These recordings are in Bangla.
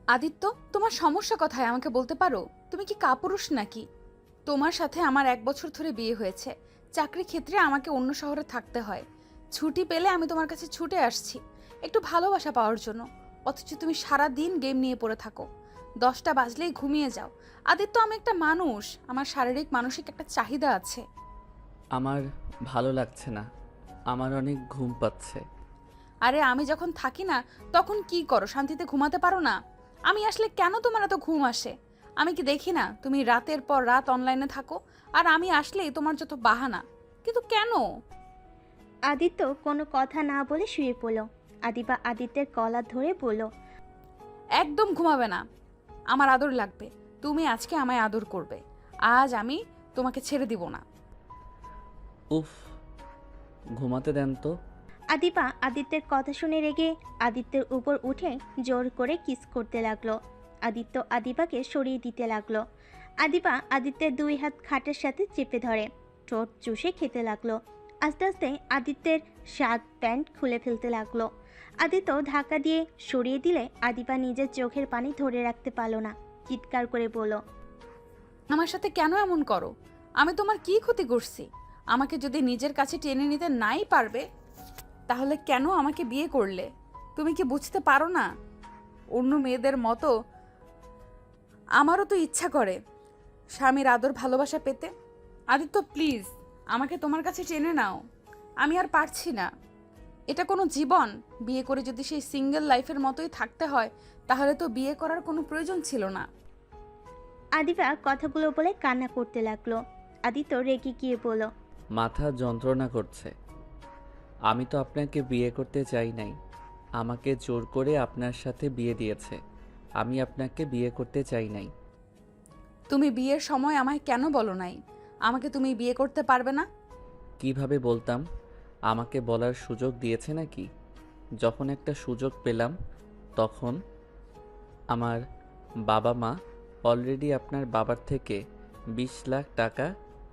আদিত্য, তোমার সমস্যা কোথায় আমাকে বলতে পারো? তুমি কি কাপুরুষ নাকি? তোমার সাথে আমার 1 বছর ধরে বিয়ে হয়েছে। চাকরি ক্ষেত্রে আমাকে অন্য শহরে থাকতে হয়। ছুটি পেলে আমি তোমার কাছে ছুটে আসছি একটু ভালোবাসা পাওয়ার জন্য। অথচ তুমি সারা দিন গেম নিয়ে পড়ে থাকো। 10টা বাজলেই ঘুমিয়ে যাও। আদিত্য, আমি একটা মানুষ, আমার শারীরিক মানসিক একটা চাহিদা আছে। আমার ভালো লাগছে না, আমার অনেক ঘুম পাচ্ছে। আরে আমি যখন থাকি না তখন কি করো? শান্তিতে ঘুমাতে পারো না? আমি আসলে কেন তোমার এত ঘুম আসে? আমি কি দেখি না তুমি রাতের পর রাত অনলাইনে থাকো? আর আমি আসলেই তোমার যত বাহানা। কিন্তু কেন? আদিত্য কোনো কথা না বলে শুয়ে পড়ল। আদিবা আদিত্যের কলার ধরে বলল, একদম ঘুমাবে না। আমার আদর লাগবে। তুমি আজকে আমায় আদর করবে। আজ আমি তোমাকে ছেড়ে দিব না। উফ, ঘুমাতে দেন তো। আদিবা আদিত্যের কথা শুনে রেগে আদিত্যের উপর উঠে জোর করে কিস করতে লাগলো। আদিত্য আদিবাকে সরিয়ে দিতে লাগলো। আদিবা আদিত্যের 2 হাত খাটের সাথে চেপে ধরে ঠোঁট চুষে খেতে লাগলো। আস্তে আস্তে আদিত্যের শার্ট প্যান্ট খুলে ফেলতে লাগলো। আদিত্য ধাক্কা দিয়ে সরিয়ে দিলে আদিবা নিজের চোখের পানি ধরে রাখতে পারল না, চিৎকার করে বলল, আমার সাথে কেন এমন করো? আমি তোমার কি ক্ষতি করছি? আমাকে যদি নিজের কাছে টেনে নিতে নাই পারবে, তাহলে কেন আমাকে বিয়ে করলে? তুমি কি বুঝতে পারো না? অন্য মেয়েদের মতো আমারও তো ইচ্ছা করে স্বামীর আদর ভালোবাসা পেতে। আদিত্য, প্লিজ আমাকে তোমার কাছে টেনে নাও। আমি আর পারছি না। এটা কোনো জীবন? বিয়ে করে যদি সেই সিঙ্গেল লাইফের মতোই থাকতে হয়, তাহলে তো বিয়ে করার কোনো প্রয়োজন ছিল না। আদিবা কথাগুলো বলে কান্না করতে লাগলো। আদিত্য রেগে গিয়ে বলল, মাথা যন্ত্রণা করছে। আমি তো আপনাকে বিয়ে করতে চাই নাই, আমাকে জোর করে আপনার সাথে বিয়ে দিয়েছে। আমি আপনাকে বিয়ে করতে চাই নাই। তুমি বিয়ের সময় আমায় কেন বলো নাই আমাকে তুমি বিয়ে করতে পারবে না? কিভাবে বলতাম? আমাকে বলার সুযোগ দিয়েছে নাকি? যখন একটা সুযোগ পেলাম তখন আমার বাবা মা অলরেডি আপনার বাবার থেকে 20 লাখ টাকা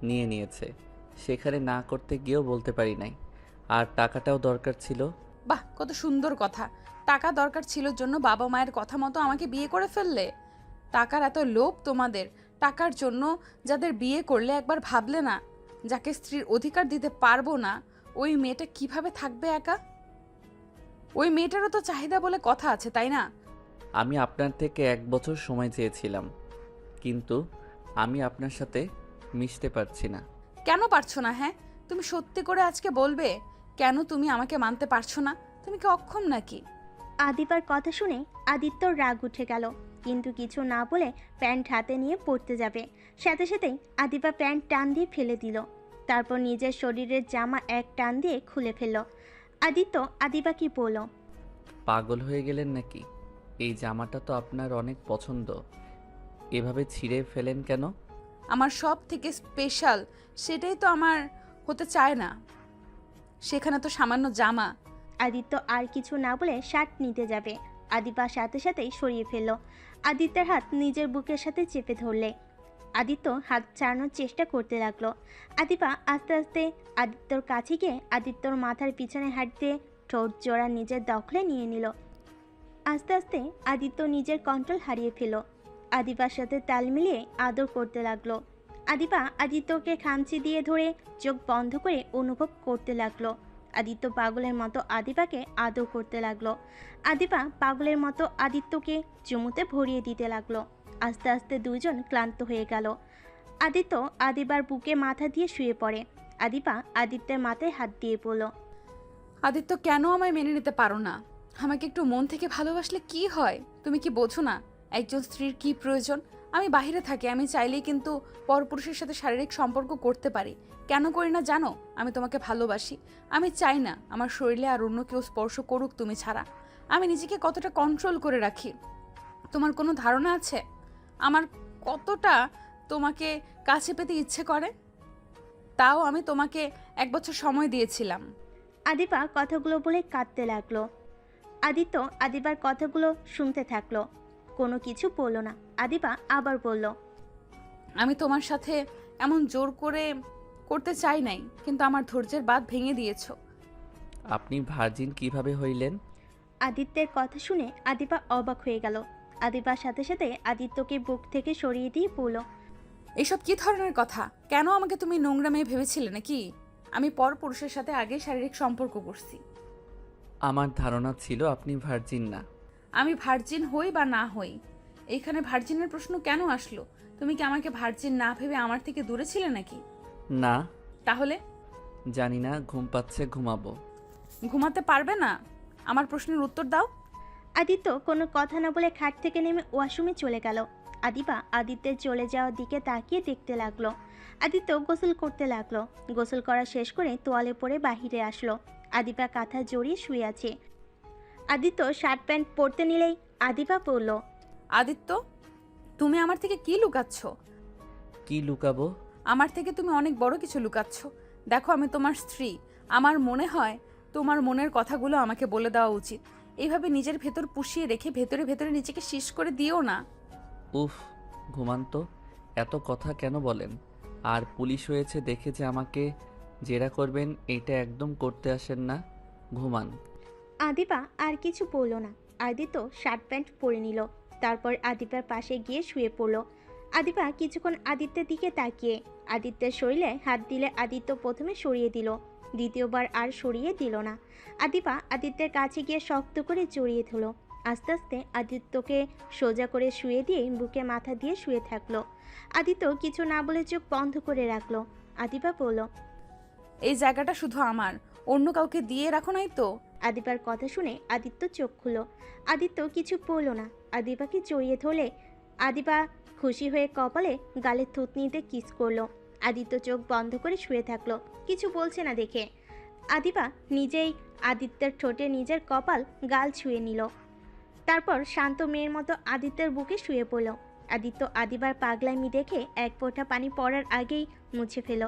নিয়ে নিয়েছে। সেখানে না করতে গিয়েও বলতে পারি নাই। আর টাকাটাও দরকার ছিল। বাহ, কত সুন্দর কথা। টাকা দরকার ছিল জন্য বাবা মায়ের কথা মতো আমাকে বিয়ে করে ফেললে। টাকার এত লোভ তোমাদের! টাকার জন্য যাদের বিয়ে করলে একবার ভাবলে না, যাকে স্ত্রীর অধিকার দিতে পারবো না, ওই মেয়েটা কিভাবে থাকবে একা? ওই মেয়েটারও তো চাহিদা বলে কথা আছে, তাই না? আমি আপনার থেকে 1 বছর সময় চেয়েছিলাম, কিন্তু আমি আপনার সাথে মিশতে পারছি না। কেন পারছো না? হ্যাঁ, তুমি সত্যি করে আজকে বলবে কেন তুমি আমাকে মানতে পারছো না? তুমি কি অক্ষম নাকি? আদিবার কথা শুনে আদিত্যর রাগ উঠে গেল, কিন্তু কিছু না বলে প্যান্ট হাতে নিয়ে পড়তে যাবে। সাথে সাথেই আদিবা প্যান্ট টান দিয়ে ফেলে দিল। তারপর নিজের শরীরের জামা এক টান দিয়ে খুলে ফেলল। আদিত্য আদিবাকে বলল, পাগল হয়ে গেলেন নাকি? এই জামাটা তো আপনার অনেক পছন্দ, এভাবে ছিঁড়ে ফেলেন কেন? আমার সব থেকে স্পেশাল সেটাই তো আমার হতে চায় না, সেখানে তো সামান্য জামা। আদিত্য আর কিছু না বলে শার্ট নিতে যাবে। আদিবা সাথে সাথেই সরিয়ে ফেলল। আদিত্যের হাত নিজের বুকের সাথে চেপে ধরলে আদিত্য হাত ছাড়ানোর চেষ্টা করতে লাগলো। আদিবা আস্তে আস্তে আদিত্যর কাছে গিয়ে আদিত্যর মাথার পিছনে হাত দিয়ে ঠোঁট জোড়া নিজের দখলে নিয়ে নিল। আস্তে আস্তে আদিত্য নিজের কন্ট্রোল হারিয়ে ফেল। আদিবার সাথে তাল মিলিয়ে আদর করতে লাগলো। আদিবা আদিত্যকে খামচি দিয়ে ধরে চোখ বন্ধ করে অনুভব করতে লাগলো। আদিত্য পাগলের মতো আদিবাকে আদর করতে লাগলো। আদিবা পাগলের মতো আদিত্যকে চুমুতে ভরিয়ে দিতে লাগলো। আস্তে আস্তে দুইজন ক্লান্ত হয়ে গেল। আদিত্য আদিবার বুকে মাথা দিয়ে শুয়ে পড়ে। আদিবা আদিত্যের মাথায় হাত দিয়ে বলল, আদিত্য, কেন আমায় মেনে নিতে পারো না? আমাকে একটু মন থেকে ভালোবাসলে কি হয়? তুমি কি বোঝো না একজন স্ত্রীর কি প্রয়োজন? আমি বাইরে থাকি, আমি চাইলেই কিন্তু পরপুরুষের সাথে শারীরিক সম্পর্ক করতে পারি। কেন করি না জানো? আমি তোমাকে ভালোবাসি। আমি চাই না আমার শরীরে আর অন্য কেউ স্পর্শ করুক তুমি ছাড়া। আমি নিজেকে কতটা কন্ট্রোল করে রাখি তোমার কোনো ধারণা আছে? আমার কতটা তোমাকে কাছে পেতে ইচ্ছে করে। তাও আমি তোমাকে 1 বছর সময় দিয়েছিলাম। আদিবা কথাগুলো বলে কাঁদতে লাগলো। আদিত্য আদিবার কথাগুলো শুনতে থাকলো, কোনো কিছু বলল না। আদিবা আবার বলল, আমি তোমার সাথে এমন জোর করে করতে চাই নাই, কিন্তু আমার ধৈর্যের বাঁধ ভেঙে দিয়েছো। আপনি ভার্জিন কিভাবে হইলেন? আদিত্যের কথা শুনে আদিবা অবাক হয়ে গেল। আদিবার সাথে সাথে আদিত্যকে বুক থেকে সরিয়ে দিয়ে বলল, এসব কি ধরনের কথা? কেন আমাকে তুমি নোংরা মেয়ে ভেবেছিলে নাকি? আমি পর পুরুষের সাথে আগে শারীরিক সম্পর্ক করছি। আমার ধারণা ছিল আপনি ভার্জিন না। আমি ভার্জিন হই বা না হই, এইখানে ভার্জিনের প্রশ্ন কেন আসলো? তুমি কি আমাকে ভার্জিন না ভেবে আমার থেকে দূরে ছিলে নাকি? না, তাহলে জানি না, ঘুম পাচ্ছে, ঘুমাবো। ঘুমাতে পারবে না? আমার প্রশ্নের উত্তর দাও। আদিত্য কোনো কথা না বলে খাট থেকে নেমে ওয়াশরুমে চলে গেল। আদিবা আদিত্যের চলে যাওয়ার দিকে তাকিয়ে দেখতে লাগলো। আদিত্য গোসল করতে লাগলো। গোসল করা শেষ করে তোয়ালে পরে বাহিরে আসলো। আদিবা কাঁথা জড়িয়ে শুয়ে আছে। আদিত্য শার্ট প্যান্ট পরতে নিলেই আদিবা বলল, আদিত্য, তুমি আমার থেকে কি লুকাচ্ছ? কি লুকাবো? আমার থেকে তুমি অনেক বড় কিছু লুকাচ্ছ। দেখো, আমি তোমার স্ত্রী। আমার মনে হয় তোমার মনের কথাগুলো আমাকে বলে দেওয়া উচিত। এইভাবে নিজের ভেতর পুষিয়ে রেখে ভেতরে ভেতরে নিজেকে শেষ করে দিও না। উফ, ঘুমান তো। এত কথা কেন বলেন? আর পুলিশ হয়েছে দেখে যে আমাকে জেরা করবেন এটা একদম করতে আসেন না। ঘুমান। আদিবা আর কিছু বলল না। আদিত্য শার্ট প্যান্ট পরে নিল। তারপর আদিবার পাশে গিয়ে শুয়ে পড়ল। আদিবা কিছুক্ষণ আদিত্যের দিকে তাকিয়ে আদিত্যের শরীরে হাত দিলে আদিত্য প্রথমে সরিয়ে দিল, দ্বিতীয়বার আর সরিয়ে দিল না। আদিবা আদিত্যের কাছে গিয়ে শক্ত করে জড়িয়ে ধরল। আস্তে আস্তে আদিত্যকে সোজা করে শুয়ে দিয়ে বুকে মাথা দিয়ে শুয়ে থাকলো। আদিত্য কিছু না বলে চোখ বন্ধ করে রাখলো। আদিবা বলল, এই জায়গাটা শুধু আমার, অন্য কাউকে দিয়ে রাখো নাই তো? আদিবার কথা শুনে আদিত্য চোখ খুলল। আদিত্য কিছু বলল না। আদিবাকে জড়িয়ে ধরলে আদিবা খুশি হয়ে কপালে গালের থুতনিতে কিস করলো। আদিত্য চোখ বন্ধ করে শুয়ে থাকলো, কিছু বলছে না দেখে। আদিবা নিজেই আদিত্যের ঠোঁটে নিজের কপাল গাল ছুঁয়ে নিল। তারপর শান্ত মেয়ের মতো আদিত্যের বুকে শুয়ে পড়ল। আদিত্য আদিবার পাগলামি দেখে এক ফোঁটা পানি পড়ার আগেই মুছে ফেল।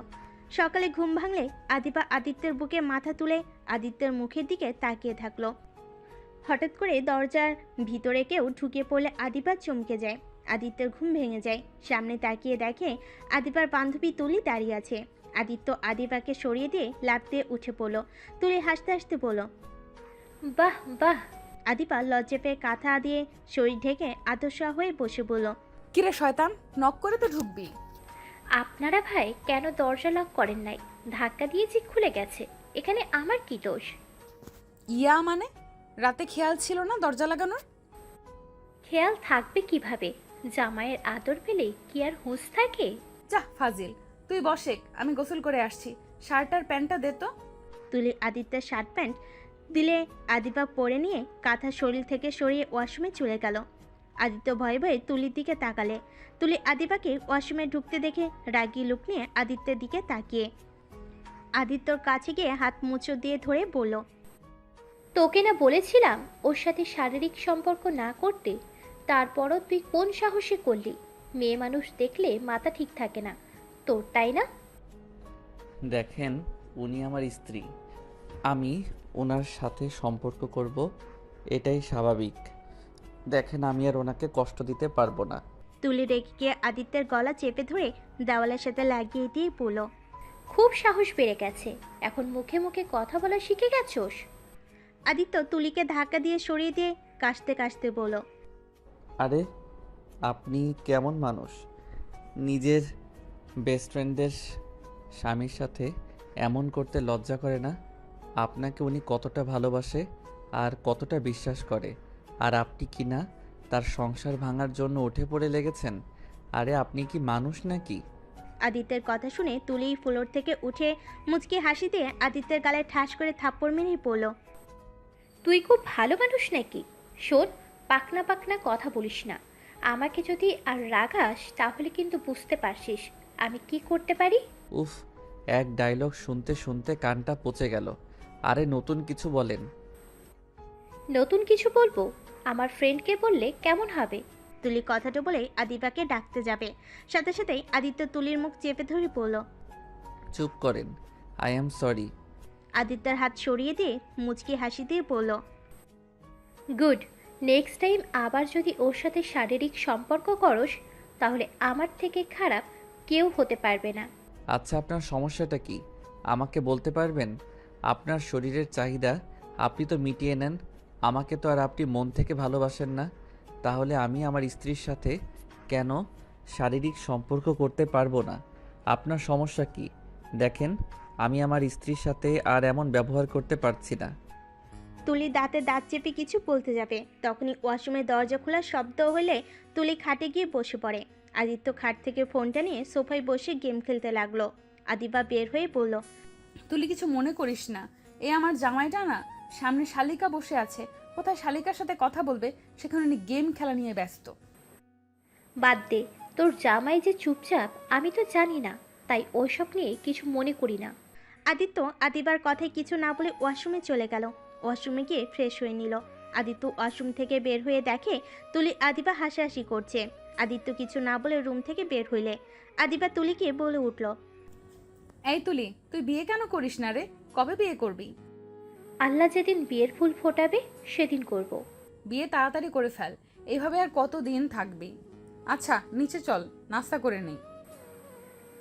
সকালে ঘুম ভাঙলে আদিবা আদিত্যের বুকে মাথা তুলে আদিত্যের মুখের দিকে তাকিয়ে থাকলো। হঠাৎ করে দরজার ভিতরে কেউ ঢুকে পড়লে আদিবা চমকে যায়। আদিত্যের ঘুম ভেঙে যায়। সামনে তাকিয়ে দেখে আদিবার বান্ধবী তুলি দাঁড়িয়ে আছে। আদিত্য আদিবাকে সরিয়ে দিয়ে লাফ দিয়ে উঠে পড়ল। তুলি হাসতে হাসতে বলল, বাহ বাহ। আদিবা লজ্জা পেয়ে কাঁথা দিয়ে শরীর ঢেকে আদর্শা হয়ে বসে বলল, কিরে শয়তান, নক করে তো ঢুকবি। আপনারা ভাই কেন দরজা লক করেন নাই? ধাক্কা দিয়েছি, খুলে গেছে। এখানে আমার কি দোষ? ইয়া মানে, রাতে খেয়াল ছিল না দরজা লাগানোর? খেয়াল থাকবে কিভাবে? জামাইয়ের আদর পেলে কি আর হুঁশ থাকে? যা ফাজিল, তুই বসে, আমি গোসল করে আসছি। শার্ট আর প্যান্টটা দে তো। তুলি আদিত্যের শার্ট প্যান্ট দিলে আদিবা পরে নিয়ে কাঁথা শরীর থেকে সরিয়ে ওয়াশরুমে চলে গেল। আদিত্য ভয়ে ভয়ে তুলির দিকে তাকালে। তুলি আদিবাকে ওয়াশরুমে ঢুকতে দেখে রাগী লুক নিয়ে আদিত্যের দিকে তাকিয়ে আদিত্যর কাছে গিয়ে হাত মুচো দিয়ে ধরে বলল, তোকে না বলেছিলাম ওর সাথে শারীরিক সম্পর্ক না করতে? তারপরও তুই কোন সাহসে করলি? মেয়ে মানুষ দেখলে মাথা ঠিক থাকে না তোর, তাই না? দেখেন, উনি আমার স্ত্রী। আমি ওনার সাথে সম্পর্ক করব, এটাই স্বাভাবিক। দেখেন, আমি আর ওনাকে কষ্ট দিতে পারবো না। তুলি রেগে গিয়ে আদিত্যের গলা চেপে ধরে দেওয়ালের সাথে লাগিয়ে দিয়ে বলল, খুব সাহস বেড়ে গেছে, এখন মুখে মুখে কথা বলা শিখে গেছোস? আদিত্য তুলিকে ধাক্কা দিয়ে সরিয়ে দিয়ে কাশতে কাশতে বলল, আরে, আপনি কেমন মানুষ? নিজের বেস্ট ফ্রেন্ডের স্বামীর সাথে এমন করতে লজ্জা করে না? আপনাকে উনি কতটা ভালোবাসে আর কতটা বিশ্বাস করে, আর আপনি কি না তার সংসার ভাঙার জন্য উঠে পড়ে লেগেছেন? আরে, আপনি কি মানুষ নাকি? আদিত্যের কথা শুনে তুলি ফ্লোর থেকে উঠে মুচকি হাসি দিয়ে আদিত্যের গালে ঠাস করে থাপ্পড় মেরেই পড়ল। তুই খুব ভালো মানুষ নাকি? শোন, পাকনা পাকনা কথা বলিস না। আমাকে যদি আর রাগাস তাহলে কিন্তু বুঝতে পারছিস আমি কি করতে পারি। উফ, এক ডায়লগ শুনতে শুনতে কানটা পচে গেল। আরে, নতুন কিছু বলেন। নতুন কিছু বলবো? আমার ফ্রেন্ডকে বললে কেমন হবে? তুলি কথাটা বলে আদিবাকে ডাকতে যাবে, সাথে সাথেই আদিত্য তুলির মুখ চেপে ধরে পড়ল। চুপ করেন, আই অ্যাম সরি। আদিত্যের হাত সরিয়ে দিয়ে মুচকি হাসি দিয়ে বলল, গুড। নেক্সট টাইম আবার যদি ওর সাথে শারীরিক সম্পর্ক করস তাহলে আমার থেকে খারাপ কেউ হতে পারবে না। আচ্ছা, আপনার সমস্যাটা কি আমাকে বলতে পারবেন? আপনার শরীরের চাহিদা আপনি তো মিটিয়ে নেন, আমাকে তো আর আপনি মন থেকে ভালোবাসেন না। তাহলে আমি আমার স্ত্রীর সাথে কেন শারীরিক সম্পর্ক করতে পারবো না? আপনার সমস্যা কি? দেখেন, আমি আমার স্ত্রীর সাথে আর এমন ব্যবহার করতে পারছি না। তুলি দাঁতে দাঁত চেপে কিছু বলতে যাবে, তখনই ওয়াশরুমের দরজা খোলার শব্দ হলে তুলি খাটে গিয়ে বসে পড়ে। আদিত্য খাট থেকে ফোনটা নিয়ে সোফায় বসে গেম খেলতে লাগলো। আদিবা বের হয়ে বলল, তুলি কিছু মনে করিস না, এ আমার জামাইটা না, সামনে শালিকা বসে আছে, কোথায় শালিকার সাথে কথা বলবে, সেখানে উনি গেম খেলা নিয়ে ব্যস্ত। বাদ দে, তোর জামাই যে চুপচাপ আমি তো জানি না, তাই ওইসব নিয়ে কিছু মনে করি না। আদিত্য আদিবার কথায় কিছু না বলে ওয়াশরুমে চলে গেল। ওয়াশরুমে গিয়ে ফ্রেশ হয়ে নিল। আদিত্য ওয়াশরুম থেকে বের হয়ে দেখে তুলি আদিবা হাসাহাসি করছে। আদিত্য কিছু না বলে রুম থেকে বের হইলে আদিবা তুলিকে বলে উঠল, এই তুলি, তুই বিয়ে কেন করিস না রে? কবে বিয়ে করবি? আল্লাহ যেদিন বিয়ের ফুল ফোটাবে সেদিন করব। বিয়ে তাড়াতাড়ি করে ফেল, এইভাবে আর কত দিন থাকবি? আচ্ছা নিচে চল, নাস্তা করে নেই।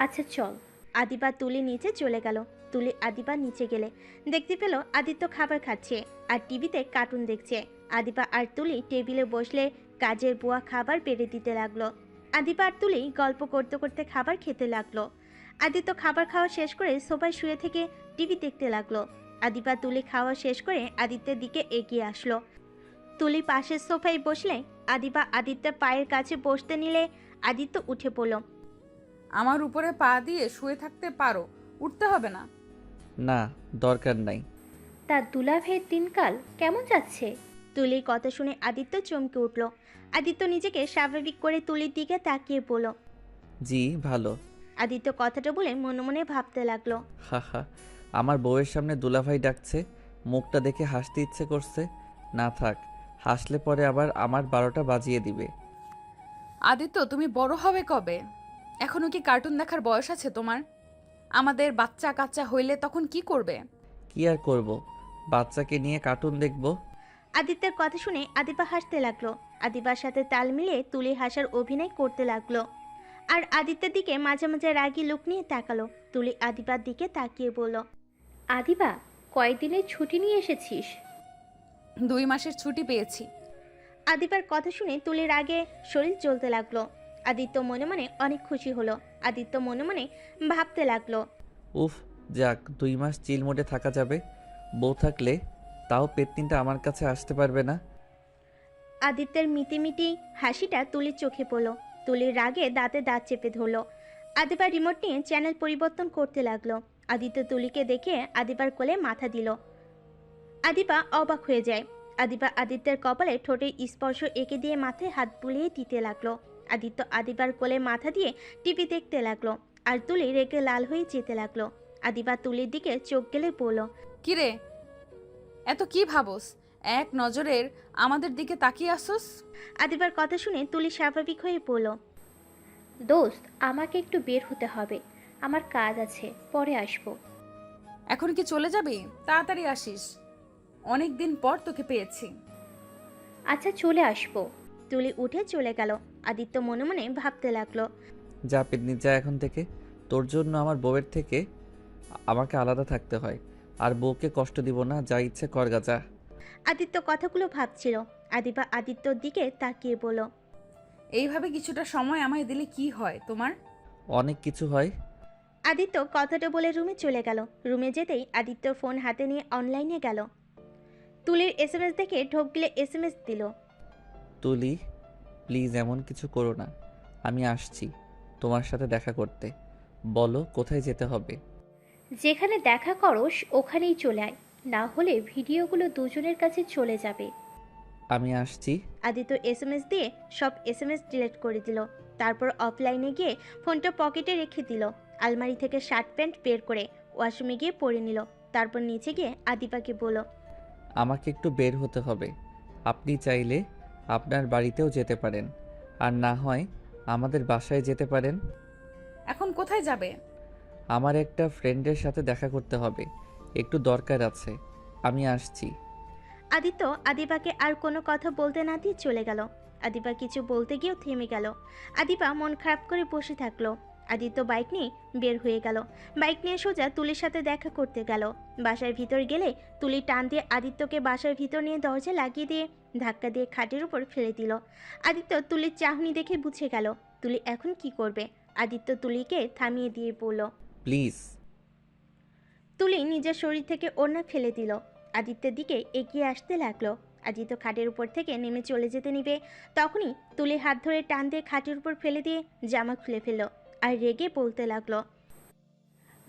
আচ্ছা চল। আদিবা তুলি নিচে চলে গেল। তুলি আদিবা নিচে গেলে দেখতে পেল আদিত্য খাবার খাচ্ছে আর টিভিতে কার্টুন দেখছে। আদিবা আর তুলি টেবিলে বসলে কাজের বুয়া খাবার বেড়ে দিতে লাগলো। আদিবা আর তুলি গল্প করতে করতে খাবার খেতে লাগলো। আদিত্য খাবার খাওয়া শেষ করে সোফায় শুয়ে থেকে টিভি দেখতে লাগলো। আদিবা তুলি খাওয়া শেষ করে আদিত্যের দিকে এগিয়ে আসলো। তুলি পাশের সোফায় বসলে আদিবা আদিত্যের পায়ের কাছে বসতে নিলে আদিত্য উঠে পড়ল। আমার উপরে পা দিয়ে শুয়ে থাকতে পারো, উঠতে হবে না। না, দরকার নাই। তার দুলাভের দিনকাল কেমন যাচ্ছে? তুলির কথা শুনে আদিত্য চমকে উঠল। আদিত্য নিজেকে স্বাভাবিক করে তুলির দিকে তাকিয়ে বলল, জি ভালো। আদিত্য কথাটা বলে মনে মনে ভাবতে লাগলো। হা হা, আমার বউয়ের সামনে দুলাভাই ডাকছে, মুখটা দেখে হাসতে ইচ্ছে করছে। না থাক, হাসলে পরে আবার আমার 12টা বাজিয়ে দিবে। আদিত্য, তুমি বড় হবে কবে? এখনো কি কার্টুন দেখার বয়স আছে তোমার? আমাদের বাচ্চা কাচ্চা হইলে তখন কি করবে? কি আর করব, বাচ্চাকে নিয়ে কার্টুন দেখব। আদিত্যের কথা শুনে আদিবা হাসতে লাগলো। আদিবার সাথে তাল মিলিয়ে তুলি হাসার অভিনয় করতে লাগলো। আর আদিত্যের দিকে মাঝে মাঝে রাগী লুক নিয়ে তাকালো। তুলি আদিবার দিকে তাকিয়ে বলল, আদিবা, কয়দিনের ছুটি নিয়ে এসেছিস? 2 মাসের ছুটি পেয়েছি। আদিবার কথা শুনে তুলির আগে শরীর জ্বলতে লাগলো। আদিত্য মনে মনে অনেক খুশি হলো। আদিত্য মনে মনে ভাবতে লাগলো, উফ, যাক 2 মাস চিল মোডে থাকা যাবে। বউ থাকলে তাও পেতনিটা আমার কাছে আসতে পারবে না। আদিত্যের মিটিমিটি হাসিটা তুলির চোখে পড়ল। তুলির রাগে দাঁতে দাঁত চেপে ধরল। আদিবা রিমোট নিয়ে চ্যানেল পরিবর্তন করতে লাগলো। আদিত্য তুলিকে দেখে আদিবার কোলে মাথা দিল। আদিবা অবাক হয়ে যায়। আদিবা আদিত্যের কপালে ঠোঁটের স্পর্শ এঁকে দিয়ে মাথায় হাত বুলিয়ে দিতে লাগলো। আদিত্য আদিবার কোলে মাথা দিয়ে টিভি দেখতে লাগলো। আর তুলি রেগে লাল হয়ে যেতে লাগলো। আদিবা তুলির দিকে চোখ গেলে বলল, কিরে, এত কি ভাবস? এক নজরের আমাদের দিকে তাকিয়ে আসোস? আদিবার কথা শুনে তুলি স্বাভাবিক হয়ে বলল, দোস্ত, আমাকে একটু বের হতে হবে, আমার কাজ আছে, পরে আসবো। এখন কি চলে যাবি? তাড়াতাড়ি আসিস, অনেক দিন পর তোকে পেয়েছি। আচ্ছা চলে আসবো। তুলি উঠে চলে গেল। আদিত্য মনে মনে ভাবতে লাগলো, যা পেতনি যা, এখন থেকে তোর জন্য আমার বউয়ের থেকে আমাকে আলাদা থাকতে হয়। আর বউকে কষ্ট দিব না, যা ইচ্ছে কর গা যা। আদিত্য কথাগুলো ভাবছিল। আদিবা আদিত্যর দিকে তাকিয়ে বলল, এইভাবে কিছুটা সময় আমায় দিলে কি হয় তোমার? অনেক কিছু হয়। আদিত্য কথাটা বলে রুমে চলে গেল। রুমে যেতেই আদিত্য ফোন হাতে নিয়ে অনলাইনে গেল। তুলির এসএমএস দেখে ঢোক গিলে এসএমএস দিল, তুলি, প্লিজ এমন কিছু করো না। আমি আসছি তোমার সাথে দেখা করতে। বলো কোথায় যেতে হবে? যেখানে দেখা করস ওখানেই চলে আয়, না হলে ভিডিওগুলো দুজনের কাছে চলে যাবে। আমি আসছি। আদিত্য এসএমএস দিয়ে সব এসএমএস ডিলিট করে দিল। তারপর অফলাইনে গিয়ে ফোনটা পকেটে রেখে দিল। আলমারি থেকে শার্ট প্যান্ট বের করে ওয়াশরুমে গিয়ে পরে নিল। তারপর নিচে গিয়ে আদিবাকে বলল, আমাকে একটু বের হতে হবে। আপনি চাইলে আপনার বাড়িতেও যেতে পারেন, আর না হয় আমাদের বাসায় যেতে পারেন। এখন কোথায় যাবে? আমার একটা ফ্রেন্ডের সাথে দেখা করতে হবে, একটু দরকার আছে। আমি আসছি। আদিত্য আদিবাকে আর কোনো কথা বলতে না দিয়ে চলে গেল। আদিবা কিছু বলতে গিয়েও থেমে গেল। আদিবা মন খারাপ করে বসে থাকলো। আদিত্য বাইক নিয়ে বের হয়ে গেল। বাইক নিয়ে সোজা তুলির সাথে দেখা করতে গেল। বাসার ভিতর গেলে তুলি টান দিয়ে আদিত্যকে বাসার ভিতর নিয়ে দরজা লাগিয়ে দিয়ে ধাক্কা দিয়ে খাটের উপর ফেলে দিল। আদিত্য তুলির চাহনি দেখে বুঝে গেল তুলি এখন কি করবে। আদিত্য তুলিকে থামিয়ে দিয়ে বলল। প্লিজ। তুলি নিজের শরীর থেকে ওড়না ফেলে দিল। আদিত্যের দিকে এগিয়ে আসতে লাগলো। আদিত্য খাটের উপর থেকে নেমে চলে যেতে নিবে, তখনই তুলি হাত ধরে টান দিয়ে খাটের উপর ফেলে দিয়ে জামা খুলে ফেলল আর রেগে বলতে লাগলো।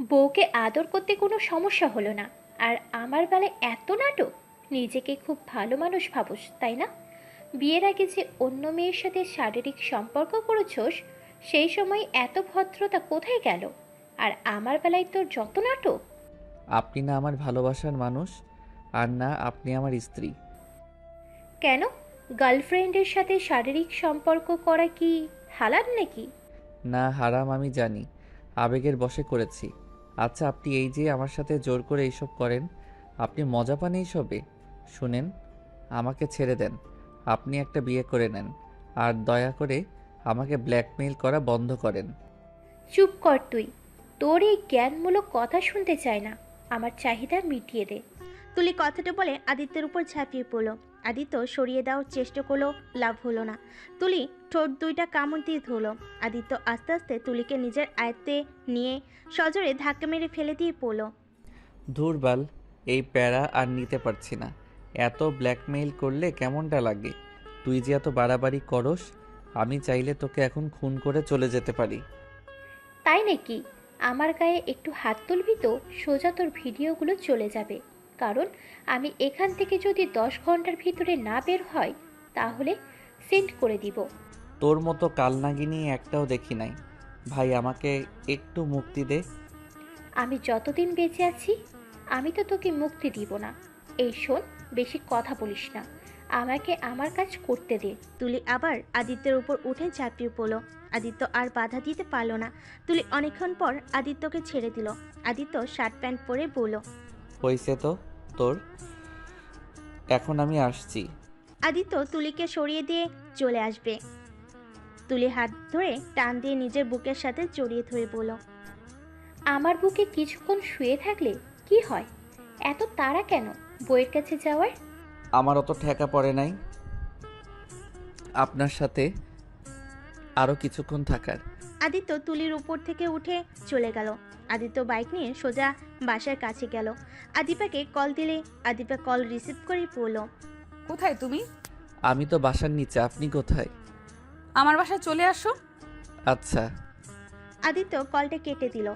বউকে আদর করতে কোনো সমস্যা হলো না, আর আমার বেলায় এত নাটক। নিজেকে খুব ভালো মানুষ ভাবোস, তাই না? বিয়ের আগে যে অন্য মেয়ের সাথে শারীরিক সম্পর্ক করেছোস, সেই সময় এত ভদ্রতা কোথায় গেল? আর আমার বেলায় তোর যত নাটক। আপনি না আমার ভালোবাসার মানুষ, আর না আপনি আমার স্ত্রী। কেন? গার্লফ্রেন্ডের সাথে শারীরিক সম্পর্ক করা কি হালাল নাকি? না, হারাম আমি জানি, আবেগের বশে করেছি। আচ্ছা, আপনি এই যে আমার সাথে জোর করে এইসব করেন, আপনি মজা পান এইসবে? শুনেন, আমাকে ছেড়ে দেন, আপনি একটা বিয়ে করে নেন, আর দয়া করে আমাকে ব্ল্যাকমেইল করা বন্ধ করেন। চুপ কর তুই, তোর এই জ্ঞানমূলক কথা শুনতে চাই না। আমার চাহিদা মিটিয়ে দে। তুলি কথাটা বলে আদিত্যের উপর ঝাঁপিয়ে পড়ল। আদিত্য সরিয়ে দেওয়ার চেষ্টা করলো, লাভ হলো না। তুলি ঠোঁট দুইটা কামড় দিয়ে ধরল। আদিত্য আস্তে আস্তে তুলিকে নিজের আয়ত্তে নিয়ে সজোরে ধাক্কা মেরে ফেলে দিয়ে পড়ল। ধুরবাল, এই প্যারা আর নিতে পারছি না। এত ব্ল্যাকমেইল করলে কেমনটা লাগে? তুই যে এত বাড়াবাড়ি করস, আমি চাইলে তোকে এখন খুন করে চলে যেতে পারি। তাই নাকি? আমার গায়ে একটু হাত তুলবি তো সোজা তোর ভিডিওগুলো চলে যাবে। কারণ আমি এখান থেকে যদি 10 ঘন্টার ভিতরে না বের হয়, তাহলে সেন্ড করে দিব। তোর মতো কালনাগিনী একটাও দেখি নাই। ভাই, আমাকে একটু মুক্তি দে। আমি যতদিন বেঁচে আছি, আমি তো তোকে মুক্তি দিব না। এই শোন, বেশি কথা বলিস না, আমাকে আমার কাজ করতে দে। তুলি আবার আদিত্যের উপর উঠে ঝাঁপিয়ে পড়ল। আদিত্য আর বাধা দিতে পারল না। তুলি অনেকক্ষণ পর আদিত্যকে ছেড়ে দিল। আদিত্য শার্ট প্যান্ট পরে বলল। হয়েছে তো তোর, এখন আমি আসছি। আদিত্য তুলিকে সরিয়ে দিয়ে চলে আসবে। তুলি হাত ধরে টান দিয়ে নিজের বুকের সাথে জড়িয়ে ধরে বলল। আমার বুকে কিছুক্ষণ শুয়ে থাকলে কি হয়? এত তাড়া কেন বইয়ের কাছে যাওয়ার? আমার অত ঠেকা পড়ে নাই আপনার সাথে আরও কিছুক্ষণ থাকার। আদিত্য তুলির উপর থেকে উঠে চলে গেল। আদিত্য বাইক নিয়ে সোজা বাসার কাছে গেল। আদিপাকে কল দিলে আদিপা কল রিসিভ করে বলল। কোথায় তুমি? আমি তো বাসার নিচে, আপনি কোথায়? আমার বাসায় চলে আসো। আচ্ছা। আদিত্য কলটা কেটে দিল।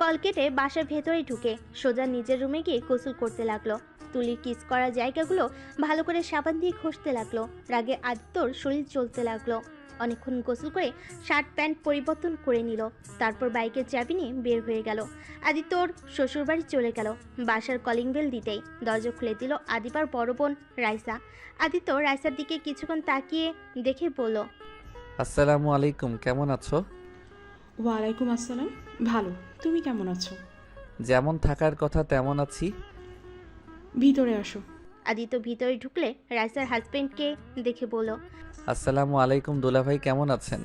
কল কেটে বাসার ভেতরে ঢুকে সোজা নিজের রুমে গিয়ে গোসল করতে লাগলো। তুলির কিস করা জায়গাগুলো ভালো করে সাবান দিয়ে ঘষতে লাগলো। রাগে আদিত্যর শরীর চলতে লাগলো। অনেকক্ষণ গোসল করে শার্ট প্যান্ট পরিবর্তন করে নিল। তারপর বাইকের চাবি নিয়ে বের হয়ে গেল। আদিত্যর শ্বশুরবাড়ি চলে গেল। বাসার কলিং বেল দিতেই দরজা খুলে দিল আদিবার বড় বোন রাইসা। আদিত্য রাইসার দিকে কিছুক্ষণ তাকিয়ে দেখে বলল। আসসালামু আলাইকুম, কেমন আছো? ওয়ালাইকুম আসসালাম, ভালো। তুমি কেমন আছো? যেমন থাকার কথা তেমন আছি। ভিতরে আসো। আদিত্য ভিতরে ঢুকলে রাইসার হাজবেন্ডকে দেখে বলল। আসসালামু আলাইকুম দুলাভাই, কেমন আছেন?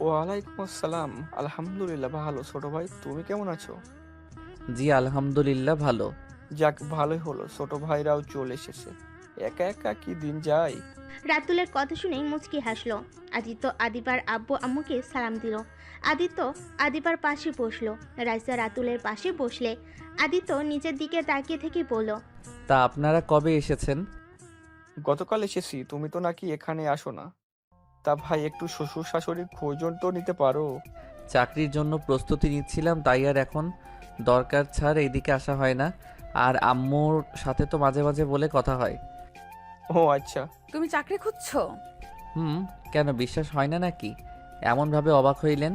ওয়ালাইকুম আসসালাম, আলহামদুলিল্লাহ ভালো। ছোট ভাই, তুমি কেমন আছো? জি আলহামদুলিল্লাহ ভালো। যাক, ভালোই হলো, ছোট ভাইরাও চলে এসেছে। একা একা কি দিন যায়। রাতুলের কথা শুনে মুচকি হাসলো। আদিত্য আদিবার আব্বু আম্মুকে সালাম দিল। আদিত্য আদিবার পাশে বসলো। রাইসা রাতুলের পাশে বসলে আদিত্য নিচের দিকে তাকিয়ে থেকে বলল। তা আপনারা কবে এসেছেন? গতকাল এসেছি, তুমি তো নাকি এখানে আসো না। তা ভাই, একটু শ্বশুর শাশুড়ির খোঁজও তো নিতে পারো। চাকরির জন্য প্রস্তুতি নিচ্ছিলাম, তাই আর এখন দরকার ছাড় এইদিকে আসা হয় না। আর আম্মুর সাথে তো মাঝে মাঝে বলে কথা হয়। ও আচ্ছা। তুমি চাকরি খুঁজছো? কেন বিশ্বাস হয় না নাকি? এমনভাবে অবাক হইলেন।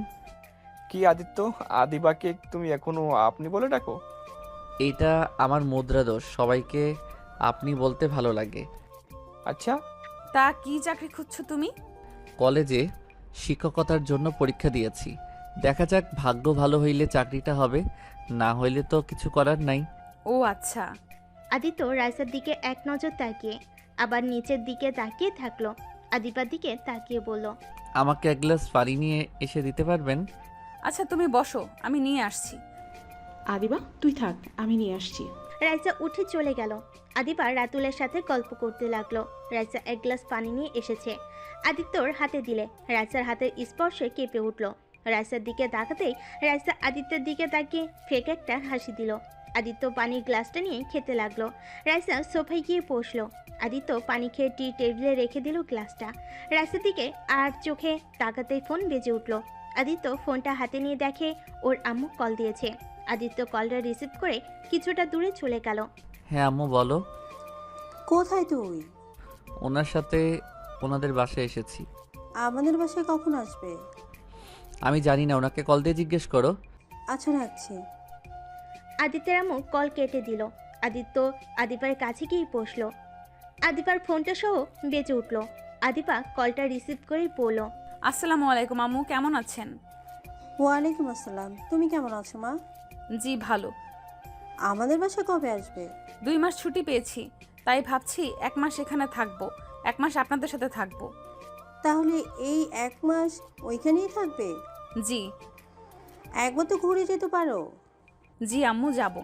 কি আদিত্য, আদিবাকে তুমি এখনো আপনি বলে ডাকো? এইটা আমার মুদ্রা দোষ, সবাইকে আপনি বলতে ভালো লাগে। আচ্ছা। তা কি চাকরি খুঁজছো তুমি? কলেজে শিক্ষকতার জন্য পরীক্ষা দিয়েছি, দেখা যাক ভাগ্য ভালো হইলে চাকরিটা হবে, না হইলে তো কিছু করার নাই। ও আচ্ছা। আদিত্য রাইসার দিকে এক নজর তাকিয়ে আবার নিচের দিকে তাকিয়ে থাকলো। আদিবার দিকে তাকিয়ে বলল। আমাকে এক গ্লাস পানি নিয়ে এসে দিতে পারবেন? আচ্ছা তুমি বসো, আমি নিয়ে আসছি। আদিবা তুই থাক, আমি নিয়ে আসছি। রাইসা উঠে চলে গেল। আদিবা রাতুলের সাথে গল্প করতে লাগলো। রাইসা এক গ্লাস পানি নিয়ে এসেছে, আদিত্যর হাতে দিলে রাইসার হাতের স্পর্শে কেঁপে উঠল। রাইসার দিকে তাকাতেই রাইসা আদিত্যের দিকে তাকিয়ে ফেক একটা হাসি দিল। আদিত্য পানির গ্লাসটা নিয়ে খেতে লাগলো। রাইসা সোফায় গিয়ে বসলো। আদিত্য পানি খেয়ে টি টেবিলে রেখে দিল গ্লাসটা। রাইসার দিকে আর চোখে তাকাতেই ফোন বেজে উঠল। আদিত্য ফোনটা হাতে নিয়ে দেখে ওর আম্মু কল দিয়েছে। আদিত্য কলটা রিসিভ করে কিছুটা দূরে চলে গেল। হ্যাঁ আম্মু বলো। কোথায় তুই? ওনার সাথে ওনাদের বাসায় এসেছি। আমাদের বাসায় কখন আসবে? আমি জানি না, ওনাকে কল দিয়ে জিজ্ঞেস করো। আচ্ছা রাখছি। আদিত্যের আম্মু কল কেটে দিল। আদিত্য আদিপার কাছে গিয়ে বসলো। আদিপার ফোনটা সহ বেজে উঠল। আদিপা কলটা রিসিভ করেই বলল, আসসালামু আলাইকুম আম্মু, কেমন আছেন? ওয়ালাইকুম আসসালাম। তুমি কেমন আছো মা? জি ভালো। আমাদের বাসায় কবে আসবে? 2 মাস ছুটি পেয়েছি, তাই ভাবছি 1 মাস এখানে থাকবো, 1 মাস আপনাদের সাথে থাকবো। তাহলে এই 1 মাস ওইখানেই থাকবে? জি। একবার তো ঘুরে যেতে পারো। জি আম্মু, যাব।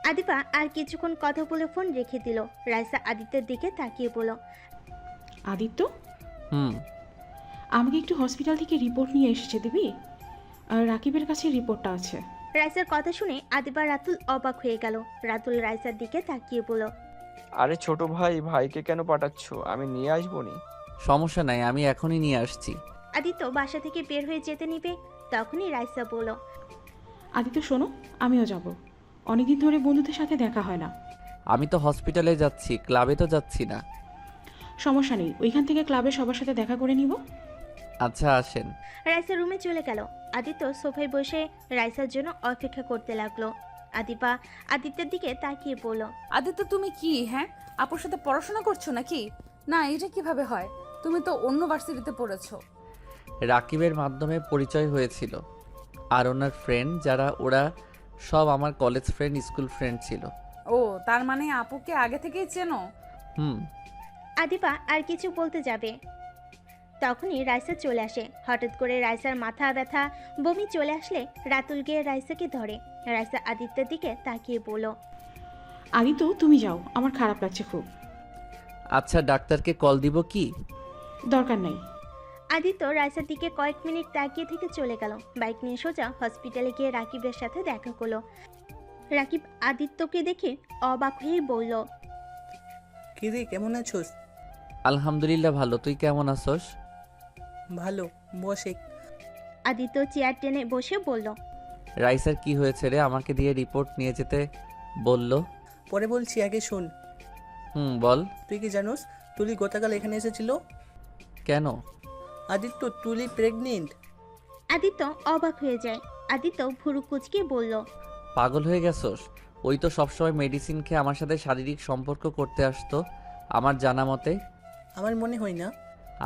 আদিপা আর কিছুক্ষণ কথা বলে ফোন রেখে দিল। রাইসা আদিত্যের দিকে তাকিয়ে বলল, আদিত্য, হুম। আমাকে একটু হসপিটাল থেকে রিপোর্ট নিয়ে এসেছে দিবি? আর রাকিবের কাছে রিপোর্টটা আছে। রাইসার কথা শুনে আদিবা রাতুল অবাক হয়ে গেল। রাতুল রাইসার দিকে তাকিয়ে বলল, আরে ছোট ভাই, ভাইকে কেন পাঠাচ্ছ? আমি নিয়ে আসবো নি। সমস্যা নাই, আমি এখনই নিয়ে আসছি। আদিত্য বাসা থেকে বের হয়ে যেতে নিবে, তখনই রাইসা বলল, আদিত্য শোনো, আমিও যাব। অনেকদিন ধরে বন্ধুদের সাথে দেখা হয় না। আমি তো হসপিটালে যাচ্ছি, ক্লাবে তো যাচ্ছি না। সমস্যা নেই, ওইখান থেকে ক্লাবে সবার সাথে দেখা করে নিব। আচ্ছা আসেন। রাইসা রুমে চলে গেল। আদিত্য সোফায় বসে রাইসার জন্য অপেক্ষা করতে লাগলো। আদিপা আদিত্যের দিকে তাকিয়ে বলল, আদিত্য তুমি কি, হ্যাঁ, আপুর সাথে পড়াশোনা করছো নাকি? না, এটা কিভাবে হয়? তুমি তো অন্য ভার্সিটিতে পড়েছো। রাকিবের মাধ্যমে পরিচয় হয়েছিল, আর ওনার ফ্রেন্ড যারা, ওরা সব আমার কলেজ ফ্রেন্ড, স্কুল ফ্রেন্ড ছিল। ও, তার মানে আপুকে আগে থেকেই চেনো? হুম। আদিপা আর কিছু বলতে যাবে, তখনই রাইসা চলে আসে। হঠাৎ করে রাইসার মাথা ব্যথা, বমি চলে আসলে রাতুল গিয়ে রাইসাকে ধরে। রাইসা আদিত্যের দিকে তাকিয়ে বলল, আদিত্য তুমি যাও, আমার খারাপ লাগছে খুব। আচ্ছা ডাক্তারকে কল দিব কি? দরকার নাই। আদিত্য রাইসার দিকে কয়েক মিনিট তাকিয়ে থেকে চলে গেল। বাইক নিয়ে সোজা হসপিটালে গিয়ে রাকিবের সাথে দেখা করলো। রাকিব আদিত্যকে দেখে অবাক হয়ে বলল, কি রে, কেমন আছোস? আলহামদুলিল্লাহ ভালো, তুই কেমন আছোস? ভালো, বসে। আদিত্য চেয়ার টেনে বসে বলল, রাইসার কি হয়েছে রে? আমাকে দিয়ে রিপোর্ট নিয়ে যেতে বলল। পরে বলছি, আগে শোন। হুম বল। তুই কি জানোস তুলি গতকাল এখানে এসেছিল? কেন? আদিত্য, তুলি প্রেগনেন্ট। আদিত্য অবাক হয়ে যায়। আদিত্য ভুরু কুচকে বলল, পাগল হয়ে গেছোস? ওই তো সবসময় মেডিসিন খেয়ে আমার সাথে শারীরিক সম্পর্ক করতে আসতো আমার জানা মতে। আমার মনে হয় না।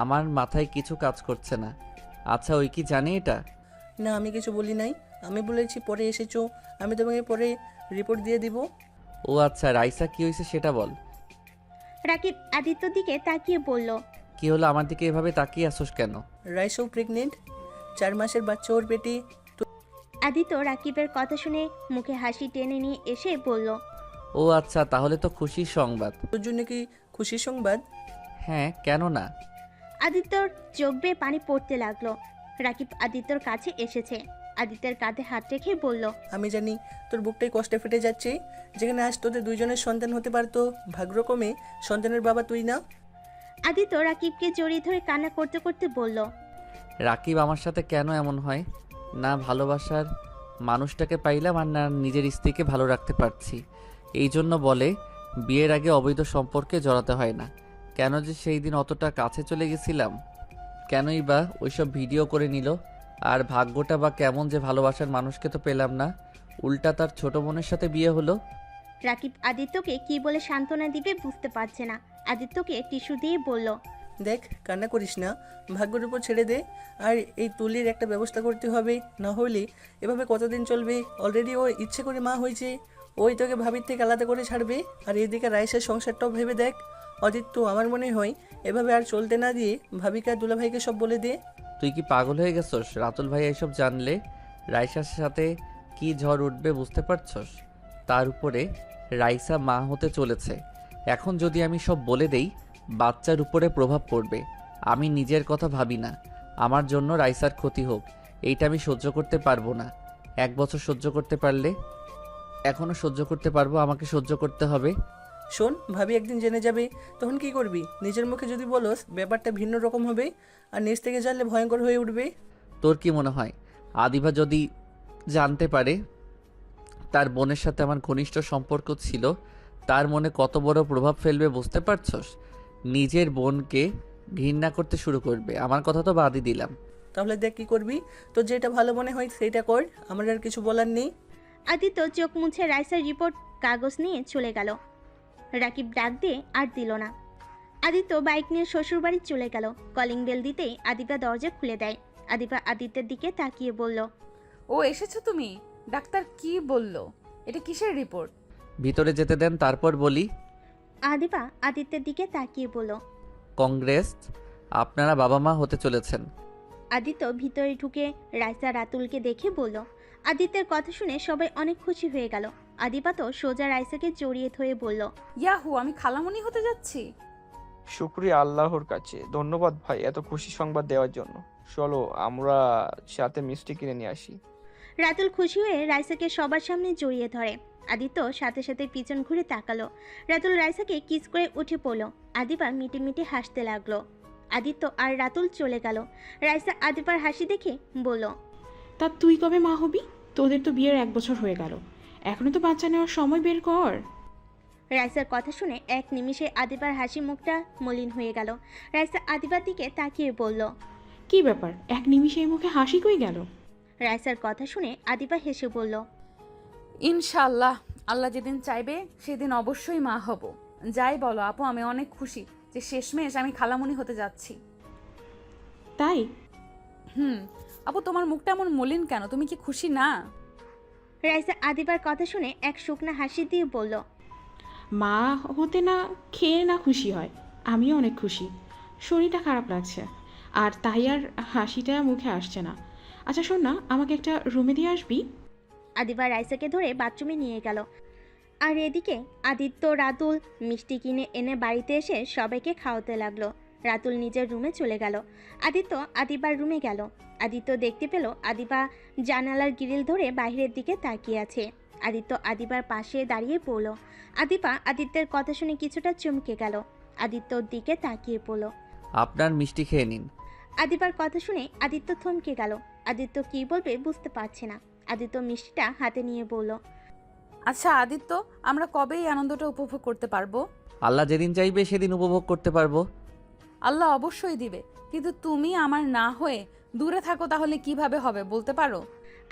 আমার মাথায় কিছু কাজ করছে না। আচ্ছা ওই কি জানে এটা? না, আমি কিছু বলি নাই। আমি বলেছি পরে এসেছো, আমি তোমাকে পরে রিপোর্ট দিয়ে দিব। ও আচ্ছা, রাইসা কি হয়েছে সেটা বল। রাকিব আদিত্যর দিকে তাকিয়ে বলল, কি হলো, আমার দিকে এভাবে তাকিয়ে আসোস কেন? রাইসও প্রেগনেন্ট, 4 মাসের বাচ্চা ওর পেটে। আদিত্য রাকিবের কথা শুনে মুখে হাসি টেনে নিয়ে এসে বলল, ও আচ্ছা, তাহলে তো খুশির সংবাদ। তোর জন্য কি খুশির সংবাদ? হ্যাঁ, কেন না? আদিত্যর চোখ বেয়ে পানি পড়তে লাগলো। রাকিব আদিত্যর কাছে এসেছে। আদিত্যের কাঁধে হাত রেখে বলল, আমি জানি তোর বুকটাই কষ্টে ফেটে যাচ্ছে। যেখানে আজ তোদের দুইজনের সন্তান হতে পারতো, ভাগ্যক্রমে সন্তানের বাবা তুই না। আদিত্য রাকিবকে জড়িয়ে ধরে কান্না করতে করতে বলল, রাকিব আমার সাথে কেন এমন হয়? না ভালোবাসার মানুষটাকে পাইলাম, আর না নিজের স্ত্রীকে ভালো রাখতে পারছি। এই জন্য বলে বিয়ের আগে অবৈধ সম্পর্কে জড়াতে হয় না। কেন যে সেই দিন অতটা কাছে চলে গেছিলাম? কেনই বা ওইসব ভিডিও করে নিল? আর ভাগ্যটা বা কেমন যে ভালোবাসার মানুষকে তো পেলাম না, উল্টা তার ছোট বোনের সাথে বিয়ে হলো। রাকিব আদিত্যকে কি বলে সান্ত্বনা দিবে বুঝতে পারছে না। আদিত্যকে টিস্যু দিয়ে বলল, দেখ, কান্না করিস না, ভাগ্যের উপর ছেড়ে দে। আর এই তুলির একটা ব্যবস্থা করতে হবে, না হলে এভাবে কতদিন চলবে? অলরেডি ও ইচ্ছে করে মা হয়েছে, ওই তোকে ভাবির থেকে আলাদা করে ছাড়বে। আর এদিকে রাইসের সংসারটাও ভেবে দেখ। আদিত্য, আমার মনে হয় এভাবে আর চলতে না দিয়ে ভাবিকা দুলাভাইকে সব বলে দে। তুই কি পাগল হয়ে গেছস? রাতুল ভাই এসব জানলে রাইসার সাথে কি ঝড় উঠবে বুঝতে পারছস? তার উপরে রাইসা মা হতে চলেছে। এখন যদি আমি সব বলে দেই, বাচ্চার উপরে প্রভাব পড়বে। আমি নিজের কথা ভাবি না, আমার জন্য রাইসার ক্ষতি হোক, এইটা আমি সহ্য করতে পারবো না। 1 বছর সহ্য করতে পারলে এখনো সহ্য করতে পারবো, আমাকে সহ্য করতে হবে। শোন, ভাবি একদিন জেনে যাবে, তখন কি করবি? নিজের মুখে যদি বলস ব্যাপারটা ভিন্ন রকম হবে, আর নিজ থেকে জানলে ভয়ঙ্কর হয়ে উঠবে। তোর কি মনে হয় আদিবা যদি জানতে পারে তার বোনের সাথে আমার ঘনিষ্ঠ সম্পর্ক ছিল, তার মনে কত বড় প্রভাব ফেলবে বুঝতে পারছস? নিজের বোনকে ঘৃণা করতে শুরু করবে। আমার কথা তো বাদই দিলাম। তাহলে দেখ কি করবি, তোর যেটা ভালো মনে হয় সেইটা কর, আমার আর কিছু বলার নেই। আদিত্য চোখ মুছে রাইসার রিপোর্ট কাগজ নিয়ে চলে গেল। রাকিব ডাক দিয়ে আর দিল না। আদিত্য বাইক নিয়ে শ্বশুরবাড়ি চলে গেল। কলিং বেল দিতেই আদিবা দরজা খুলে দেয়। আদিবা আদিত্যের দিকে তাকিয়ে বলল, ও এসেছো তুমি? ডাক্তার কি বলল? এটা কিসের রিপোর্ট? ভিতরে যেতে দেন, তারপর বলি। আদিবা আদিত্যের দিকে তাকিয়ে বলল। কংগ্রেস, আপনারা বাবা মা হতে চলেছেন। আদিত্য ভিতরে ঢুকে রাইসা রাতুলকে দেখে বলল। আদিত্যের কথা শুনে সবাই অনেক খুশি হয়ে গেল। আদিবা তো সোজা রাইসাকে জড়িয়ে ধরে বলল, ইয়াহু, আমি খালামণি হতে যাচ্ছি। শুক্রিয়া আল্লাহর কাছে, ধন্যবাদ ভাই এত খুশি সংবাদ দেওয়ার জন্য। চলো আমরা সাথে মিষ্টি কিনে নিয়ে আসি। রাতুল খুশি হয়ে রাইসাকে সবার সামনে জড়িয়ে ধরে। আদিত্য সাথে সাথে পিছন ঘুরে তাকালো। রাতুল রাইসাকে কিস করে উঠে পড়ল। আদিবা মিটি মিটি হাসতে লাগলো। আদিত্য আর রাতুল চলে গেল। রাইসা আদিবার হাসি দেখে বলল, তা তুই কবে মা হবি? তোদের তো বিয়ের 1 বছর হয়ে গেল, এখনো তো বাচ্চা নেওয়ার সময় বের কর। রাইসার কথা শুনে এক নিমিষে আদিবার হাসি মুখটা মলিন হয়ে গেল। রাইসা আদিবার দিকে তাকিয়ে বলল, কি ব্যাপার, 1 নিমিষে এই মুখে হাসি কই গেল? রাইসার কথা শুনে আদিবা হেসে বলল, ইনশাআল্লাহ, আল্লাহ যেদিন চাইবে সেদিন অবশ্যই মা হব। যাই বলো আপু, আমি অনেক খুশি যে শেষমেশ আমি খালামণি হতে যাচ্ছি। তাই? আপু, তোমার মুখটা এমন মলিন কেন? তুমি কি খুশি না? রাইসা আদিবার কথা শুনে এক শুকনা হাসি দিয়ে বলল, মা হতে না খেয়ে না খুশি হয়, আমিও অনেক খুশি। শরীরটা খারাপ লাগছে, আর তাই আর হাসিটা মুখে আসছে না। আচ্ছা শোন না, আমাকে একটা রুমে দিয়ে আসবি? আদিবা রাইসাকে ধরে বাথরুমে নিয়ে গেল। আর এদিকে আদিত্য রাতুল মিষ্টি কিনে এনে বাড়িতে এসে সবাইকে খাওয়াতে লাগলো। রাতুল নিজের রুমে চলে গেল। আদিত্য আদিবার রুমে গেল। আদিত্য দেখতে পেল আদিবা জানালার গ্রিল ধরে বাইরের দিকে তাকিয়ে আছে। আদিত্য আদিবার পাশে দাঁড়িয়ে পড়ল। আদিবা আদিত্যের কথা শুনে কিছুটা চমকে গেল। আদিত্যর দিকে তাকিয়ে পড়ল। আপনার মিষ্টি খেয়ে নিন। আদিবার কথা শুনে আদিত্য থমকে গেল। আদিত্য কি বলবে বুঝতে পারছে না। আদিত্য মিষ্টিটা হাতে নিয়ে বলল, আচ্ছা আদিত্য, আমরা কবে এই আনন্দটা উপভোগ করতে পারবো? আল্লাহ যেদিন চাইবে সেদিন উপভোগ করতে পারবো। আল্লাহ অবশ্যই দিবে, কিন্তু তুমি আমার না হয়ে দূরে থাকো, তাহলে কিভাবে হবে বলতে পারো?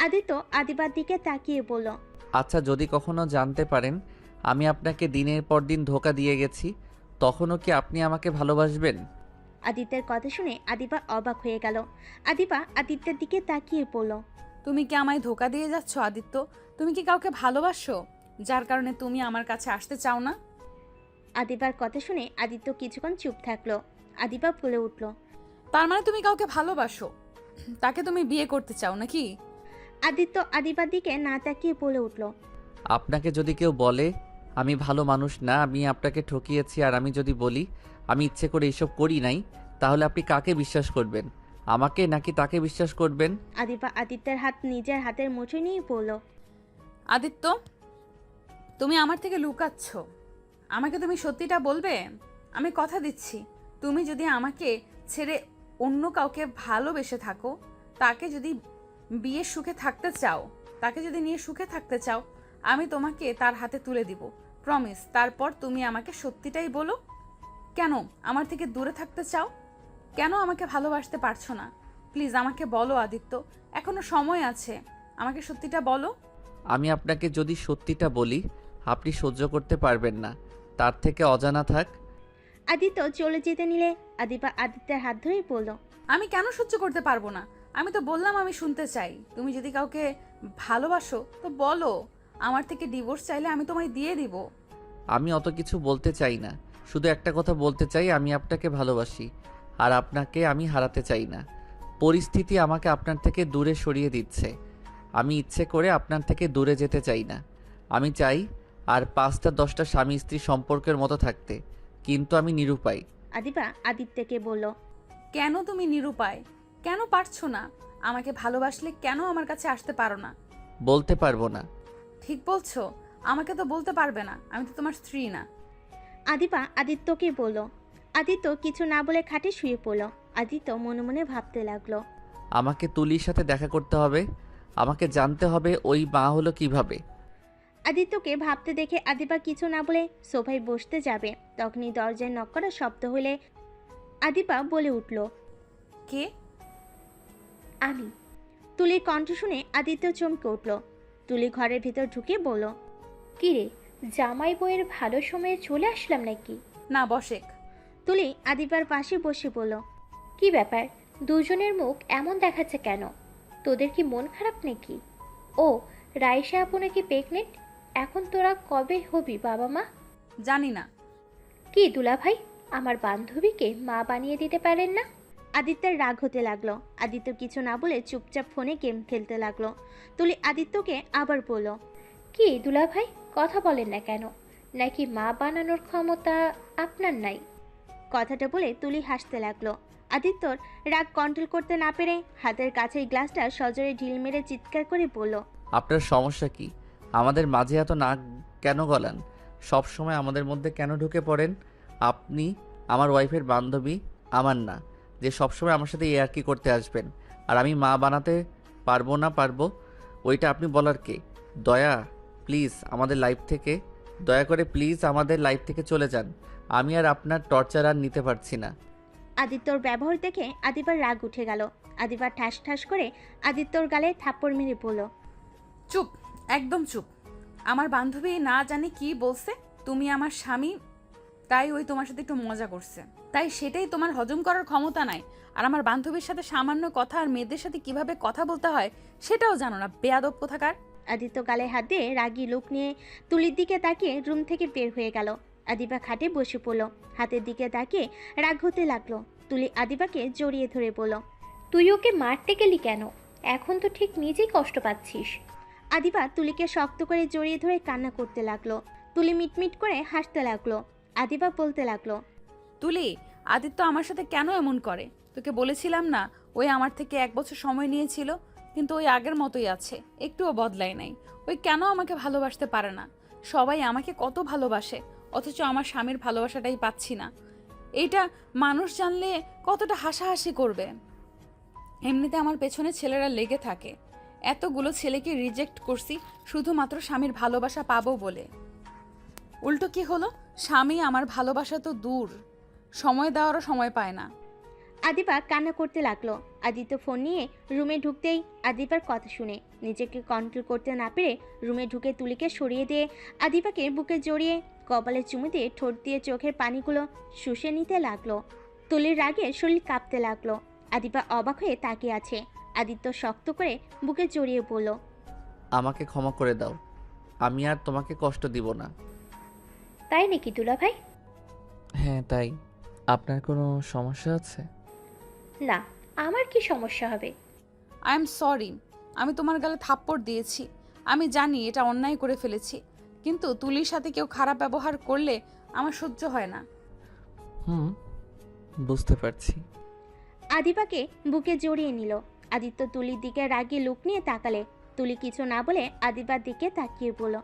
আদিত্য আদিবার দিকে তাকিয়ে বলল, আচ্ছা, যদি কখনো জানতে পারেন আমি আপনাকে দিনের পর দিন ধোঁকা দিয়ে গেছি, তখনও কি আপনি আমাকে ভালোবাসবেন? আদিত্যের কথা শুনে আদিবা অবাক হয়ে গেল। আদিবা আদিত্যের দিকে তাকিয়ে পড়ল। তুমি কি আমায় ধোকা দিয়ে যাচ্ছ আদিত্য? তুমি কি কাউকে ভালোবাসো যার কারণে তুমি আমার কাছে আসতে চাও না? আদিবার কথা শুনে আদিত্য কিছুক্ষণ চুপ থাকলো। আদিবা বলে উঠল, তার মানে তুমি কাউকে ভালোবাসো, তাকে তুমি বিয়ে করতে চাও নাকি? আদিত্য আদিবার দিকে না তাকিয়ে বলে উঠল, আপনাকে যদি কেউ বলে আমি ভালো মানুষ না, আমি আপনাকে ঠকিয়েছি, আর আমি যদি বলি আমি ইচ্ছে করে এসব করি নাই, তাহলে আপনি কাকে বিশ্বাস করবেন? আমাকে নাকি তাকে বিশ্বাস করবেন? আদিবা আদিত্যের হাত নিজের হাতের মুঠোয় নিয়ে পড়ল। আদিত্য, তুমি আমার থেকে লুকাচ্ছ। আমাকে তুমি সত্যিটা বলবে? আমি কথা দিচ্ছি, তুমি যদি আমাকে ছেড়ে অন্য কাউকে ভালোবেসে থাকো, তাকে যদি বিয়ে সুখে থাকতে চাও, তাকে যদি নিয়ে সুখে থাকতে চাও, আমি তোমাকে তার হাতে তুলে দিব, প্রমিস। তারপর তুমি আমাকে সত্যিটাই বলো। কেন আমার থেকে দূরে থাকতে চাও? কেন আমাকে ভালোবাসতে পারছো না? প্লিজ আমাকে বলো আদিত্য, এখনো সময় আছে, আমাকে সত্যিটা বলো। আমি আপনাকে যদি সত্যিটা বলি আপনি সহ্য করতে পারবেন না, তার থেকে অজানা থাক। আদিত্য চলে যেতে নিলে আদিবা আদিত্যের হাত ধরেই বলল, আমি কেন সহ্য করতে পারবো না? আমি তো বললাম আমি শুনতে চাই। তুমি যদি কাউকে ভালোবাসো তো বলো, আমার থেকে ডিভোর্স চাইলে আমি তোমায় দিয়ে দিব। আমি অত কিছু বলতে চাই না, শুধু একটা কথা বলতে চাই, আমি আপনাকে ভালোবাসি আর আপনাকে আমি হারাতে চাই না। পরিস্থিতি আমাকে আপনার থেকে দূরে সরিয়ে দিচ্ছে। আমি ইচ্ছে করে আপনার থেকে দূরে যেতে চাই না। আমি চাই আর 5টা 10টা স্বামী স্ত্রী সম্পর্কের মতো থাকতে, কিন্তু আমি নিরুপায়। আদিবা আদিত্যকে বলল। কেন তুমি নিরুপায়? কেন পারছো না? আমাকে ভালোবাসলে কেন আমার কাছে আসতে পারো না? বলতে পারবো না। ঠিক বলছো, আমাকে তো বলতে পারবে না, আমি তো তোমার স্ত্রী না। আদিবা আদিত্যকে বলল। আদিত্য কিছু না বলে খাটে শুয়ে পড়ল। আদিত্য মনে মনে ভাবতে লাগলো। আমাকে তুলির সাথে দেখা করতে হবে। আমাকে জানতে হবে ওই মা হলো কিভাবে। আদিত্যকে ভাবতে দেখে আদিবা কিছু না বলে সোফায় বসতে যাবে, তখনই দরজায় নক করার শব্দ হলে আদিবা বলে উঠল, কে? আমি। তুলির কণ্ঠ শুনে আদিত্য চমকে উঠল। তুলি ঘরের ভিতর ঢুকে বলল, কিরে, জামাই বউয়ের ভালো সময়ে চলে আসলাম নাকি? না, বসেক। তুলি আদিবার পাশে বসে বলল, কি ব্যাপার, দুজনের মুখ এমন দেখাচ্ছে কেন? তোদের কি মন খারাপ নাকি? ও, রাইসা আপু নাকি প্রেগনেন্ট? এখন তোরা কবে হবি বাবা মা? জানি না। কি দুলা ভাই, আমার বান্ধবীকে মা বানিয়ে দিতে পারেন না? আদিত্যের রাগ হতে লাগলো। আদিত্য কিছু না বলে চুপচাপ ফোনে গেম খেলতে লাগলো। তুলি আদিত্যকে আবার বলল, কি দুলা ভাই, কথা বলেন না কেন? নাকি মা বানানোর ক্ষমতা আপনার নাই? কথাটা বলে তুলি হাসতে লাগলো। আদিত্যর রাগ কন্ট্রোল করতে না পেরে হাতের কাছের গ্লাসটা সজোরে ঢিল মেরে চিৎকার করে বলল, আপনার সমস্যা কি? আমাদের মাঝে এত নাক কেন গলান? সব সময় আমাদের মধ্যে কেন ঢুকে পড়েন? আপনি আমার ওয়াইফের বান্ধবী, আমার না, যে সবসময় আমার সাথে ইয়ার্কি করতে আসবেন। আর আমি মা বানাতে পারবো না পারবো, ওইটা আপনি বলার কে? দয়া, প্লিজ আমাদের লাইফ থেকে, দয়া করে প্লিজ আমাদের লাইফ থেকে চলে যান। আমি আর আপনার টর্চার আর নিতে পারছি না। আদিত্যর ব্যবহার দেখে আদিবার রাগ উঠে গেল। আদিবার ঠাস ঠাস করে আদিত্যর গালে থাপ্পড় মেরে বলল, চুপ, একদম চুপ। আমার বান্ধবী না জানি কি বলছে, তুমি আমার স্বামী, তাই ওই তোমার সাথে একটু মজা করছে, তাই সেটাই তোমার হজম করার ক্ষমতা নাই। আর আমার বান্ধবীর সাথে সামান্য কথা আর মেয়েদের সাথে কিভাবে কথা বলতে হয় সেটাও জানো না, বেয়াদব কোথাকার। আদিত্য গালে হাত দিয়ে রাগী লুক নিয়ে তুলির দিকে তাকিয়ে রুম থেকে বের হয়ে গেল। আদিবা খাটে বসে পড়ল, হাতের দিকে তাকিয়ে রাগ হতে লাগলো। তুলি আদিবাকে জড়িয়ে ধরে বলল, তুই ওকে মারতে গেলি কেন? এখন তো ঠিক নিজেই কষ্ট পাচ্ছিস। আদিবা তুলিকে শক্ত করে জড়িয়ে ধরে কান্না করতে লাগলো। তুলি মিটমিট করে হাসতে লাগলো। আদিবা বলতে লাগলো, তুলি, আদিত্য আমার সাথে কেন এমন করে? তোকে বলেছিলাম না, ওই আমার থেকে 1 বছর সময় নিয়েছিল, কিন্তু ওই আগের মতোই আছে, একটুও বদলায় নাই। ওই কেন আমাকে ভালোবাসতে পারে না? সবাই আমাকে কত ভালোবাসে, অথচ আমার স্বামীর ভালোবাসাটাই পাচ্ছি না। এইটা মানুষ জানলে কতটা হাসাহাসি করবে। এমনিতে আমার পেছনে ছেলেরা লেগে থাকে, এতগুলো ছেলেকে রিজেক্ট করছি শুধুমাত্র স্বামীর ভালোবাসা পাবো বলে। উল্টো কি হলো, স্বামী আমার ভালোবাসা তো দূর, সময় দেওয়ারও সময় পায় না। আদিবা কান্না করতে লাগলো। আদিত্য ফোন নিয়ে রুমে ঢুকতেই আদিবার কথা শুনে নিজেকে কন্ট্রোল করতে না পেরে রুমে ঢুকে তুলিকে সরিয়ে দিয়ে আদিবাকে বুকে জড়িয়ে কপালে চুমু দিয়ে ঠোঁট দিয়ে চোখের পানিগুলো শুষে নিতে লাগলো। তুলির রাগে শরীর কাঁপতে লাগলো। আদিবা অবাক হয়ে তাকিয়ে আছে। আদিত্য শক্ত করে বুকে জড়িয়ে বলল, আমাকে ক্ষমা করে দাও, আমি আর তোমাকে কষ্ট দিব না। তাই নাকি দুলা ভাই? হ্যাঁ তাই। আপনার কোনো সমস্যা আছে? না, আমার কি সমস্যা হবে? আই এম সরি, আমি তোমার গালে থাপ্পড় দিয়েছি, আমি জানি এটা অন্যায় করে ফেলেছি, কিন্তু তুলির সাথে কেউ খারাপ ব্যবহার করলে আমার সহ্য হয় না। বুঝতে পারছি। আদিবাকে বুকে জড়িয়ে নিল। আদিত্য তুলির দিকে রাগী লুক নিয়ে তাকালে। তুলি কিছু না বলে আদিবার দিকে তাকিয়ে বলল,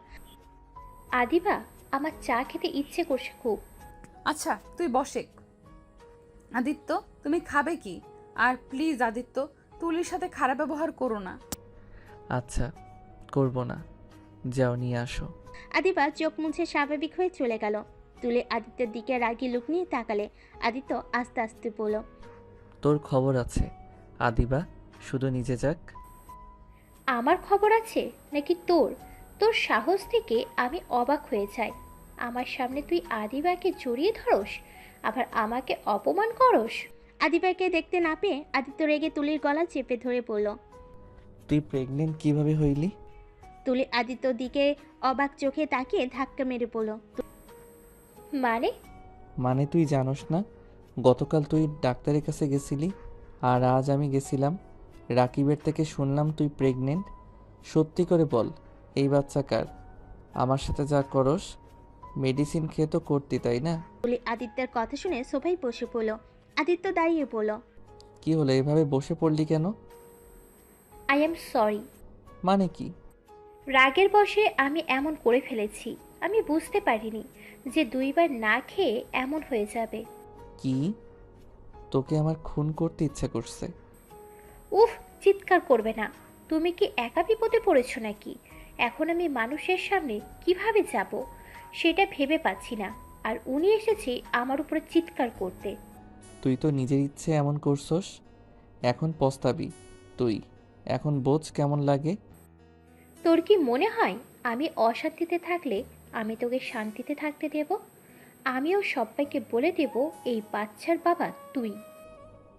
আদিবা, আমার চা খেতে ইচ্ছে করছে খুব। আচ্ছা তুই বসে। আদিত্য, তুমি খাবে কি? আর প্লিজ আদিত্য, তুলির সাথে খারাপ ব্যবহার করো না। আচ্ছা, করব না, যাও নিয়ে আসো। আদিবা চোখ মুছে স্বাভাবিক হয়ে চলে গেল। তুলে আদিত্যের দিকে রাগী লুক নিয়ে তাকালে। আদিত্য আস্তে আস্তে বলল, তোর খবর আছে আদিবা, শুধু নিজে যাক। আমার খবর আছে নাকি তোর? তোর সাহস থেকে আমি অবাক হয়ে যাই। আমার সামনে তুই আদিবাকে জড়িয়ে ধরস, আবার আমাকে অপমান করস। আদিবাকে দেখতে না পেয়ে আদিত্য রেগে তুলির গলা চেপে ধরে বলল। তুই প্রেগনেন্ট কিভাবে হইলি? তুলি আদিত্যর দিকে অবাক চোখে তাকিয়ে ধাক্কা মেরে বলল, মানে? মানে তুই জানোস না, গতকাল তুই ডাক্তারের কাছে গেছিলি, আর আজ আমি গেছিলাম রাকিবের থেকে, শুনলাম তুই প্রেগনেন্ট। সত্যি করে বল, এই বাচ্চা কার? আমার সাথে যা করস মেডিসিন খেয়ে তো করতি, তাই না? তুলি আদিত্যের কথা শুনে সোফায় বসে পড়ল। আদিত্য দাঁড়িয়ে পড়ল। কি হলো, এভাবে বসে পড়লি কেন? I am sorry. মানে কি? রাগের বশে আমি এমন করে ফেলেছি। আমি বুঝতে পারিনি যে 2বার না খেয়ে এমন হয়ে যাবে। কি? তোকে আমার খুন করতে ইচ্ছা করছে? উফ, চিৎকার করবে না। তুমি কি একা বিপদে পড়েছো নাকি? এখন আমি মানুষের সামনে কিভাবে যাব সেটা ভেবে পাচ্ছি না, আর উনি এসেছে আমার উপরে চিৎকার করতে। তুই তো নিজের ইচ্ছে এমন করছস, এখন পস্তাবি তুই। এখন বোঝ কেমন লাগে। তোর কি মনে হয় আমি অশান্তিতে থাকলে আমি তোকে শান্তিতে থাকতে দেব? আমিও সবাইকে বলে দেব এই বাচ্চার বাবা তুই।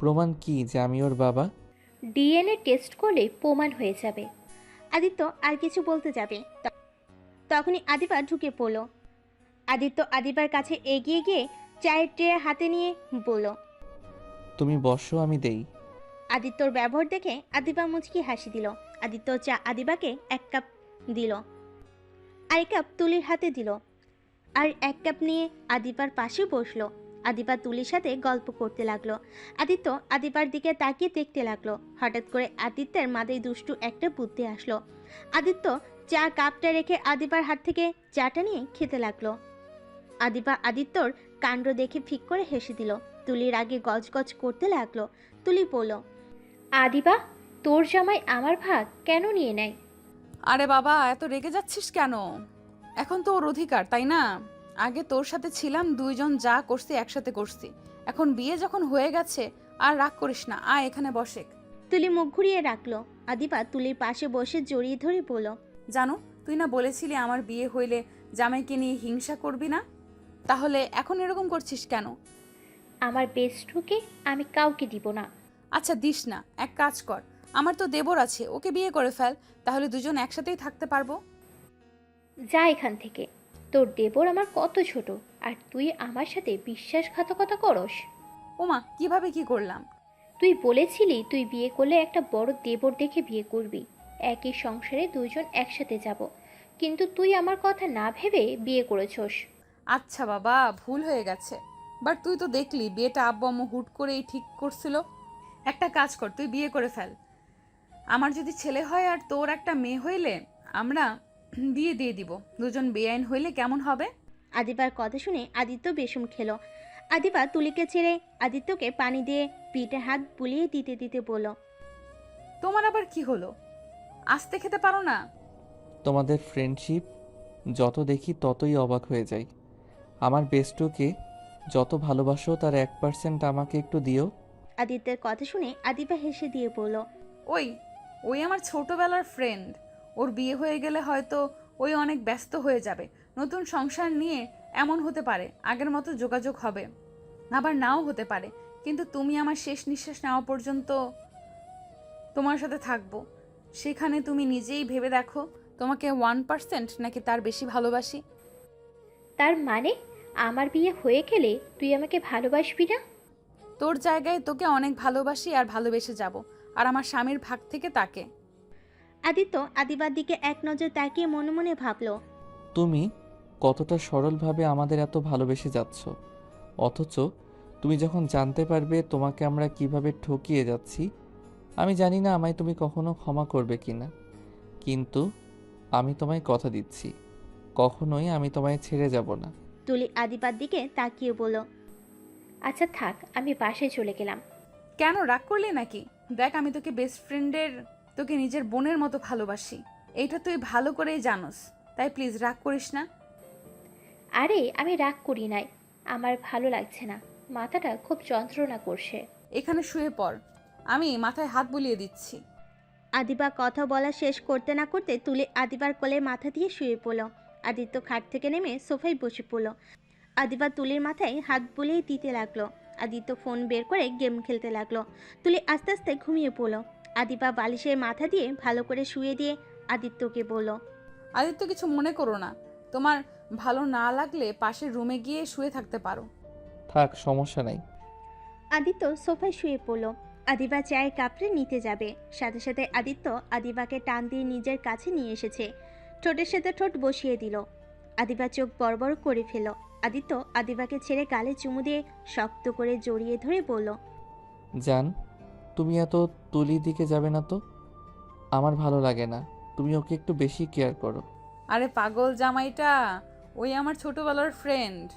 প্রমাণ কি যে আমি ওর বাবা? ডিএনএ টেস্ট করলে প্রমাণ হয়ে যাবে। আদিত্য আর কিছু বলতে যাবে, তখনই আদিবা ঢুকে পড়ল। আদিত্য আদিবার কাছে এগিয়ে গিয়ে চায়ের ট্রে হাতে নিয়ে বলল। তুমি বসো, আমি দেই। আদিত্যর ব্যবহার দেখে আদিবা মুচকি হাসি দিল। আদিত্য চা আদিবাকে 1 কাপ দিল, আর 1 কাপ তুলির হাতে দিল, আর 1 কাপ নিয়ে আদিবার পাশে বসলো। আদিবা তুলির সাথে গল্প করতে লাগলো। আদিত্য আদিবার দিকে তাকিয়ে দেখতে লাগলো। হঠাৎ করে আদিত্যের মাথায় দুষ্টু একটা বুদ্ধি আসলো। আদিত্য চা কাপটা রেখে আদিবার হাত থেকে চাটা নিয়ে খেতে লাগলো। আদিবা আদিত্যর কাণ্ড দেখে ফিক করে হেসে দিল। তুলির আগে গজগজ করতে লাগলো। তুলি বলল। আদিবা, তোর জামাই আমার ভাগ কেন নিয়ে নেয়? আরে বাবা, এত রেগে যাচ্ছিস কেন? এখন তো ওর অধিকার, তাই না? আগে তোর সাথে ছিলাম, দুইজন যা করছি একসাথে করছি। এখন বিয়ে যখন হয়ে গেছে, আর রাগ করিস না, আয় এখানে বসে। তুলি মুখ ঘুরিয়ে রাখলো। আদিবা তুলির পাশে বসে জড়িয়ে ধরে বলল। জানো, তুই না বলেছিলি আমার বিয়ে হইলে জামাইকে নিয়ে হিংসা করবি না? তাহলে এখন এরকম করছিস কেন? আমার বেস্টুকে আমি কাউকে দিব না। আচ্ছা দিস না, এক কাজ কর, আমার তো দেবর আছে, ওকে বিয়ে করে ফেল, তাহলে দুজন একসাথেই থাকতে পারবো। যা এখান থেকে। তোর দেবর আমার কত ছোট, আর তুই আমার সাথে বিশ্বাসঘাতকতা করস? ওমা, কিভাবে কি করলাম? তুই বলেছিলি তুই বিয়ে করলে একটা বড় দেবর দেখে বিয়ে করবি, একই সংসারে দুজন একসাথে যাব, কিন্তু তুই আমার কথা না ভেবে বিয়ে করেছস। আচ্ছা বাবা, ভুল হয়ে গেছে। বাট তুই তো দেখলি বিয়েটা আব্বু আম্মু হুট করেই ঠিক করছিল। একটা কাজ কর, তুই বিয়ে করে ফেল। আমার যদি ছেলে হয় আর তোর একটা মেয়ে হইলে আমরা বিয়ে দিয়ে দিব। দুজন বেআইন হইলে কেমন হবে? আদিবার কথা শুনে আদিত্য বেসুম খেলো। আদিবা তুলিকে ছেড়ে আদিত্যকে পানি দিয়ে পিঠে হাত বুলিয়ে দিতে দিতে বলল। তোমার আবার কি হলো? আস্তে খেতে পারো না? তোমাদের ফ্রেন্ডশিপ যত দেখি ততই অবাক হয়ে যাই। আমার বেস্টুকে যত ভালোবাসো তার 1% আমাকে একটু দিও। আদিত্যের কথা শুনে আদিবা হেসে দিয়ে বলল। ওই ওই আমার ছোটবেলার ফ্রেন্ড। ওর বিয়ে হয়ে গেলে হয়তো ওই অনেক ব্যস্ত হয়ে যাবে, নতুন সংসার নিয়ে। এমন হতে পারে আগের মতো যোগাযোগ হবে, আবার নাও হতে পারে, কিন্তু তুমি আমার শেষ নিঃশ্বাস নেওয়া পর্যন্ত তোমার সাথে থাকবো। সেখানে তুমি নিজেই ভেবে দেখো, তোমাকে 1% নাকি তার বেশি ভালোবাসি। তার মানে আমার বিয়ে হয়ে গেলে তুই আমাকে ভালোবাসবি না? তোর জায়গায় তোকে অনেক ভালোবাসি আর ভালোবেসে যাব, আর আমার স্বামীর ভাগ থেকে তাকে। আদিত্য আদিবার দিকে এক নজর তাকিয়ে মনে মনে ভাবলো। তুমি কতটা সরলভাবে আমাদের এত ভালোবেসে যাচ্ছ, অথচ তুমি যখন জানতে পারবে তোমাকে আমরা কিভাবে ঠকিয়ে যাচ্ছি, আমি জানি না আমায় তুমি কখনো ক্ষমা করবে কিনা, কিন্তু আমি তোমায় কথা দিচ্ছি, কখনোই আমি তোমায় ছেড়ে যাব না। তুলি আদিবার দিকে তাকিয়ে বলল। আচ্ছা থাক, আমি বাসায় চলে গেলাম। কেন, রাগ করলি নাকি? দেখ, আমি তোকে বেস্ট ফ্রেন্ডের, তোকে নিজের বোনের মতো ভালোবাসি, এইটা তুই ভালো করেই জানোস, তাই প্লিজ রাগ করিস না। আরে আমি রাগ করি নাই, আমার ভালো লাগছে না, মাথাটা খুব যন্ত্রণা করছে। এখানে শুয়ে পড়, আমি মাথায় হাত বুলিয়ে দিচ্ছি। আদিবা কথা বলা শেষ করতে না করতে তুলি আদিবার কোলে মাথা দিয়ে শুয়ে পড়ল। আদিত্য খাট থেকে নেমে সোফায় বসে পড়ল। আদিবা তুলির মাথায় হাত বুলিয়ে দিতে লাগলো। আদিত্য ফোন বের করে গেম খেলতে লাগলো। তুলি আস্তে আস্তে ঘুমিয়ে পড়ল। আদিবা বালিশের মাথা দিয়ে ভালো করে শুয়ে দিয়ে আদিত্যকে বলল। আদিত্য, কিছু মনে করো না, তোমার ভালো না লাগলে পাশের রুমে গিয়ে শুয়ে থাকতে পারো। থাক, সমস্যা নাই। আদিত্য সোফায় শুয়ে পড়ল। আদিবা চায়ের কাপড়ে নিতে যাবে, সাথে সাথে আদিত্য আদিবাকে টান দিয়ে নিজের কাছে নিয়ে এসেছে, ঠোঁটের সাথে ঠোঁট বসিয়ে দিল। আদিবা চোখ বড় বড় করে ফেল। আদিত্য আদিবাকে ছেড়ে গালে চুমু দিয়ে শক্ত করে জড়িয়ে ধরে বলল, জান, তুমি এত তুলির দিকে যাবে না তো। আমার ভালো লাগে না, তুমি ওকে একটু বেশি কেয়ার করো। আরে পাগল জামাইটা, ওই আমার ছোটবেলার ফ্রেন্ড।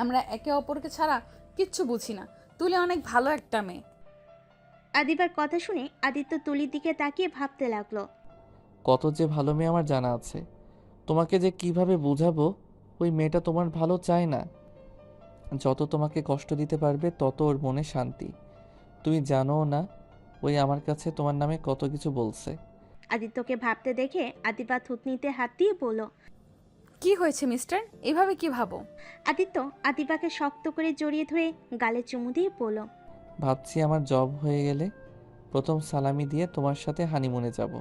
আমরা একে অপরকে ছাড়া কিচ্ছু বুঝি না। তুলি অনেক ভালো একটা মেয়ে। আদিবার কথা শুনে আদিত্য তুলির দিকে তাকিয়ে ভাবতে লাগলো। কত যে ভালো মেয়ে আমার জানা আছে, তোমাকে যে কিভাবে বুঝাবো। ওই মেয়েটা তোমার ভালো চায় না। যত তোমাকে কষ্ট দিতে পারবে তত ওর মনে শান্তি। তুমি জানো না ওই আমার কাছে তোমার নামে কত কিছু বলছে। আদিত্যকে ভাবতে দেখে আদিবা থুতনিতে হাত দিয়ে বলল। কি হয়েছে মিস্টার, এভাবে কি ভাবো? আদিত্য আদিবাকে শক্ত করে জড়িয়ে ধরে গালে চুমু দিয়ে বলল, ভাবছি আমার জব হয়ে গেলে প্রথম সালামি দিয়ে তোমার সাথে হানিমুনে যাব।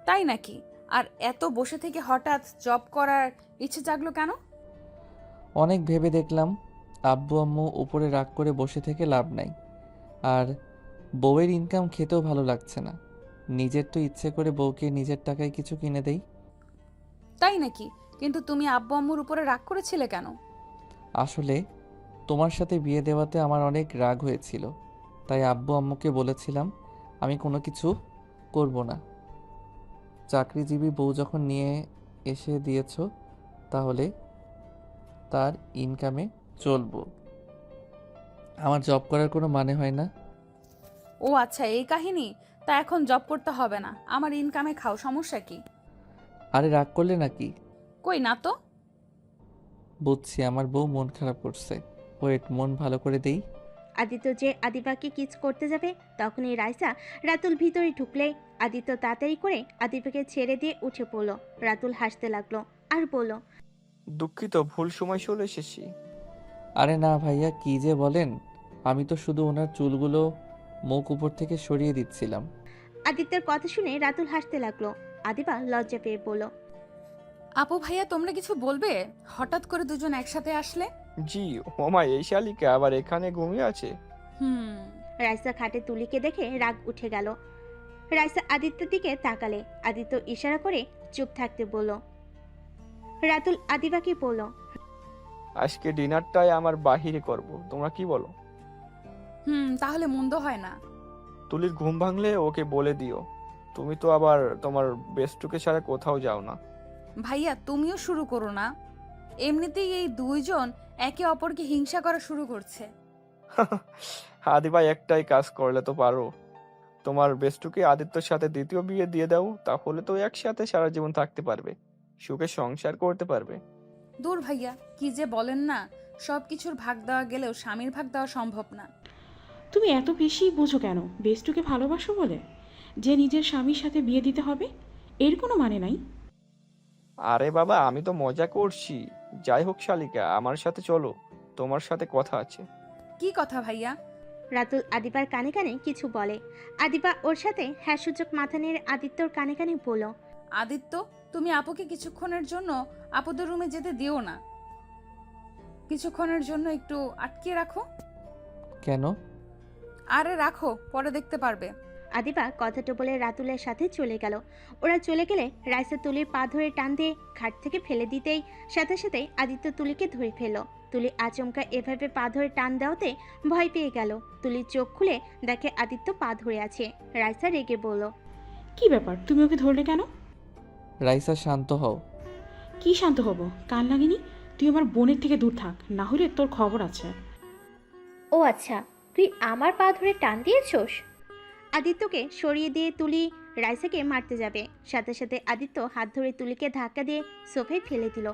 তাই নাকি? আর এত বসে থেকে হঠাৎ জব করার ইচ্ছে জাগলো কেন? অনেক ভেবে দেখলাম আব্বু আম্মু উপরে রাগ করে বসে থেকে লাভ নাই, আর বউয়ের ইনকাম খেতেও ভালো লাগছে না। নিজের তো ইচ্ছে করে বউকে নিজের টাকায় কিছু কিনে দেই। তাই নাকি? কিন্তু তুমি আব্বু আম্মুর উপরে রাগ করেছিলে কেন? আসলে তোমার সাথে বিয়ে দেওয়াতে আমার অনেক রাগ হয়েছিল, তাই আব্বু আম্মুকে বলেছিলাম আমি কোনো কিছু করব না। চাকরিজীবী বউ যখন নিয়ে এসে দিয়েছো, তাহলে তার ইনকামে চলবো। আমার জব করার কোনো মানে হয় না। ও আচ্ছা, এই কাহিনী। তা এখন জব করতে হবে না, আমার ইনকামে খাও, সমস্যা কি? আরে রাগ করলে নাকি? কই না তো। বুঝছি আমার বউ মন খারাপ করছে। ওয়েট, মন ভালো করে দেই। আদিত্য যে আদিবাকে কিস করতে যাবে, তখনই রাইসা রাতুল ভিতরে ঢুকলে আদিত্য তাড়াতাড়ি করে আদিবাকে ছেড়ে দিয়ে উঠে পড়ল। রাতুল হাসতে লাগলো আর বলল, দুঃখিত, ভুল সময় চলে এসেছি। আরে না ভাইয়া, কি যে বলেন, আমি তো শুধু ওনার চুলগুলো মুখ উপর থেকে সরিয়ে দিচ্ছিলাম। আদিত্যের কথা শুনে রাতুল হাসতে লাগলো। আদিবা লজ্জা পেয়ে বলল, আপু ভাইয়া, তোমরা কিছু বলবে? হঠাৎ করে দুজন একসাথে আসলে। জি, ওমা এই শালিকা আবার এখানে ঘুমিয়ে আছে। হুম। রাইসা খাটে তুলিকে দেখে রাগ উঠে গেল। রাইসা আদিত্যের দিকে তাকালে। আদিত্য ইশারা করে চুপ থাকতে বলল। রাতুল আদিবাকে বলল, আজকে ডিনারটাই আমার বাহিরে করব, তোমরা কি বলো? তাহলে মন্দ হয় না। তুলির ঘুম ভাঙলে ওকে বলে দিও। তুমি তো আবার তোমার বেস্টুকে ছাড়া কোথাও যাও না। ভাইয়া তুমিও শুরু করো না। এমনিতেই এই দুইজন একে অপরকে হিংসা করা শুরু করছে। আদি ভাই, একটাই কাজ করলে তো পারো। তোমার বেস্টুকে আদিত্যর সাথে দ্বিতীয় বিয়ে দিয়ে দাও, তাহলে তো একসাথে সারা জীবন থাকতে পারবে, সুখে সংসার করতে পারবে। দূর ভাইয়া, কি যে বলেন না। সব কিছুর ভাগ দেওয়া গেলেও স্বামীর ভাগ দেওয়া সম্ভব না। তুমি এত বেশি বোঝো কেন? বেস্টুকে ভালোবাসো বলে যে নিজের স্বামীর সাথে বিয়ে দিতে হবে, এর কোনো মানে নাই। আরে বাবা, আমি তো মজা করছি। যাই হোক শালিকা, আমার সাথে চলো, তোমার সাথে কথা আছে। কি কথা ভাইয়া? রাতুল আদিবার কানে কানে কিছু বলে। আদিবা ওর সাথে হ্যাঁ সূচক মাথা নেড়ে আদিত্যর কানে কানে বলল, আদিত্য, তুমি আপুকে কিছুক্ষণের জন্য আপুদের রুমে যেতে দিও না। কিছুক্ষণের জন্য একটু আটকে রাখো। কেন? আরে রাখো, পরে দেখতে পারবে। আদিবা কথাটা বলে রাতুলের সাথে চলে গেল। ওরা চলে গেলে রাইসা তুলির পা ধরে টান দিয়ে খাট থেকে ফেলে দিতেই সাথে সাথে আদিত্য তুলিকে ধরে ফেলল। তুলি আচমকা এভাবে পা ধরে টান দেওয়াতে ভয় পেয়ে গেল। তুলির চোখ খুলে দেখে আদিত্য পা ধরে আছে। রাইসা রেগে বলল, কি ব্যাপার, তুমি ওকে ধরলে কেন? রাইসা, শান্ত হও। কি শান্ত হব? কান লাগেনি? তুই আমার বোনের থেকে দূর থাক, না হলে তোর খবর আছে। ও আচ্ছা, তুই আমার পা ধরে টান দিয়েছোস? আদিত্যকে সরিয়ে দিয়ে তুলি রাইসাকে মারতে যাবে, সাথে সাথে আদিত্য হাত ধরে তুলিকে ধাক্কা দিয়ে সোফায় ফেলে দিল।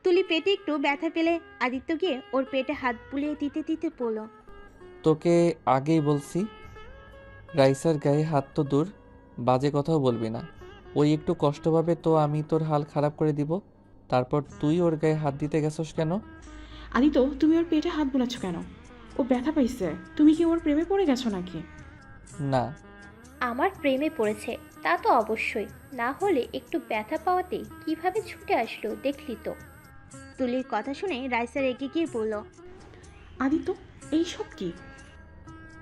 তুলি পেটে একটু ব্যথা পেলে আদিত্য গিয়ে ওর পেটে হাত বুলিয়ে দিতে দিতে বলল, তোকে আগেই বলছি, রাইসার গায়ে হাত তো দূর, বাজে কথাও বলবি না। ওই একটু কষ্ট পাবে তো আমি তোর হাল খারাপ করে দিব। তারপর তুই ওর গায়ে হাত দিতে গেছস কেন? আদিত্য, তুমি ওর পেটে হাত বুলাচ্ছ কেন? ও ব্যথা পাইছে, তুমি কি ওর প্রেমে পড়ে গেছো নাকি? না। আমার প্রেমে পড়েছে তা তো অবশ্যই, না হলে একটু ব্যথা পাওয়াতে কিভাবে ছুটে আসলো দেখলি তো। তুলির কথা শুনে রাইসা রেগে গিয়ে বলল, আদিত্য, এইসব কি?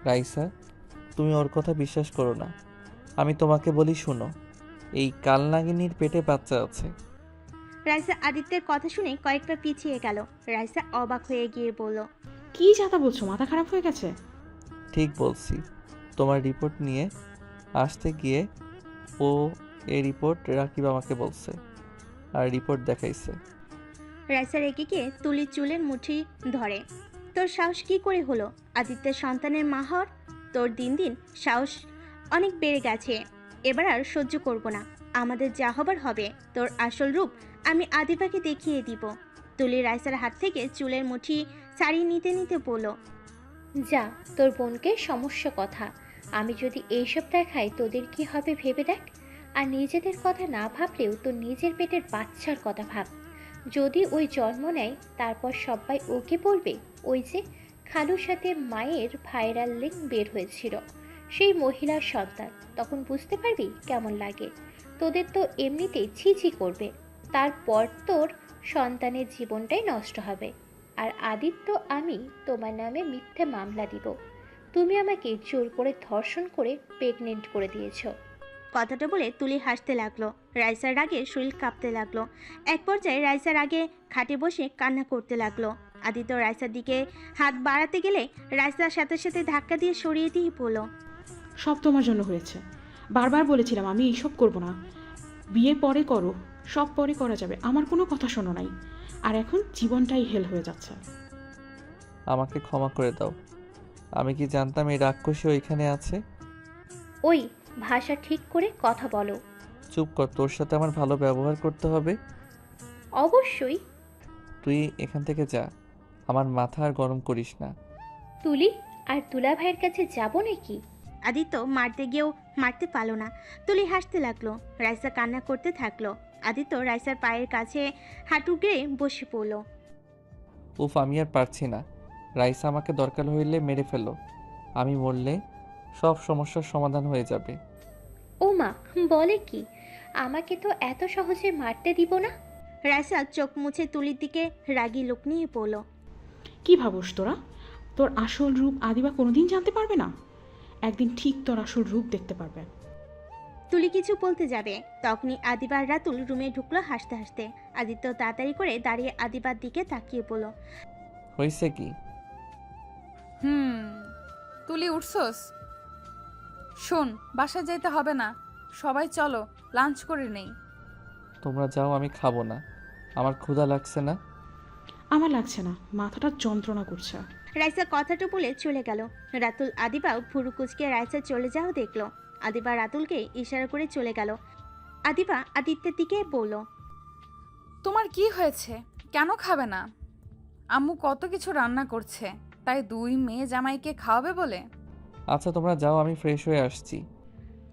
রাইসা, তুমি ওর কথা বিশ্বাস করো না। আমি তোমাকে বলি শোনো, এই কালনাগিনীর পেটে বাচ্চা আছে। রাইসা আদিত্যের কথা শুনে কয়েক পা পিছিয়ে গেল। রাইসা অবাক হয়ে গিয়ে বলল, কি যাতা বলছো, মাথা খারাপ হয়ে গেছে? ঠিক বলছি। তোমার রিপোর্ট নিয়ে আসতে গিয়ে ও এই রিপোর্ট রাকিব আমাকে বলছে আর রিপোর্ট দেখাইছে। রাইসা রেগে গিয়ে তুলির চুলের মুঠি ধরে। তোর সাহস কি করে হলো আদিত্যের সন্তানের মা হওয়ার? তোর দিন দিন সাহস অনেক বেড়ে গেছে। এবার আর সহ্য করব না। আমাদের যা হবার হবে। তোর আসল রূপ আমি আদিবাকে দেখিয়ে দিব। তুলি রাইসার হাত থেকে চুলের মুঠি ছাড়িয়ে নিতে নিতে বলল, যা, তোর বোনকে সমস্যা কথা। আমি যদি এইসব দেখাই তোদের কি হবে ভেবে দেখ। আর নিজেদের কথা না ভাবলেও তোর নিজের পেটের বাচ্চার কথা ভাব। যদি ওই জন্ম নেয় তারপর সবাই ওকে বলবে ওই যে খালুর সাথে মায়ের ভাইরাল লিঙ্ক বের হয়েছিল, সেই মহিলার সন্তান। তখন বুঝতে পারবি কেমন লাগে। তোদের তো এমনিতেই ছি করবে, তারপর তোর সন্তানের জীবনটাই নষ্ট হবে। আর আদিত্য আমি তোমার নামে মিথ্যে মামলা দিব। তুমি আমাকে জোর করে ধর্ষণ করে প্রেগনেন্ট করে দিয়েছো। কথাটা বলে তুলি হাসতে লাগলো। রাইসার রাগে শরীর কাঁপতে লাগলো। এক পর্যায়ে রাইসার আগে খাটে বসে কান্না করতে লাগলো। আদিত্য রাইসার দিকে হাত বাড়াতে গেলে রাইসার সাথে সাথে ধাক্কা দিয়ে সরিয়ে দিয়ে বলল, সব তোমার জন্য হয়েছে। বারবার বলেছিলাম আমি এইসব করব না। বিয়ে পরে করো, সব পরে করা যাবে, আমার কোনো কথা শোনো নাই। আর এখন জীবনটাই হেল হয়ে যাচ্ছে। আমাকে ক্ষমা করে দাও। আমি কি জানতাম এই রাক্ষসী ওইখানে আছে? ওই ভাষা ঠিক করে কথা বলো। চুপ কর, তোর সাথে আমার ভালো ব্যবহার করতে হবে। অবশ্যই। তুই এখান থেকে যা, আমার মাথা আর গরম করিস না। তুলি আর তুলা ভাইয়ের কাছে যাব নাকি? আদিত্য মারতে গিয়েও মারতে পারলো না। তুলি হাসতে লাগলো। রাইসা কান্না করতে থাকলো। আদিত্য রাইসার পায়ের কাছে হাঁটু গেড়ে বসে পড়ল। উফ, আমি আর পারছি না। রাইসা আমাকে দরকার হইলে মেরে ফেলো। আমি মরলে সব সমস্যার সমাধান হয়ে যাবে। ও মা, বলে কি? আমাকে তো এত সহজে মারতে দিব না। রাইসা চোখ মুছে তুলির দিকে রাগী লোক নিয়ে পড়ল। কি ভাবস তোরা? তোর আসল রূপ আদিবা কোনোদিন জানতে পারবে না। একদিন ঠিক তোর আসল রূপ দেখতে পারবে। তুলি কিছু বলতে যাবে, তখনই আদিবার রাতুল রুমে ঢুকলো হাসতে হাসতে। আদিত্য তাড়াতাড়ি করে দাঁড়িয়ে আদিবার দিকে তাকিয়ে বলল, হয়েছে কি? তুলি উঠছস? শোন, বাসায় যাইতে হবে না, সবাই চলো লাঞ্চ করে নেই। তোমরা যাও, আমি খাবো না। আমার ক্ষুধা লাগছে না। আমার লাগছে না, মাথাটা যন্ত্রণা করছে। রাইসা কথাটা বলে চলে গেল। রাতুল আদিবাও ভুরু কুচকে রাইসা চলে যাও দেখলো। আদিবা রাতুলকে ইশারা করে চলে গেল। আদিবা আদিত্যের দিকে বলল, তোমার কি হয়েছে? কেন খাবে না? আম্মু কত কিছু রান্না করছে, তাই দুই মেয়ে জামাইকে খাওয়াবে বলে। আচ্ছা তোমরা যাও, আমি ফ্রেশ হয়ে আসছি।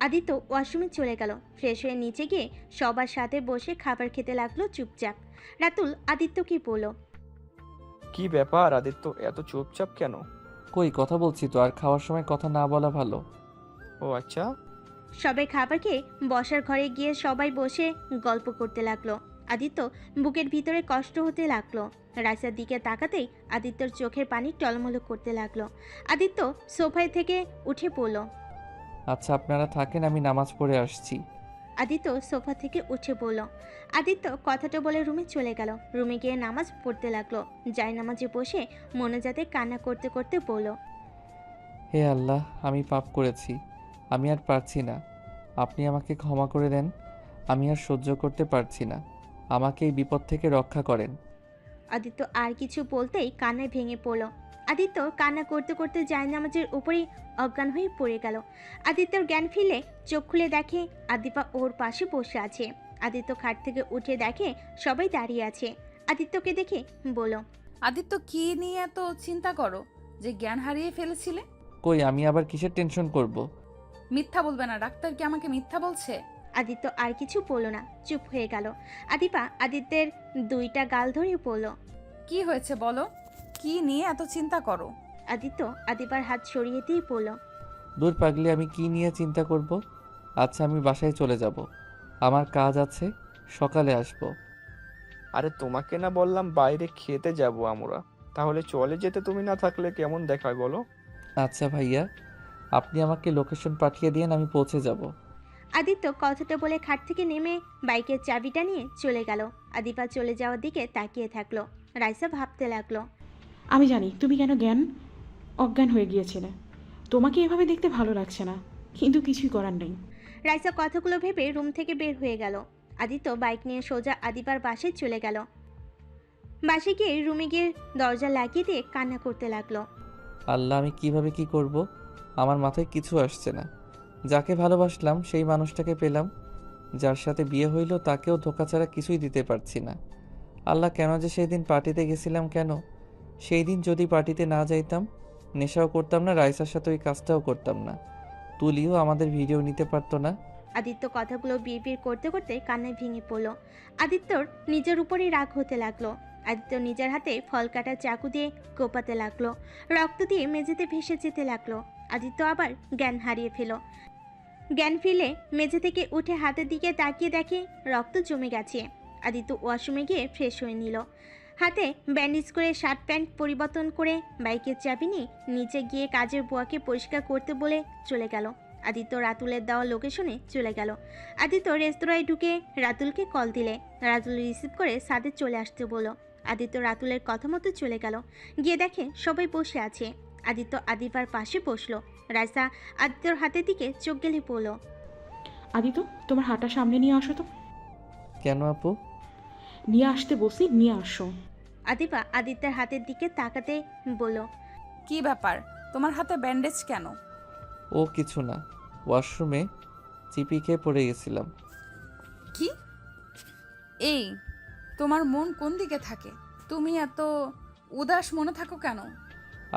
আদিত্য ওয়াশরুমে চলে গেল। ফ্রেশ হয়ে নিচে গিয়ে সবার সাথে বসে খাবার খেতে লাগলো চুপচাপ। রাতুল আদিত্যকে বলল, কি ব্যাপার আদিত্য, এত চুপচাপ কেন? কই, কথা বলছি তো। আর খাওয়ার সময় কথা না বলা ভালো। ও আচ্ছা। সবাই খাবার খেয়ে বসার ঘরে গিয়ে সবাই বসে গল্প করতে লাগলো। আদিত্য বুকের ভিতরে কষ্ট হতে লাগলো। রাইসার দিকে তাকাতেই আদিত্যর চোখের পানি টলমল করতে লাগলো। আদিত্য সোফায় থেকে উঠে পড়ল। আচ্ছা আপনারা থাকেন, আমি নামাজ পড়ে আসছি। আদিত্য সোফা থেকে উঠে পড়ল। আদিত্য কথাটা বলে রুমে চলে গেল। রুমে গিয়ে নামাজ পড়তে লাগলো। যাই নামাজে বসে মোনাজাতে কান্না করতে করতে বলল, হে আল্লাহ, আমি পাপ করেছি, আমি আর পারছি না। আপনি আমাকে ক্ষমা করে দেন। আমি আর সহ্য করতে পারছি না। আমাকে এই বিপদ থেকে রক্ষা করেন। আদিত্য আর কিছু বলতেই কান্নায় ভেঙে পড়ল। আদিত্য কান্না করতে করতে জায়নামাজের উপরেই অজ্ঞান হয়ে পড়ে গেল। আদিত্যর জ্ঞান ফিরলে চোখ খুলে দেখে আদিপা ওর পাশে বসে আছে। আদিত্য খাট থেকে উঠে দেখে সবাই দাঁড়িয়ে আছে। আদিত্যকে দেখে বলল, আদিত্য, কি নিয়ে এত চিন্তা করো যে জ্ঞান হারিয়ে ফেলেছিলে? কই, আমি আবার কিসের টেনশন করব? মিথ্যা বলবে না, ডাক্তার কি আমাকে মিথ্যা বলছে? আদিত্য আর কিছু বলল না, চুপ হয়ে গেল। আদিপা আদিত্যের দুইটা গাল ধরে পড়ল। কি হয়েছে বলো, কি নিয়ে এত চিন্তা করো? আদিত্য আদিপার হাত সরিয়ে দিয়ে পড়ল, দূর পাগলি, আমি কি নিয়ে চিন্তা করব? আচ্ছা আমি বাসায় চলে যাব, আমার কাজ আছে, সকালে আসব। আরে তোমাকে না বললাম বাইরে খেতে যাব আমরা? তাহলে চলে যেতে তুমি না থাকলে কেমন দেখায় বলো? আচ্ছা ভাইয়া, আপনি আমাকে লোকেশন পাঠিয়ে দিন, আমি পৌঁছে যাব। আদিত্য কথাটা বলে খাট থেকে নেমে বাইকের চাবিটা নিয়ে চলে গেল। আদিপা চলে যাওয়ার দিকে তাকিয়ে থাকলো। রাইসা ভাবতে লাগলো। আমি জানি তুমি কেন অজ্ঞান হয়ে গিয়েছিলে। তোমাকে এভাবে দেখতে ভালো লাগছে না, কিন্তু কিছুই করার নেই। রাইসা কথাগুলো ভেবে রুম থেকে বের হয়ে গেল। আদিত্য বাইক নিয়ে সোজা আদিপার বাসায় চলে গেল। বাসে গিয়ে রুমে গিয়ে দরজা লাগিয়ে দিয়ে কান্না করতে লাগলো। আল্লাহ, আমি কিভাবে কি করব? আমার মাথায় কিছু আসছে না। যাকে ভালোবাসলাম সেই মানুষটাকে পেলাম, যার সাথে বিয়ে হইল তাকেও ধোঁকা ছাড়া কিছুই দিতে পারছি না। আল্লাহ, কেন যে সেই দিন পার্টিতে গেছিলাম কেন? সেই দিন যদি পার্টিতে না যাইতাম, নেশাও করতাম না, রাইসার সাথে ওই কাজটাও করতাম না, তুলিও আমাদের ভিডিও নিতে পারতো না। আদিত্য কথাগুলো বিড়বিড় করতে করতে কান্নায় ভেঙে পড়ল। আদিত্যর নিজের উপরেই রাগ হতে লাগলো। আদিত্য নিজের হাতে ফল কাটার চাকু দিয়ে কোপাতে লাগলো। রক্ত দিয়ে মেঝেতে ভেসে যেতে লাগলো। আদিত্য আবার জ্ঞান হারিয়ে ফেল। জ্ঞান ফিরলে মেঝে থেকে উঠে হাতের দিকে তাকিয়ে দেখে রক্ত জমে গেছে। আদিত্য ওয়াশরুমে গিয়ে ফ্রেশ হয়ে নিল। হাতে ব্যান্ডেজ করে শার্ট প্যান্ট পরিবর্তন করে বাইকের চাবি নিয়ে নিচে গিয়ে কাজের বুয়াকে পরিষ্কার করতে বলে চলে গেল। আদিত্য রাতুলের দেওয়া লোকেশনে চলে গেল। আদিত্য রেস্তোরাঁয় ঢুকে রাতুলকে কল দিলে রাতুল রিসিভ করে সাদে চলে আসতে বলল। আদিত্য রাতুলের কথা মতো চলে গেল। গিয়ে দেখে সবাই বসে আছে। আদিত্য আদিপার পাশে বসলো। রাইসা আদিত্যর হাতের দিকে চোখ গেলে পড়ল। আদিত্য, তোমার হাঁটা সামনে নিয়ে আসো তো। কেন আপু? নিয়ে আসতে বসি, নিয়ে আসো। আদিপা আদিত্যের হাতের দিকে তাকাতে বলল। কি ব্যাপার, তোমার হাতে ব্যান্ডেজ কেন? ও কিছু না, ওয়াশরুমে চিপি খেয়ে পড়ে গেছিলাম। কি? এই, তোমার মন কোন দিকে থাকে? তুমি এত উদাস মনে থাকো কেন?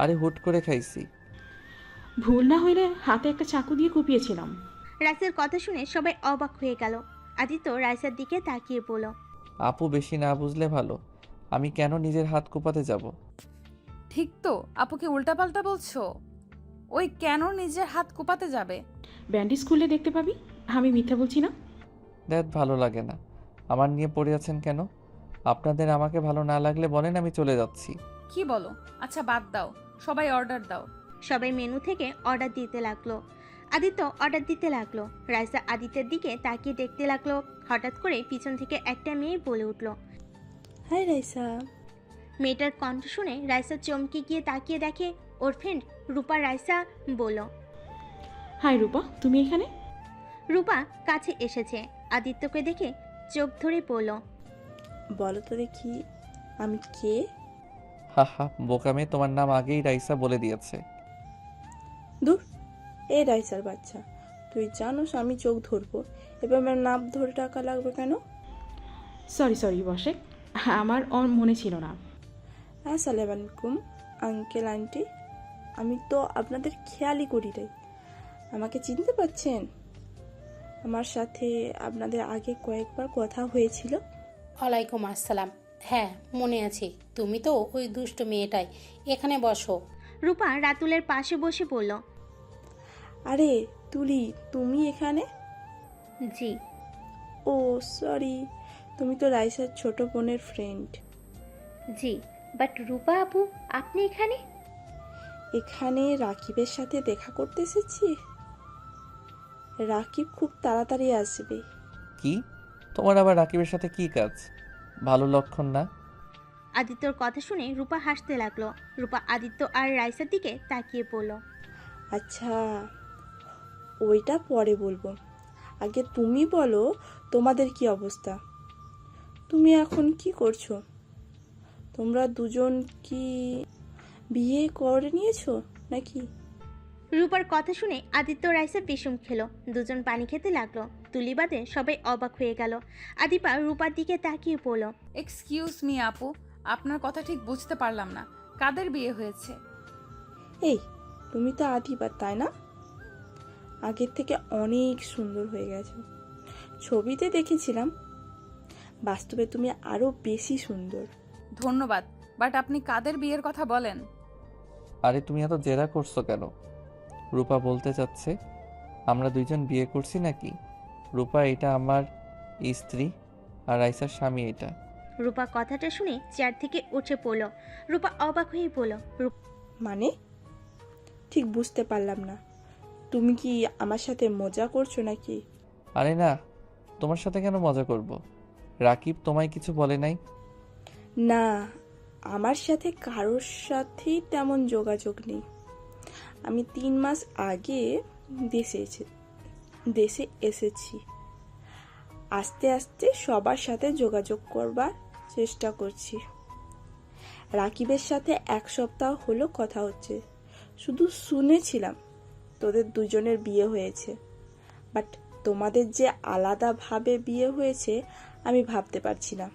আরে হুট করে খাইছি। ভুল না হইলে হাতে একটা চাকু দিয়ে কুপিয়েছিলাম। রাইসার কথা শুনে সবাই অবাক হয়ে গেল। আদিত্য রাইসার দিকে তাকিয়ে বলল। আপু বেশি না বুঝলে ভালো, আমি কেন নিজের হাত কোপাতে যাব? ঠিক তো, আপুকে উল্টাপাল্টা বলছো। ওই কেন নিজের হাত কোপাতে যাবে? ব্যান্ডেজ খুললে দেখতে পাবি, আমি মিথ্যা বলছি না। দ্যাট ভালো লাগে না। আমার নিয়ে পড়ে আছেন কেন? আপনাদের আমাকে ভালো না লাগলে বলেন, আমি চলে যাচ্ছি। কি বলো? আচ্ছা বাদ দাও, সবাই অর্ডার দাও। সবাই মেনু থেকে অর্ডার দিতে লাগলো। আদিত্য অর্ডার দিতে লাগলো। রাইসা আদিত্যের দিকে তাকিয়ে দেখতে লাগলো। হঠাৎ করে পিছন থেকে একটা মেয়ে বলে উঠল। হাই রাইসা। মেয়েটার কণ্ঠ শুনে রাইসা চমকে গিয়ে তাকিয়ে দেখে ওর ফ্রেন্ড রূপা। রাইসা বলল। হাই রূপা, তুমি এখানে? রূপা কাছে এসেছে। আদিত্যকে দেখে চোখ ধরে বলল। বলো তো দেখি আমি কে? হা হা, বোকামে, তোমার নাম আগেই রাইসা বলে দিয়েছে। দূর, এই রাইসার বাচ্চা, তুই জানোস আমি চোখ ধরবো, এবার আমার নাম ধরে টাকা লাগবে কেন? সরি বসে, আমার মনে ছিল না। আসসালামু আলাইকুম আঙ্কেল আন্টি, আমি তো আপনাদের খেয়ালই করি নাই। আমাকে চিনতে পারছেন? আমার সাথে আপনাদের আগে কয়েকবার কথা হয়েছিল। ওয়ালাইকুম আসসালাম। হ্যাঁ, মনে আছে। তুমি তো ওই দুষ্ট মেয়েটাই। এখানে বসো। রূপা রাতুলের পাশে বসে বলল। আরে তুলি, তুমি এখানে? জি। ও সরি, তুমি তো রাইসার ছোট বোনের ফ্রেন্ড। জি, বাট রূপা আপু, আপনি এখানে? এখানে রাকিবের সাথে দেখা করতে এসেছি। রাকিব খুব তাড়াতাড়ি আসবে। কি? তোমার আবার রাকিবের সাথে কি কাজ? ভালো লক্ষণ না। আদিত্যর কথা শুনে রূপা হাসতে লাগলো। রূপা আদিত্য আর রাইসার দিকে তাকিয়ে পড়ল। আচ্ছা, ওইটা পরে বলবো, আগে তুমি বলো তোমাদের কি অবস্থা? তুমি এখন কি করছো? তোমরা দুজন কি বিয়ে করে নিয়েছো নাকি? রূপার কথা শুনে আদিত্য রাইসা বিষম খেলো। দুজন পানি খেতে লাগলো। তুলি বাদে সবাই অবাক হয়ে গেল। আদিপা রূপার দিকে তাকিয়ে পড়ল। এক্সকিউজ মি আপু, আপনার কথা ঠিক বুঝতে পারলাম না। কাদের বিয়ে হয়েছে? এই, তুমি তো আদিবা তাই না? আগের থেকে অনেক সুন্দর হয়ে গেছো। ছবিতে দেখেছিলাম, বাস্তবে তুমি আরো বেশি সুন্দর। ধন্যবাদ, বাট আপনি কাদের বিয়ের কথা বলেন? আরে তুমি এত জেরা করছো কেন? রূপা বলতে চাচ্ছে আমরা দুইজন বিয়ে করছি নাকি। রূপা, এটা আমার স্ত্রী, আর রাইসার স্বামী এটা। রূপা কথাটা শুনে চেয়ার থেকে উঠে পড়ল। রূপা অবাক হয়ে বলল। মানে ঠিক বুঝতে পারলাম না, তুমি কি আমার সাথে মজা করছো নাকি? আরে না, তোমার সাথে কেন মজা করব? রাকিব তোমায় কিছু বলে নাই? না, আমার সাথে কারোর সাথেই তেমন যোগাযোগ নেই। আমি 3 মাস আগে দেশে এসেছি। আস্তে আস্তে সবার সাথে যোগাযোগ করবার চেষ্টা করছি। রাকিবের সাথে 1 সপ্তাহ হলো কথা হচ্ছে। শুধু শুনেছিলাম তোদের দুজনের বিয়ে হয়েছে, বাট তোমাদের যে আলাদাভাবে বিয়ে হয়েছে আমি ভাবতে পারছি না।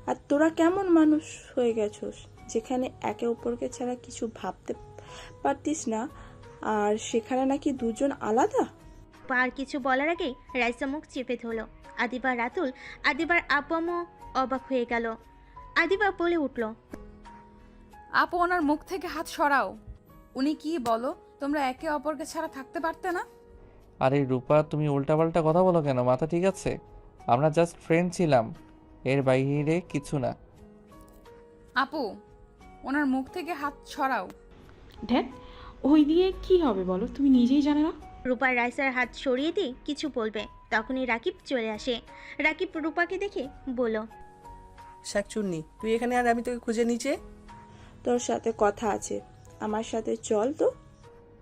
আর তোরা কেমন মানুষ হয়ে গেছস যেখানে একে অপরকে ছাড়া কিছু ভাবতে পারতিস না, আর সেখানে নাকি দুজন আলাদা? আর কিছু বলার আগেই রাইসা মুখ চেপে ধরল। আদিবা রাতুল, আদিবার আব্বু আম্মু অবাক হয়ে গেল। আদিবা বলে উঠল, আপু ওনার মুখ থেকে হাত সরাও। উনি কি বলো, তোমরা একে অপরকে ছাড়া থাকতে পারতে না? আরে রূপা, তুমি উল্টাপাল্টা কথা বলো কেন? মাথা ঠিক আছে? আমরা জাস্ট ফ্রেন্ড ছিলাম, এর বাইরে কিছু না। আপু ওনার মুখ থেকে হাত সরাও। ধ্যাত, ওই দিয়ে কি হবে বলো? তুমি নিজেই জানো না। রূপা রাইসার হাত সরিয়ে দিয়ে কিছু বলবে, তখনই রাকিব চলে আসে। রাকিব রূপাকে দেখে বলল, শাকচুন্নি, তুই এখানে আর আমি তোকে খুঁজে নিচে। তোর সাথে কথা আছে, আমার সাথে চল তো।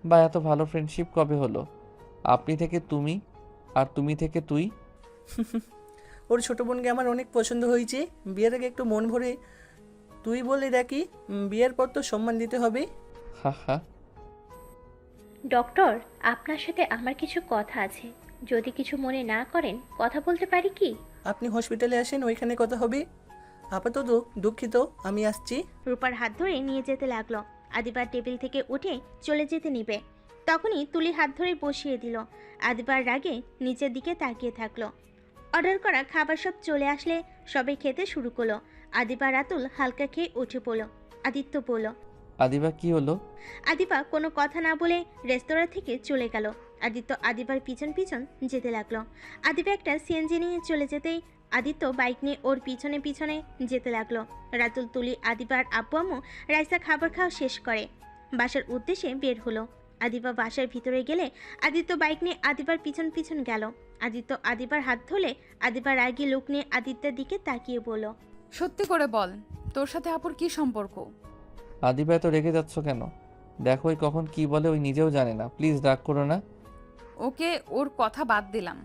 বা এত ভালো ফ্রেন্ডশিপ কবে হলো? আপনি থেকে তুমি আর তুমি থেকে তুই। ওর ছোট বোনকে আমার অনেক পছন্দ হয়েছে। বিয়ের আগে একটু মন ভরে তুই বলে ডাকি, বিয়ের পর তো সম্মান দিতে হবে। হা হা। ডক্টর, আপনার সাথে আমার কিছু কথা আছে। যদি কিছু মনে না করেন কথা বলতে পারি কি? আপনি হসপিটালে আসেন, ওইখানে কথা হবে। আপাতত দুঃখিত, আমি আসছি। রূপার হাত ধরে নিয়ে যেতে লাগলো। আদিবার টেবিল থেকে উঠে চলে যেতে নিবে, তখনই তুলি হাত ধরে বসিয়ে দিল। আদিবার রাগে নিচের দিকে তাকিয়ে থাকলো। অর্ডার করা খাবার সব চলে আসলে সবাই খেতে শুরু করলো। আদিবা রাতুল হালকা খেয়ে উঠে পড়লো। আদিত্য বলল, আদিবা কি হলো? আদিবা কোনো কথা না বলে রেস্তোরাঁ থেকে চলে গেল। আদিত্য আদিবার পিছন পিছন যেতে লাগলো। আদিবা একটা সিএনজি নিয়ে চলে যেতেই আদিত্য বাইক নিয়ে ওর পিছনে পিছনে যেতে লাগলো। রাতুল, তুলি, আদিবার আব্বু আম্মু রাইসা খাবার খাওয়া শেষ করে বাসার উদ্দেশ্যে বের হলো। আদিবা বাসার ভিতরে গেলে আদিত্য বাইক নিয়ে আদিবার পিছন পিছন গেল। আদিত্য আদিবার হাত ধরলে আদিবার রাগী লোক নিয়ে আদিত্যের দিকে তাকিয়ে বলল, সত্যি করে বল, তোর সাথে আপুর কি সম্পর্ক? আদিবা এত রেগে যাচ্ছ কেন? দেখো ওই কখন কি বলে ওই নিজেও জানে না। প্লিজ রাগ করো না। ওকে, ওর কথা বাদ দিলাম।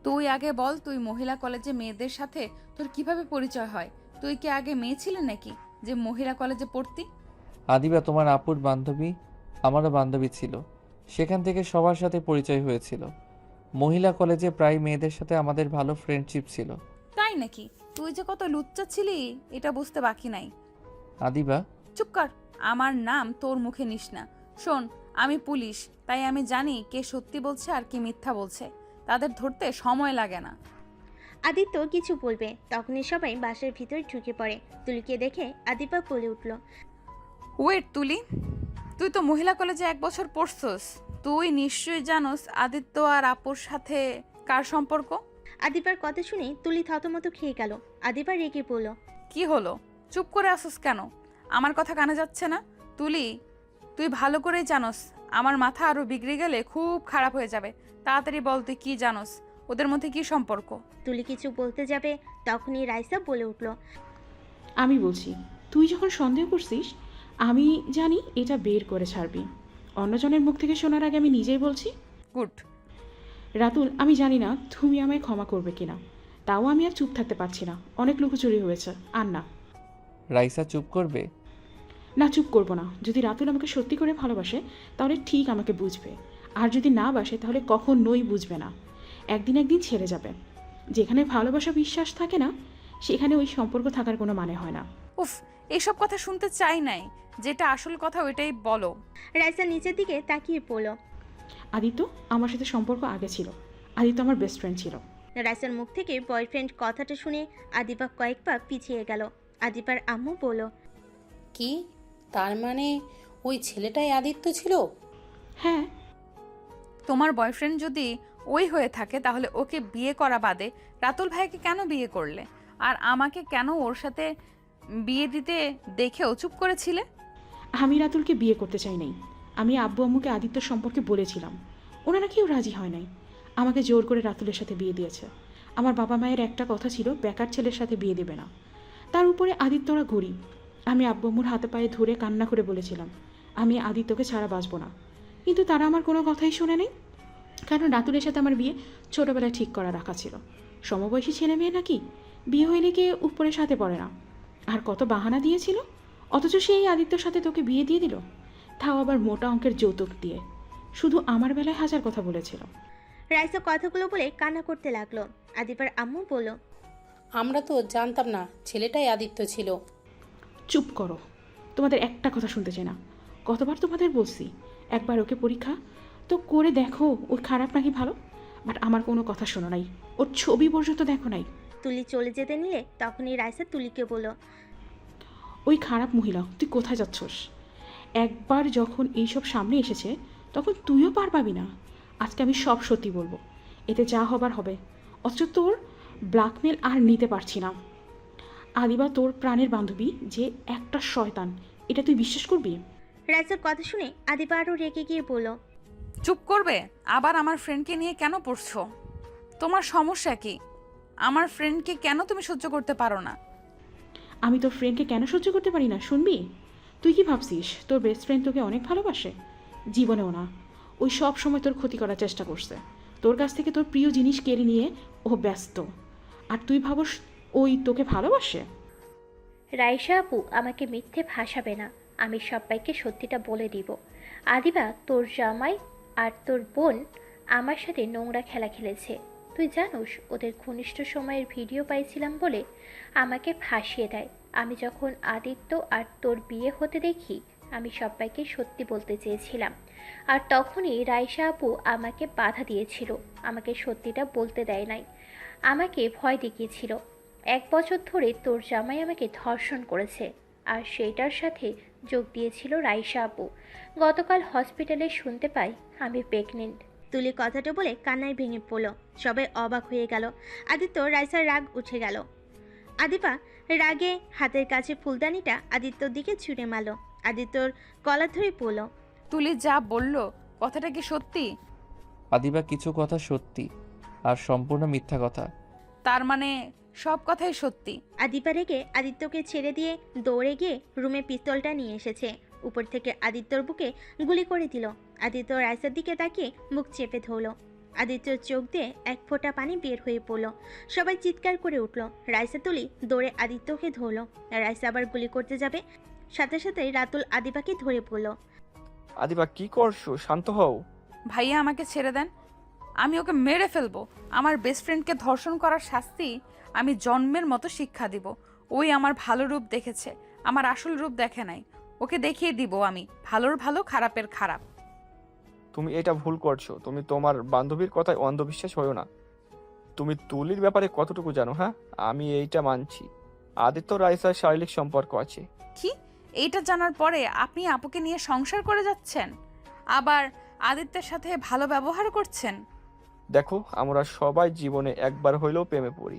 তুই আগে বল, তুই মহিলা কলেজে মেয়েদের সাথে তোর কিভাবে পরিচয় হয়? তুই কি আগে মেয়ে ছিলে নাকি যে মহিলা কলেজে পড়তি? আদিবা, তোমার আপুর বান্ধবী আমারও বান্ধবী ছিল, সেখান থেকে সবার সাথে পরিচয় হয়েছিল। মহিলা কলেজে প্রায় মেয়েদের সাথে আমাদের ভালো ফ্রেন্ডশিপ ছিল। তাই নাকি? তুই যে কত লুচ্চা ছিলি এটা বুঝতে বাকি নাই। আদিবা, চুপ কর, আমার নাম তোর মুখে নিস না। শোন, আমি পুলিশ, তাই আমি জানি কে সত্যি বলছে আর কি মিথ্যা বলছে। তাদের ধরতে সময় লাগে না। আদিত্য কিছু বলবে, তখনই সবাই বাসার ভিতরে ঢুকে পড়ে। তুলিকে দেখে আদিবা বলে উঠল, ওয়েট তুলি, তুই তো মহিলা কলেজে 1 বছর পড়ছস। তুই নিশ্চয়ই জানোস আদিত্য আর আপুর সাথে কার সম্পর্ক। আদিবার কথা শুনে তুলি থতমত খেয়ে গেল। আদিবা রেগে বলল, কি হলো? চুপ করে আসস কেন? আমার কথা কানে যাচ্ছে না? তুলি, তুই ভালো করেই জানোস আমার মাথা আরো বিগড়ে গেলে খুব খারাপ হয়ে যাবে। তাড়াতাড়ি বল, তুই কি জানোস? ওদের মধ্যে কি সম্পর্ক? তুলি কিছু বলতে যাবে, তখনই রাইসা বলে উঠল, আমি বলছি, তুই যখন সন্দেহ করছিস, আমি জানি এটা বের করে ছাড়বি। অন্যজনের মুখ থেকে শোনার আগে আমি নিজেই বলছি। গুড। রাতুল, আমি জানি না তুমি আমায় ক্ষমা করবে কিনা, তাও আমি আর চুপ থাকতে পারছি না। অনেক লুকোচুরি হয়েছে, আর না। রাইসা চুপ করবে? না, চুপ করবো না। যদি রাতুল আমাকে সত্যি করে ভালোবাসে তাহলে ঠিক আমাকে বুঝবে, আর যদি না বাসে তাহলে কখনোই বুঝবে না। একদিন একদিন ছেড়ে যাবে। যেখানে ভালোবাসা বিশ্বাস থাকে না সেখানে ওই সম্পর্ক থাকার কোনো মানে হয় না। উফ, এইসব কথা শুনতে চাই নাই। যেটা আসল কথা ওইটাই বলো। রাইসা নিচের দিকে তাকিয়ে পড়ল। আদিত্য আমার সাথে সম্পর্ক আগে ছিল। আদিত্য আমার বেস্ট ফ্রেন্ড ছিল। রাইসার মুখ থেকে বয়ফ্রেন্ড কথাটা শুনে আদিবা কয়েক পা পিছিয়ে গেল। আদিবার আম্মু বলল, কি, তার মানে ওই ছেলেটাই আদিত্য ছিল? হ্যাঁ। তোমার বয়ফ্রেন্ড যদি ওই হয়ে থাকে তাহলে ওকে বিয়ে করা বাদে রাতুল ভাইকে কেন বিয়ে করলে? আর আমাকে কেন ওর সাথে বিয়ে দিতে দেখেও চুপ করেছিলে? আমি রাতুলকে বিয়ে করতে চাই নাই। আমি আব্বু আম্মুকে আদিত্যর সম্পর্কে বলেছিলাম, ওনারা কেউ রাজি হয় নাই। আমাকে জোর করে রাতুলের সাথে বিয়ে দিয়েছে। আমার বাবা মায়ের একটা কথা ছিল, বেকার ছেলের সাথে বিয়ে দেবে না। তার উপরে আদিত্যরা গরিব। আমি আব্বু আম্মুর হাতে পায়ে ধরে কান্না করে বলেছিলাম আমি আদিত্যকে ছাড়া বাঁচবো না, কিন্তু তারা আমার কোনো কথাই শোনে নেই। কারণ রাতুলের সাথে আমার বিয়ে ছোটোবেলায় ঠিক করা রাখা ছিল। সমবয়সী ছেলে মেয়ে নাকি বিয়ে হইলে কে উপরে সাথে পড়ে না। আর কত বাহানা দিয়েছিল, অথচ সেই আদিত্যর সাথে তোকে বিয়ে দিয়ে দিল, তাও আবার মোটা অঙ্কের যৌতুক দিয়ে। শুধু আমার বেলায় হাজার কথা বলেছিল। রাইসা কথাগুলো বলে কান্না করতে লাগলো। আদিবার আম্মু বলল, আমরা তো জানতাম না ছেলেটাই আদিত্য ছিল। চুপ করো, তোমাদের একটা কথা শুনতে চাই না। কতবার তোমাদের বলছি একবার ওকে পরীক্ষা তো করে দেখো ওর খারাপ নাকি ভালো, বাট আমার কোনো কথা শোনো নাই, ওর ছবি পর্যন্ত দেখো নাই। তুলি চলে যেতে নিলে তখনই রাইসা তুলিকে বলল, ওই খারাপ মহিলা, তুই কোথায় যাচ্ছস? একবার যখন এইসব সামনে এসেছে তখন তুইও পার পাবি না। আজকে আমি সব সত্যি বলবো, এতে যা হবার হবে। অথচ তোর ব্ল্যাকমেল আর নিতে পারছি না। আদিবা তোর প্রাণের বান্ধবী যে একটা শয়তান, এটা তুই বিশ্বাস করবি? রাইসার কথা শুনে আদিবা আরও রেগে গিয়ে বলল, চুপ করবে? আবার আমার ফ্রেন্ডকে নিয়ে কেন পড়ছো? তোমার সমস্যা কি? আমার ফ্রেন্ডকে কেন তুমি সহ্য করতে পারো না? আমি তোর ফ্রেন্ডকে কেন সহ্য করতে পারি না শুনবি? তুই কি ভাবছিস তোর বেস্ট ফ্রেন্ড তোকে অনেক ভালোবাসে? জীবনেও না। ওই সব সময় তোর ক্ষতি করার চেষ্টা করছে। তোর কাছ থেকে তোর প্রিয় জিনিস কেড়ে নিয়ে ও ব্যস্ত। আর তুই ভাবস ওই তোকে ভালোবাসে? রাইসা আপু আমাকে মিথ্যে ভাসাবে না, আমি সবাইকে সত্যিটা বলে দিব। আদিবা, তোর জামাই আর তোর বোন আমার সাথে নোংরা খেলা খেলেছে। তুই জানোস ওদের ঘনিষ্ঠ সময়ের ভিডিও পাইছিলাম বলে আমাকে ফাঁসিয়ে দেয়। আমি যখন আদিত্য আর তোর বিয়ে হতে দেখি আমি সবাইকে সত্যি বলতে চেয়েছিলাম, আর তখনই রাইসা আপু আমাকে বাধা দিয়েছিল, আমাকে সত্যিটা বলতে দেয় নাই, আমাকে ভয় দেখিয়েছিল। 1 বছর ধরে তোর জামাই আমাকে ধর্ষণ করেছে, আর সেইটার সাথে যোগ দিয়েছিল রাইসা আপু। গতকাল হসপিটালে শুনতে পাই আমি প্রেগনেন্ট। তুলি কথাটা বলে কান্নায় ভেঙে পড়ল। সবাই অবাক হয়ে গেল। আদিত্য রাইসার রাগ উঠে গেল। আদিপা রাগে হাতের কাছে ফুলদানিটা আদিত্যর দিকে ছুঁড়ে মারল। আদিত্যর গলা ধরে পড়ল। তুলি যা বলল কথাটা কি সত্যি? আদিবা কিছু কথা সত্যি আর সম্পূর্ণ মিথ্যা কথা। তার মানে সব কথাই সত্যি? আদিপা রেগে আদিত্যকে ছেড়ে দিয়ে দৌড়ে গিয়ে রুমে পিস্তলটা নিয়ে এসেছে। উপর থেকে আদিত্যর বুকে গুলি করে দিল। আদিত্য রাইসার দিকে তাকিয়ে মুখ চেপে ধরল। আদিত্যর চোখ দিয়ে এক ফোঁটা পানি বের হয়ে পড়ল। সবাই চিৎকার করে উঠল। রাইসা তুলি দৌড়ে আদিত্যকে ধরল। রাইসা আবার গুলি করতে যাবে, সাথে সাথে রাতুল আদিবাকে ধরে পড়ল। আদিবা কি করছো? শান্ত হও। ভাইয়া আমাকে ছেড়ে দেন, আমি ওকে মেরে ফেলবো। আমার বেস্ট ফ্রেন্ডকে ধর্ষণ করার শাস্তি আমি জন্মের মতো শিক্ষা দিব। ওই আমার ভালো রূপ দেখেছে, আমার আসল রূপ দেখে নাই। ওকে দেখিয়ে দিব আমি ভালোর ভালো, খারাপের খারাপ। তুমি এটা ভুল করছো। তুমি তোমার বান্ধবীর কথায় অন্ধবিশ্বাস হয়ো না। তুমি তুলির ব্যাপারে কতটুকু জানো? হ্যাঁ, আমি এইটা মানছি, আদিত্য রাইসার শারীরিক সম্পর্ক আছে। কি? এইটা জানার পরে আপনি আপুকে নিয়ে সংসার করে যাচ্ছেন, আবার আদিত্যের সাথে ভালো ব্যবহার করছেন? দেখো, আমরা সবাই জীবনে একবার হইলেও প্রেমে পড়ি,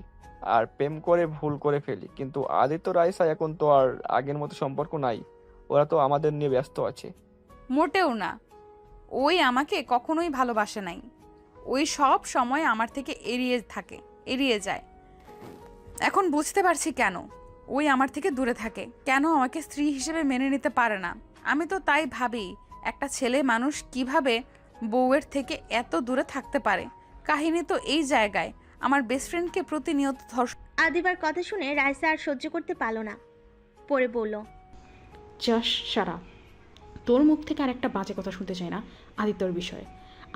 আর প্রেম করে ভুল করে ফেলি। কিন্তু আদিত্য রাইসা এখন তো আর আগের মতো সম্পর্ক নাই। ওরা তো আমাদের নিয়ে ব্যস্ত আছে। মোটেও না, ওই আমাকে কখনোই ভালোবাসে নাই। ওই সব সময় আমার থেকে এড়িয়ে যায়। এখন বুঝতে পারছি কেন ওই আমার থেকে দূরে থাকে, কেন আমাকে স্ত্রী হিসেবে মেনে নিতে পারে না। আমি তো তাই ভাবি, একটা ছেলে মানুষ কিভাবে বউয়ের থেকে এত দূরে থাকতে পারে। কাহিনী তো এই জায়গায়, আমার বেস্ট ফ্রেন্ডকে প্রতিনিয়ত ধর্ষণ। আদিবার কথা শুনে রাইসা আর সহ্য করতে পারল না, পড়ে বলল, জাস সারা, তোর মুখ থেকে আর একটা বাজে কথা শুনতে চাই না আদিত্যর বিষয়ে।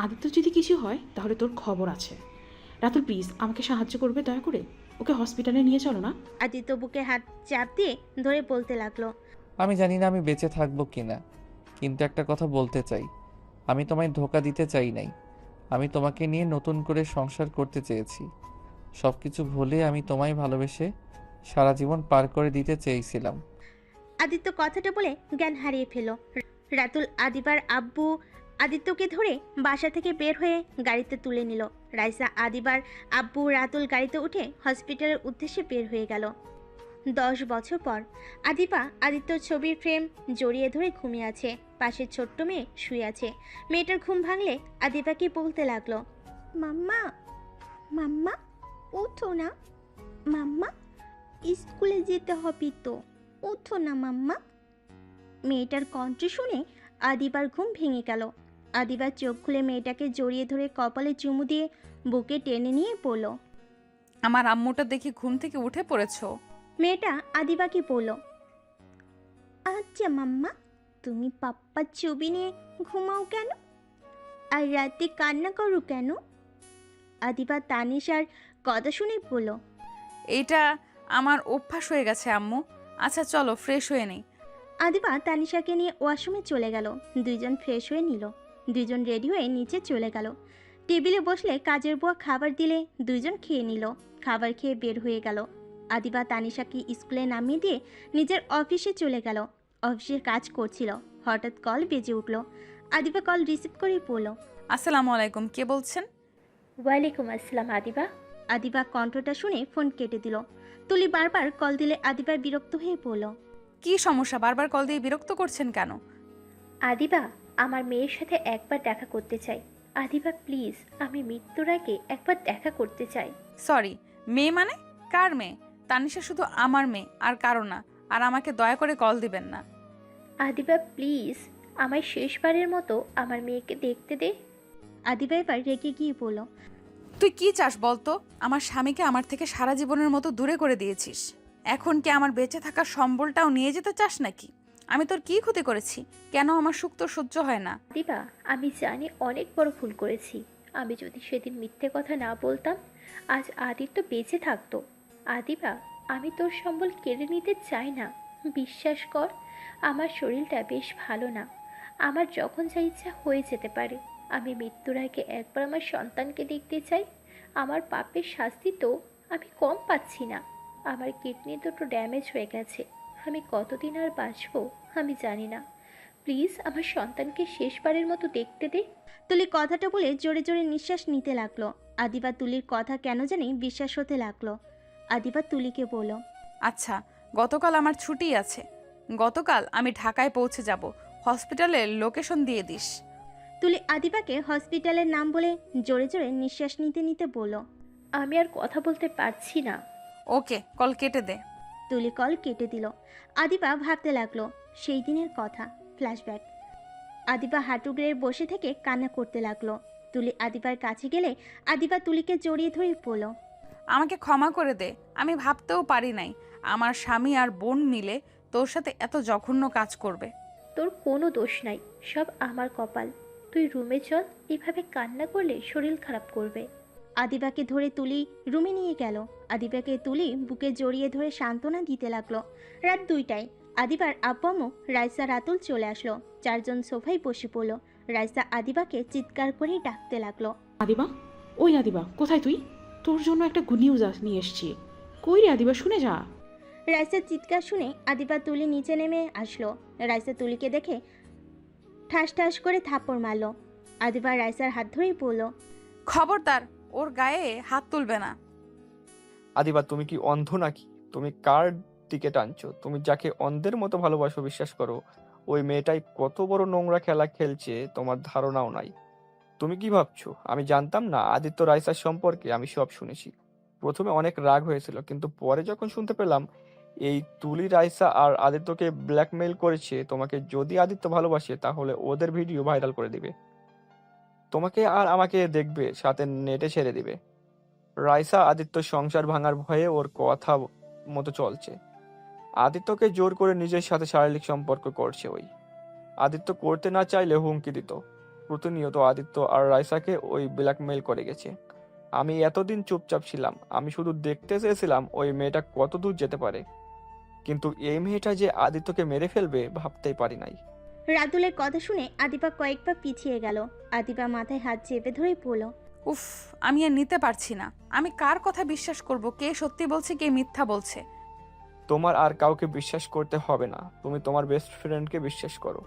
আদিত্য যদি কিছু হয় তাহলে তোর খবর আছে। রাতুল প্লিজ আমাকে সাহায্য করবে দয়া করে, ওকে হসপিটালে নিয়ে চলো না। আদিত্য বুকে হাত চাপ দিয়ে ধরে বলতে লাগলো, আমি জানি না আমি বেঁচে থাকবো কিনা, কিন্তু একটা কথা বলতে চাই, আমি তোমায় ধোঁকা দিতে চাই নাই। আমি তোমাকে নিয়ে নতুন করে সংসার করতে চেয়েছি। সব কিছু ভুলে আমি তোমায় ভালোবেসে সারা জীবন পার করে দিতে চেয়েছিলাম। আদিত্য কথাটা বলে জ্ঞান হারিয়ে ফেল। রাতুল আদিবার আব্বু আদিত্যকে ধরে বাসা থেকে বের হয়ে গাড়িতে তুলে নিল। রাইসা আদিবার আব্বু রাতুল গাড়িতে উঠে হসপিটালের উদ্দেশ্যে বের হয়ে গেল। 10 বছর পর আদিপা আদিত্যর ছবির ফ্রেম জড়িয়ে ধরে ঘুমিয়ে আছে। পাশের ছোট্ট মেয়ে শুয়ে আছে। মেয়েটার ঘুম ভাঙলে আদিপাকে বলতে লাগলো, মাম্মা মাম্মা ওঠো না, মাম্মা স্কুলে যেতে হবে তো, ওঠো না মাম্মা। মেয়েটার কণ্ঠ শুনে আদিবার ঘুম ভেঙে গেল। আদিবার চোখ খুলে মেয়েটাকে জড়িয়ে ধরে কপালে চুমু দিয়ে বুকে টেনে নিয়ে পড়ল। আমার আম্মুটা দেখি ঘুম থেকে উঠে পড়েছো। মেয়েটা আদিবাকে বলল, আচ্ছা মাম্মা, তুমি পাপ্পার ছবি নিয়ে ঘুমাও কেন, আর রাতে কান্না করো কেন? আদিবা তানিশার কথা শুনে বলল, এইটা আমার অভ্যাস হয়ে গেছে আম্মু। আচ্ছা চলো ফ্রেশ হয়ে নেই। আদিবা তানিশাকে নিয়ে ওয়াশরুমে চলে গেল। দুইজন ফ্রেশ হয়ে নিল। দুইজন রেডি হয়ে নিচে চলে গেল। টেবিলে বসলে কাজের বুয়া খাবার দিলে দুইজন খেয়ে নিল। খাবার খেয়ে বের হয়ে গেল। আদিবা তানিশাকে স্কুলে নামিয়ে দিয়ে নিজের অফিসে চলে গেল। অফিসে কাজ করছিল, হঠাৎ কল বেজে উঠল। আদিবা কল রিসিভ করে বলল, আসসালামু আলাইকুম, কে বলছেন? ওয়ালাইকুম আসসালাম আদিবা। আদিবা কণ্ঠটা শুনে ফোন কেটে দিল। তুলি বারবার কল দিলে আদিবা বিরক্ত হয়ে পড়ল। কি সমস্যা, বারবার কল দিয়ে বিরক্ত করছেন কেন? আদিবা, আমার মেয়ের সাথে একবার দেখা করতে চাই। আদিবা প্লিজ, আমি মৃত্যুর আগে একবার দেখা করতে চাই। সরি, মেয়ে মানে? কার মেয়ে? তানিশা শুধু আমার মেয়ে, আর কারো না। আর আমাকে দয়া করে কল দিবেন না। আদিবা প্লিজ, আমায় শেষবারের মতো আমার মেয়েকে দেখতে দে। আদিবা এবার রেগে গিয়ে বলল, তুই কি চাস বলতো? আমার স্বামীকে আমার থেকে সারা জীবনের মতো দূরে করে দিয়েছিস। এখন কি আমার বেঁচে থাকার সম্বলটাও নিয়ে যেতে চাস নাকি? আমি তোর কি ক্ষতি করেছি? কেন আমার সুখ তোর সহ্য হয় না? আদিবা, আমি জানি অনেক বড় ভুল করেছি। আমি যদি সেদিন মিথ্যে কথা না বলতাম, আজ আদিত্য বেঁচে থাকতো। আদিবা, আমি তোর সম্বল কেড়ে নিতে চাই না। বিশ্বাস কর, আমার শরীরটা বেশ ভালো না। আমার যখন যা ইচ্ছা হয়ে যেতে পারে। আমি মৃত্যুর আগে একবার আমার সন্তানকে দেখতে চাই। আমার পাপের শাস্তি তো আমি কম পাচ্ছি না। আমার কিডনি দুটো ড্যামেজ হয়ে গেছে। আমি কতদিন আর বাঁচবো আমি জানি না। প্লিজ আমার সন্তানকে শেষবারের মতো দেখতে দে। তুলি কথাটা বলে জোরে জোরে নিঃশ্বাস নিতে লাগলো। আদিবা তুলির কথা কেন জানি বিশ্বাস হতে লাগলো। আদিবা তুলিকে বলল, আচ্ছা, গতকাল আমার ছুটি আছে। গতকাল আমি ঢাকায় পৌঁছে যাব। হসপিটালের লোকেশন দিয়ে দিস। তুলি আদিবাকে হসপিটালের নাম বলে জোরে জোরে নিঃশ্বাস নিতে নিতে বলল, আমি আর কথা বলতে পারছি না। ওকে, কল কেটে দে। তুলি কল কেটে দিল। আদিবা ভাবতে লাগলো সেই দিনের কথা, ফ্ল্যাশব্যাক। আদিবা হাঁটু গেড়ে বসে থেকে কান্না করতে লাগলো। তুলি আদিবার কাছে গেলে আদিবা তুলিকে জড়িয়ে ধরে বলল, আমাকে ক্ষমা করে দে। আমি ভাবতেও পারি নাই আমার স্বামী আর বোন মিলে তোর সাথে এত জঘন্য কাজ করবে। তোর কোনো দোষ নাই, সব আমার কপাল। তুই রুমে চল, এভাবে কান্না করলে শরীর খারাপ করবে। আদিবাকে ধরে তুলি রুমে নিয়ে গেল। আদিবাকে তুলি বুকে জড়িয়ে ধরে সান্ত্বনা দিতে লাগলো। রাত 2টায় আদিবার আব্বামু রাইসা রাতুল চলে আসলো। চারজন সোফায় বসে পড়লো। রাইসা আদিবাকে চিৎকার করে ডাকতে লাগলো, আদিবা, ওই আদিবা, কোথায় তুই? তোর জন্য একটা গুড নিউজ নিয়ে এসছি। কই রে আদিবা, শুনে যা। রাইসার চিৎকার শুনে আদিবা তুলি নিচে নেমে আসলো। রাইসা তুলিকে দেখে ঠাস ঠাস করে থাপ্পড় মারলো। আদিবা রাইসার হাত ধরেই বলল, খবরদার, ওর গায়ে হাত তুলবে না। আদিবা, তুমি কি অন্ধ নাকি? তুমি কার দিকে টানছো? তুমি যাকে অন্ধের মতো ভালোবাসো, বিশ্বাস করো ওই মেয়েটাই কত বড় নোংরা খেলা খেলছে তোমার ধারণাও নাই। তুমি কি ভাবছো আমি জানতাম না? আদিত্য রাইসার সম্পর্কে আমি সব শুনেছি। প্রথমে অনেক রাগ হয়েছিল, কিন্তু পরে যখন শুনতে পেলাম এই তুলি রাইসা আর আদিত্যকে ব্ল্যাকমেইল করেছে তোমাকে, যদি আদিত্য ভালোবাসে তাহলে ওদের ভিডিও ভাইরাল করে দিবে, তোমাকে আর আমাকে দেখবে, সাথে নেটে ছেড়ে দিবে। রাইসা আদিত্য সংসার ভাঙার ভয়ে ওর কথা মতো চলছে। আদিত্যকে জোর করে নিজের সাথে শারীরিক সম্পর্ক করছে ওই। আদিত্য করতে না চাইলে হুমকি দিত। প্রতিনিয়ত আদিত্য আর রাইসাকে ওই ব্ল্যাকমেইল করে গেছে। আমি এতদিন চুপচাপ ছিলাম, আমি শুধু দেখতে চেয়েছিলাম ওই মেয়েটা কত দূর যেতে পারে, কিন্তু এই মেয়েটা যে আদিত্যকে মেরে ফেলবে ভাবতেই পারি নাই। রাতুলের কথা শুনে আদিবা কয়েকবার পিছিয়ে গেল। আদিবা মাথায় হাত চেপে ধরে বলল, উফ, আমি আর নিতে পারছি না। আমি কার কথা বিশ্বাস করব? কে সত্যি বলছে, কে মিথ্যা বলছে? তোমার আর কাউকে বিশ্বাস করতে হবে না, তুমি তোমার বেস্ট ফ্রেন্ডকে বিশ্বাস করো।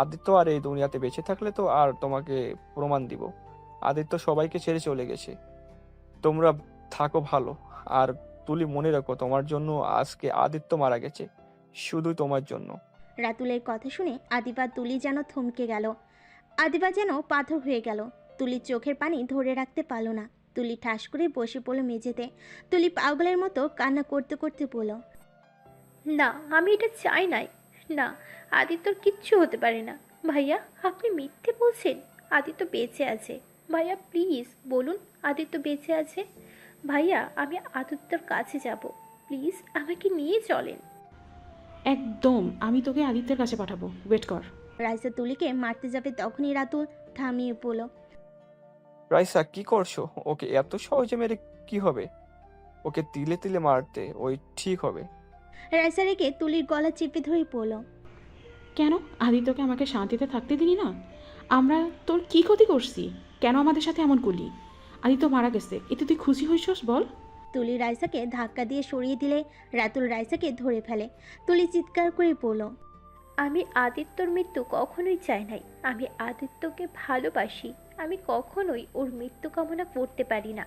আদিত্য আর এই দুনিয়াতে বেঁচে থাকলে তো আর তোমাকে প্রমাণ দিব। আদিত্য সবাইকে ছেড়ে চলে গেছে, তোমরা থাকো ভালো। আর তুলি মনে রাখো, তোমার জন্য আজকে আদিত্য মারা গেছে, শুধু তোমার জন্য। রাতুলের কথা শুনে আদিবা তুলি যেন থমকে গেল। আদিবা যেন পাথর হয়ে গেল। তুলির চোখের পানি ধরে রাখতে পারল না। তুলি ঠাস করে বসে পড়ল মেঝেতে। তুলি পাগলের মতো কান্না করতে করতে বলল, না, আমি এটা চাই নাই। না, আদিত্যর কিচ্ছু হতে পারে না। ভাইয়া, আপনি মিথ্যে বলছেন। আদিত্য বেঁচে আছে। ভাইয়া প্লিজ বলুন আদিত্য বেঁচে আছে। ভাইয়া, আমি আদিত্যর কাছে যাব। প্লিজ আমাকে নিয়ে চলেন। একদম, আমি তোকে আদিত্যের কাছে পাঠাবো, ওয়েট কর। রাইসা তুলিকে মারতে যাবে, তখনই রাতুল থামিয়ে বলল, রাইসা কি করছো? ওকে এত সহজে মেরে কি হবে? ওকে তিলে তিলে মারতে ওই ঠিক হবে। রাইসা রেগে তুলির গলা চেপে ধরে পড়ল, কেন আদিত্যকে আমাকে শান্তিতে থাকতে দিলি না? আমরা তোর কি ক্ষতি করছি? কেন আমাদের সাথে এমন করলি? আদিত্য মারা গেছে, এতে তুই খুশি হইছস বল? তুলি রাইসাকে ধাক্কা দিয়ে সরিয়ে দিলে রাতুল রাইসাকে ধরে ফেলে। তুলি চিৎকার করে পড়ল, আমি আদিত্যর মৃত্যু কখনোই চাই নাই। আমি আদিত্যকে ভালোবাসি। আমি কখনোই ওর মৃত্যু কামনা করতে পারি না।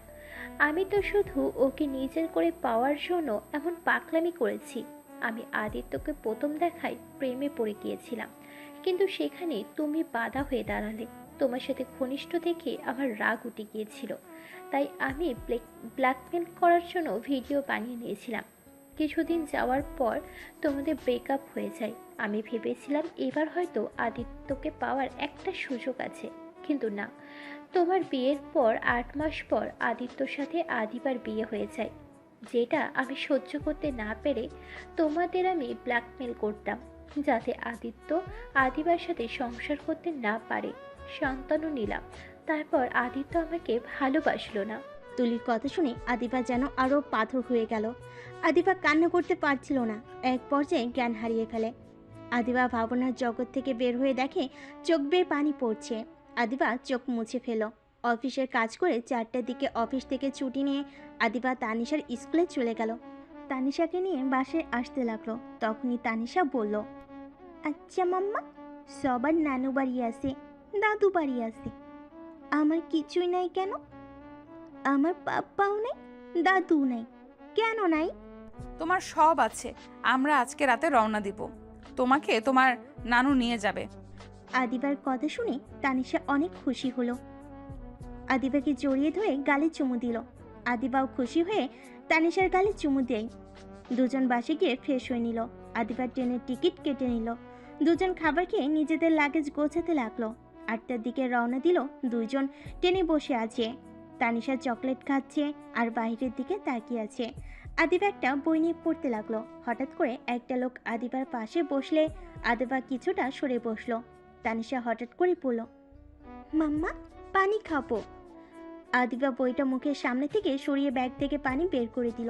আমি তো শুধু ওকে নিজের করে পাওয়ার জন্য এমন পাগলামি করেছি। আমি আদিত্যকে প্রথম দেখায় প্রেমে পড়ে গিয়েছিলাম, কিন্তু সেখানে তুমি বাধা হয়ে দাঁড়ালে। তোমার সাথে ঘনিষ্ঠ দেখে আমার রাগ উঠে গিয়েছিল, তাই আমি ব্ল্যাকমেল করার জন্য ভিডিও বানিয়ে নিয়েছিলাম। কিছুদিন যাওয়ার পর তোমাদের ব্রেকআপ হয়ে যায়। আমি ভেবেছিলাম এবার হয়তো আদিত্যকে পাওয়ার একটা সুযোগ আছে, কিন্তু না। তোমার বিয়ের পর 8 মাস পর আদিত্যর সাথে আদিবার বিয়ে হয়ে যায়, যেটা আমি সহ্য করতে না পেরে তোমাদের আমি ব্ল্যাকমেল করতাম, যাতে আদিত্য আদিবার সাথে সংসার করতে না পারে। সন্তানও নিলাম, তারপর আদিত্য আমাকে ভালোবাসলো না। তুলির কথা শুনে আদিবা যেন আরও পাথর হয়ে গেল। আদিবা কান্না করতে পারছিল না, এক পর্যায়ে জ্ঞান হারিয়ে ফেলে। আদিবা ভাবনার জগৎ থেকে বের হয়ে দেখে চোখ বেয়ে পানি পড়ছে। আদিবা চোখ মুছে ফেল। অফিসের কাজ করে 4টার দিকে অফিস থেকে ছুটি নিয়ে আদিবা তানিশার স্কুলে চলে গেল। তানিশাকে নিয়ে বাসায় আসতে লাগলো। তখনই তানিশা বলল, আচ্ছা মাম্মা, সবার নানু বাড়ি আছে, দাদু বাড়ি আছে, আমার কিছুই নাই কেন? আমার পাপ্পাও নাই, দাদু নাই, কেন নাই? তোমার সব আছে। আমরা আজকে রাতে রওনা দিব, তোমাকে তোমার নানু নিয়ে যাবে। আদিবার কথা শুনে তানিশা অনেক খুশি হলো। আদিবাকে জড়িয়ে ধরে গালে চুমু দিল। আদিবাও খুশি হয়ে তানিশার গালে চুমু দেয়। দুজন বাসে গিয়ে ফ্রেশ হয়ে নিল। আদিবার ট্রেনের টিকিট কেটে নিল। দুজন খাবার খেয়ে নিজেদের লাগেজ গোছাতে লাগলো। 8টার দিকে রওনা দিল। দুইজন ট্রেনে বসে আছে। তানিশা চকলেট খাচ্ছে আর বাইরের দিকে তাকিয়ে আছে। আদিবা একটা বই নিয়ে পড়তে লাগলো। হঠাৎ করে একটা লোক আদিবার পাশে বসলে আদিবা কিছুটা সরে বসলো। তানিশা হঠাৎ করে বলল, মাম্মা পানি খাবো। আদিবা বইটা মুখের সামনে থেকে সরিয়ে ব্যাগ থেকে পানি বের করে দিল।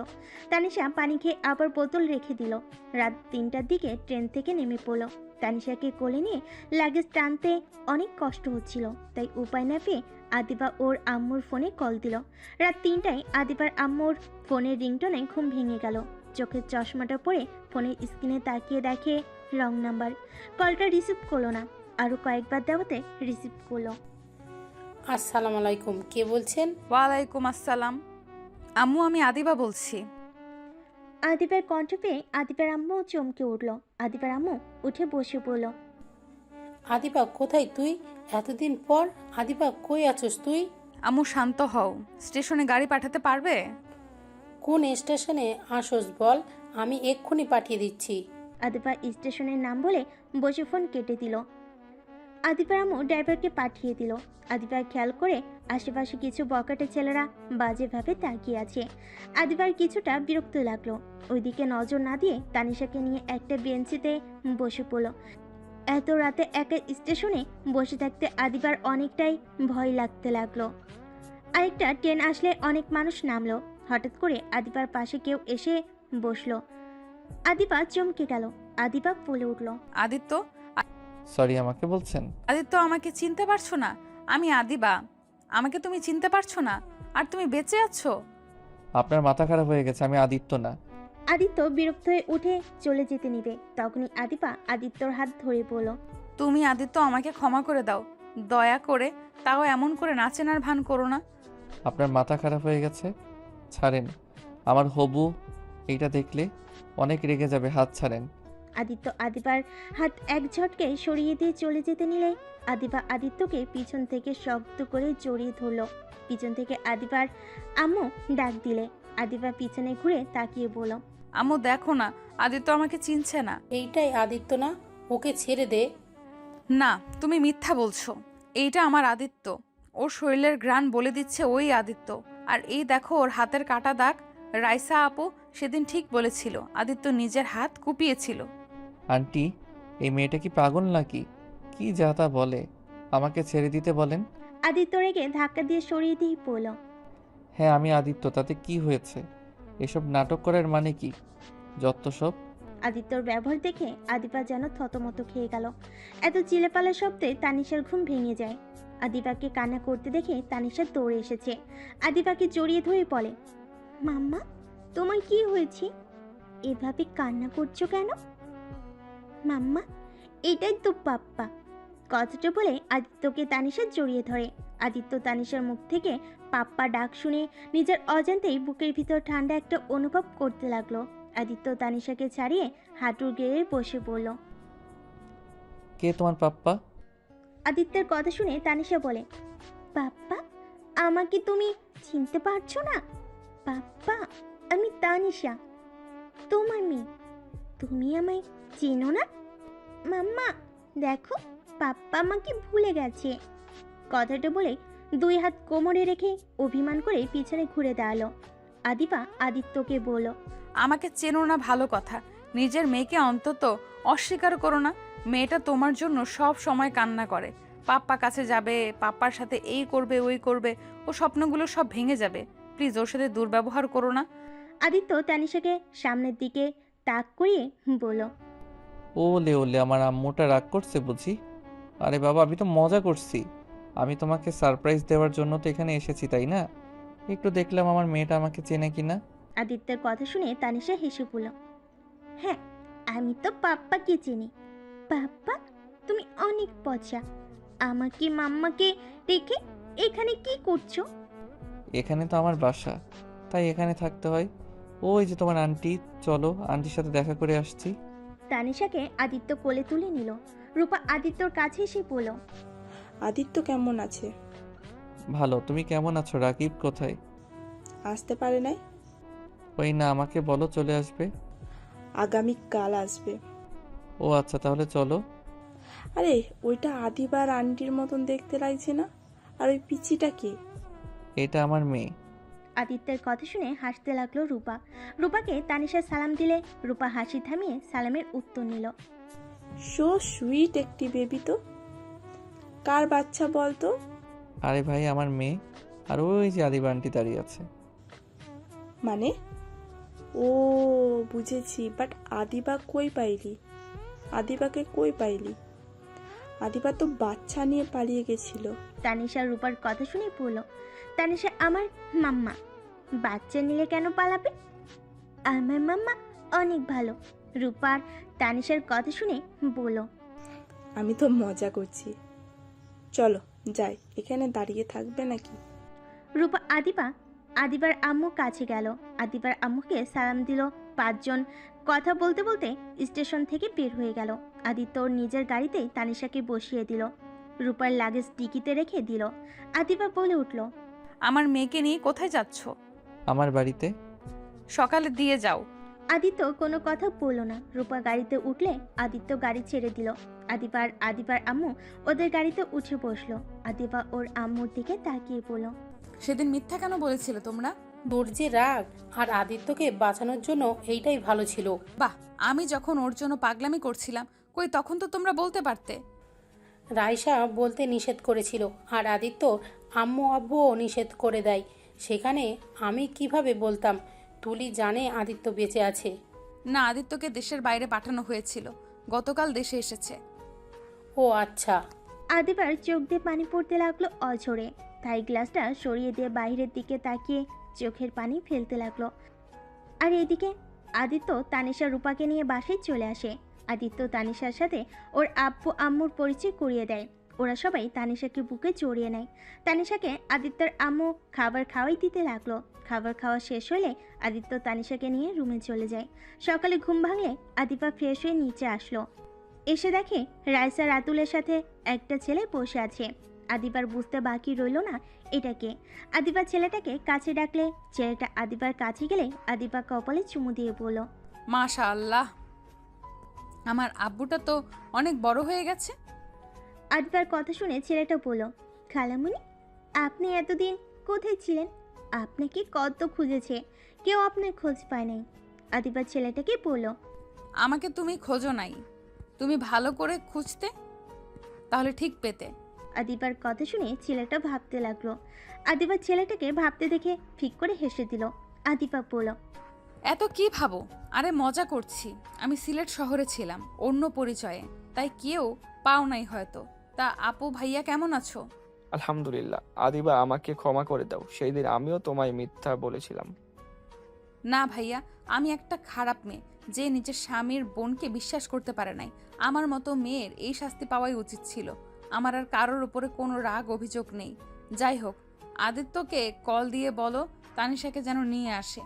তানিশা পানি খেয়ে আবার বোতল রেখে দিল। রাত 3টার দিকে ট্রেন থেকে নেমে পড়ল। তানিশাকে কোলে নিয়ে লাগেজ টানতে অনেক কষ্ট হচ্ছিল, তাই উপায় না পেয়ে আদিবা ওর আম্মুর ফোনে কল দিল। রাত 3টায় আদিবার আম্মুর ফোনের রিংটোনে ঘুম ভেঙে গেল। চোখের চশমাটা পরে ফোনের স্ক্রিনে তাকিয়ে দেখে রং নাম্বার। কলটা রিসিভ করলো না, আরও কয়েকবার দেওয়াতে রিসিভ করলো। আসসালামু আলাইকুম, কে বলছেন? ওয়ালাইকুম আসসালাম। আম্মু, আমি আদিবা বলছি। আদিবার কণ্ঠ পেয়ে আদিবার আম্মু চমকে উঠল। আদিবার আম্মু উঠে বসে পড়ল। আদিবা কোথায় তুই? এতদিন পর। আদিবা কই আছোস তুই? আম্মু শান্ত হও, স্টেশনে গাড়ি পাঠাতে পারবে? কোন স্টেশনে আসোস বল, আমি এক্ষুনি পাঠিয়ে দিচ্ছি। আদিবা স্টেশনের নাম বলে বসে ফোন কেটে দিল। আদিবার আম্মু ড্রাইভারকে পাঠিয়ে দিল। আদিবার খেয়াল করে আশেপাশে কিছু বকাটে ছেলেরা বাজেভাবে তাকিয়ে আছে। আদিবার কিছুটা বিরক্ত লাগলো। ওইদিকে নজর না দিয়ে তানিশাকে নিয়ে একটা বেঞ্চিতে বসে পড়ল। এত রাতে একা স্টেশনে বসে থাকতে আদিবার অনেকটাই ভয় লাগতে লাগলো। আরেকটা ট্রেন আসলে অনেক মানুষ নামলো। হঠাৎ করে আদিবার পাশে কেউ এসে বসলো। আদিবা চমকে গেল। আদিবা বলে উঠল, আদিত্য, সরি, আমাকে বলছেন? আদিত্য, আমাকে চিনতে পারছো না? আমি আদিবা। আমাকে তুমি চিনতে পারছো না? আর তুমি বেঁচে আছো? আপনার মাথা খারাপ হয়ে গেছে, আমি আদিত্য না। আদিত্য বিরক্ত হয়ে উঠে চলে যেতে নিবে, তখনই আদিবা আদিত্যর হাত ধরে বলল, তুমি আদিত্য, আমাকে ক্ষমা করে দাও, দয়া করে। তাও এমন করে নাচেনার ভান করো না। আপনার মাথা খারাপ হয়ে গেছে? ছাড়েন, আমার হবু এইটা দেখলে অনেক রেগে যাবে, হাত ছাড়েন। আদিত্য আদিবার হাত এক ঝটকে সরিয়ে দিয়ে চলে যেতে নিলে আদিবা আদিত্যকে পিছন থেকে শক্ত করে জড়িয়ে ধরল। পিছন থেকে আদিবার আম্মু ডাক দিলে আদিবা পিছনে ঘুরে তাকিয়ে বলল, আম্মু দেখো না, আদিত্য আমাকে চিনছে না। এইটাই আদিত্য না? ওকে ছেড়ে দে। না, তুমি মিথ্যা বলছো। এইটা আমার আদিত্য। ওর শরীরের ঘ্রাণ বলে দিচ্ছে ওই আদিত্য। আর এই দেখো ওর হাতের কাটা দাগ। রাইসা আপু সেদিন ঠিক বলেছিল, আদিত্য নিজের হাত কুপিয়েছিল। আন্টি, এই মেয়েটা কি পাগল নাকি? কি যা তা বলে। আমাকে ছেড়ে দিতে বলেন। আদিত্য রেগে ধাক্কা দিয়ে সরিয়ে দিয়ে বলল, হ্যাঁ আমি আদিত্য, তাতে কি হয়েছে? এসব নাটক করার মানে কি? যত সব। আদিত্যর ব্যবহার দেখে আদিবা যেন থতমত খেয়ে গেল। এত চিলেপালা শব্দে তানিশার ঘুম ভেঙে যায়। আদিবাকে কান্না করতে দেখে তানিশা দৌড়ে এসেছে। আদিবাকে জড়িয়ে ধরে বলে, মাম্মা তোমার কি হয়েছে? এভাবে কান্না করছো কেন? মাম্মা এটাই তো পাপ্পা। কথাটা বলে আদিত্যকে তানিশা জড়িয়ে ধরে। আদিত্য তানিশার মুখ থেকে পাপ্পা ডাক শুনে নিজের অজান্তেই বুকের ভিতর ঠান্ডা একটা অনুভব করতে লাগলো। আদিত্য তানিশাকে ছাড়িয়ে হাঁটুর গেড়ে বসে পড়ল। কে তোমার পাপ্পা? আদিত্যের কথা শুনে তানিশা বলে, পাপ্পা আমাকে তুমি চিনতে পারছো না? পাপ্পা আমি তানিশা, তোমার মেয়ে। তুমি আমায় চেনো না? মাম্মা দেখো, পাপ্পা আমাকে ভুলে গেছে। কথাটা বলে দুই হাত কোমরে রেখে অভিমান করে পিছনে ঘুরে দাঁড়ালো। আদিবা আদিত্যকে বলল, আমাকে চেনো না ভালো কথা, নিজের মেয়েকে অন্তত অস্বীকার করো না। মেয়েটা তোমার জন্য সব সময় কান্না করে। পাপ্পা কাছে যাবে, পাপ্পার সাথে এই করবে ওই করবে, ও স্বপ্নগুলো সব ভেঙে যাবে। প্লিজ ওর সাথে দুর্ব্যবহার করো না। আদিত্য তানিশাকে সামনের দিকে তাক করিয়ে বলল, ওলে ওলে, আমার আম্মুটা রাগ করছে বুঝি? আরে বাবা, আমি তো মজা করছি। আমি তোমাকে সারপ্রাইজ দেওয়ার জন্য তো এখানে এসেছি, তাই না? একটু দেখলাম আমার মেয়েটা আমাকে চেনে কিনা। আদিত্যের কথা শুনে তানিশা হেসে বলল, হ্যাঁ আমি তো পাপ্পাকে চিনি। পাপ্পা তুমি অনেক পচা। আমাকে মাম্মাকে রেখে এখানে কি করছো? এখানে তো আমার বাসা, তাই এখানে থাকতে হয়। ওই যে তোমার আন্টি, চলো আন্টির সাথে দেখা করে আসছি। তানিশাকে আদিত্য কোলে তুলে নিল। রূপা আদিত্যর কাছে এসে বলল, আদিত্য কেমন আছে? ভালো, তুমি কেমন আছো? রাকিব কোথায়? আসতে পারে নাই, ওই না, আমাকে বলো চলে আসবে। আগামীকাল আসবে। ও আচ্ছা, তাহলে চলো। আরে ওইটা আদিবার আন্টির মতন দেখতে লাগছে না? আর ওই পিচিটা কি? এটা আমার মেয়ে। আদিত্যের কথা শুনে হাসতে লাগলো রূপা। রূপাকে তানিশা সালাম দিলে রূপা হাসি থামিয়ে সালামের উত্তর নিল। সো সুইট একটি বেবি তো। কার বাচ্চা বলতো? আরে ভাই, আমার মেয়ে। আর ওই যে আদিবা আন্টি দাঁড়িয়ে আছে। মানে? ও বুঝেছি, বাট আদিবা কই পাইলি? আদিবাকে কই পাইলি? আদিবা তো বাচ্চা নিয়ে পালিয়ে গেছিল। তানিশা রূপার কথা শুনে বলল, তানিশা আমার মাম্মা, বাচ্চা নিলে কেন পালাবে? আমার মাম্মা অনেক ভালো। রূপার তানিশার কথা শুনে বলল, আমি তো মজা করছি, চলো যাই। এখানে দাঁড়িয়ে থাকবে নাকি? রূপা আদিবার আম্মু কাছে গেল। আদিবার আম্মুকে সালাম দিল। পাঁচজন কথা বলতে বলতে স্টেশন থেকে বের হয়ে গেল। আদিত্য ওর নিজের গাড়িতেই তানিশাকে বসিয়ে দিল। রূপার লাগেজ টিকিতে রেখে দিল। আদিবা বলে উঠল, আমার মেয়েকে নিয়ে কোথায় যাচ্ছ? আমার বাড়িতে। সকালে দিয়ে যাও। আদিত্য কোনো কথা বলল না। রূপা গাড়িতে উঠলে আদিত্য গাড়ি ছেড়ে দিল। আদিবার আম্মু ওদের গাড়িতে উঠে বসলো। আদিবা ওর আম্মুর দিকে তাকিয়ে বলল, সেদিন মিথ্যা কেন বলেছিলে তোমরা? তোর যে রাগ, আর আদিত্যকে বাঁচানোর জন্য এইটাই ভালো ছিল। বাহ, আমি যখন ওর জন্য পাগলামি করছিলাম, কই তখন তো তোমরা বলতে পারতে। রাইসা বলতে নিষেধ করেছিল, আর আদিত্য আম্মু আব্বুও নিষেধ করে দেয়। সেখানে আমি কিভাবে বলতাম? তুলি জানে আদিত্য বেঁচে আছে। না, আদিত্যকে দেশের বাইরে পাঠানো হয়েছিল, গতকাল দেশে এসেছে। ও আচ্ছা। আদিবার চোখ দিয়ে পানি পড়তে লাগলো অঝরে। তাই গ্লাসটা সরিয়ে দিয়ে বাইরের দিকে তাকিয়ে চোখের পানি ফেলতে লাগলো। আর এদিকে আদিত্য তানিশা রূপাকে নিয়ে বাসায় চলে আসে। আদিত্য তানিশার সাথে ওর আব্বু আম্মুর পরিচয় করিয়ে দেয়। ওরা সবাই তানিশাকে বুকে জড়িয়ে নেয়। তানিশাকে আদিত্যর আম্মু খাবার খাওয়াই দিতে লাগলো। খাবার খাওয়া শেষ হলে আদিত্য তানিশাকে নিয়ে রুমে চলে যায়। সকালে ঘুম ভাঙলে আদিপা ফ্রেশ হয়ে নিচে আসলো। এসে দেখে রাইসা রাতুলের সাথে একটা ছেলে বসে আছে। আদিবার বুঝতে বাকি রইল না এটাকে। আদিবা ছেলেটাকে কাছে ডাকলে ছেলেটা আদিবার কাছে গেলে আদিবা কপালে চুমু দিয়ে বলল, মাশাআল্লাহ, আমার আব্বুটা তো অনেক বড় হয়ে গেছে। আদিবার কথা শুনে ছেলেটা বলল, খালামুনি আপনি এতদিন কোথায় ছিলেন? আপনাকে কত খুঁজেছে, কেউ আপনার খোঁজ পায় নাই। আদিবা ছেলেটাকে বলল, আমাকে তুমি খোঁজো নাই, তুমি ভালো করে খুঁজতে তাহলে ঠিক পেতে। আদিবার কথা শুনে ছেলেটা ভাবতে লাগলো। আদিবার ছেলেটাকে ভাবতে দেখে ফিক করে হেসে দিল। আদিবা বলল, এত কি ভাবো? আরে মজা করছি, আমি সিলেট শহরে ছিলাম অন্য পরিচয়ে, তাই কেউ পাও নাই হয়তো। তা আপু ভাইয়া কেমন আছো? আলহামদুলিল্লাহ। আদিবা, আমাকে ক্ষমা করে দাও, সেই দিন আমিও তোমায় মিথ্যা বলেছিলাম। না ভাইয়া, আমি একটা খারাপ মেয়ে যে নিজের স্বামীর বোনকে বিশ্বাস করতে পারে নাই। আমার মতো মেয়ের এই শাস্তি পাওয়াই উচিত ছিল। আমার আর কারোর উপরে কোনো রাগ অভিযোগ নেই। যাই হোক, আদিত্যকে কল দিয়ে বলো তানিশাকে যেন নিয়ে আসে।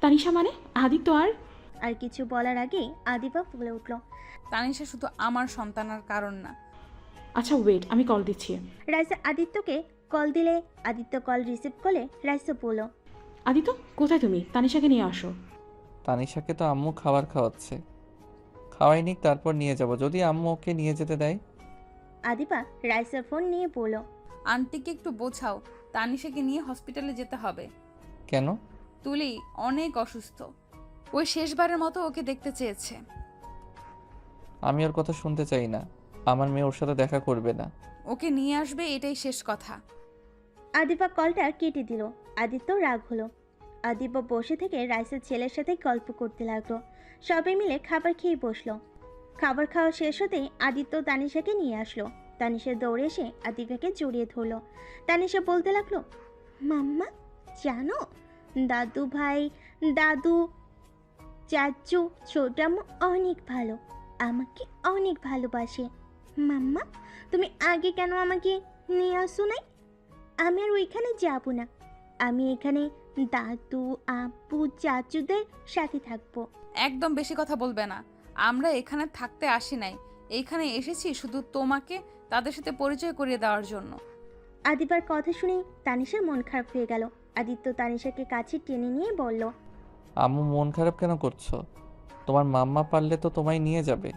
তানিশা মানে আদিত্য আর কিছু বলার আগেই আদিবা বলে উঠল, তানিশা শুধু আমার সন্তানের কারণ না। আচ্ছা ওয়েট, আমি কল দিচ্ছি। রাইসা আদিত্যকে কল দিলে আদিত্য কল রিসিভ করলে রাইসা বলল, আদিত্য কোথায় তুমি? তানিশাকে নিয়ে আসো। তানিশাকে তো আম্মু খাবার খাওয়াচ্ছে, খাওয়াই নিক তারপর নিয়ে যাব, যদি আম্মু ওকে নিয়ে যেতে দেয়। আদিবা রাইসার ফোন নিয়ে বলল, আন্টিকে একটু বোঝাও, তানিশাকে নিয়ে হসপিটালে যেতে হবে। কেন? তুলি অনেক অসুস্থ, ওই শেষবারের মতো ওকে দেখতে চেয়েছে। আমি ওর কথা শুনতে চাই না, আমার মেয়ে ওর সাথে দেখা করবে না। ওকে নিয়ে আসবে, এটাই শেষ কথা। আদিবা কলটা কেটে দিল। আদিত্য রাগ হলো। আদিবা বসে থেকে রাইসার ছেলের সাথে গল্প করতে লাগলো। সবাই মিলে খাবার খেয়ে বসলো। খাবার খাওয়া শেষ হতেই আদিত্য তানিশাকে নিয়ে আসলো। তানিশা দৌড়ে এসে আদিবাকে জড়িয়ে ধরলো। তানিশা বলতে লাগলো, মাম্মা জানো, দাদু ভাই, দাদু, চাচু, ছোটাম্মু অনেক ভালো, আমাকে অনেক ভালোবাসে। মাম্মা তুমি আগে কেন আমাকে নিয়ে আসো নাই? আমি আর ওইখানে যাব না, আমি এখানে দাদু, আব্বু, চাচুদের সাথে থাকবো। একদম বেশি কথা বলবে না, আমরা এখানে থাকতে আসি নাই, এইখানে এসেছি শুধু তোমাকে তাদের সাথে পরিচয় করিয়ে দেওয়ার জন্য। আদিবার কথা শুনে তানিশার মন খারাপ হয়ে গেল। আদিত্য তানিশাকে কাছে টেনে নিয়ে বলল, আম্মু মন খারাপ কেন করছো? তোমার মাম্মা পারলে তো তোমায় নিয়ে যাবে,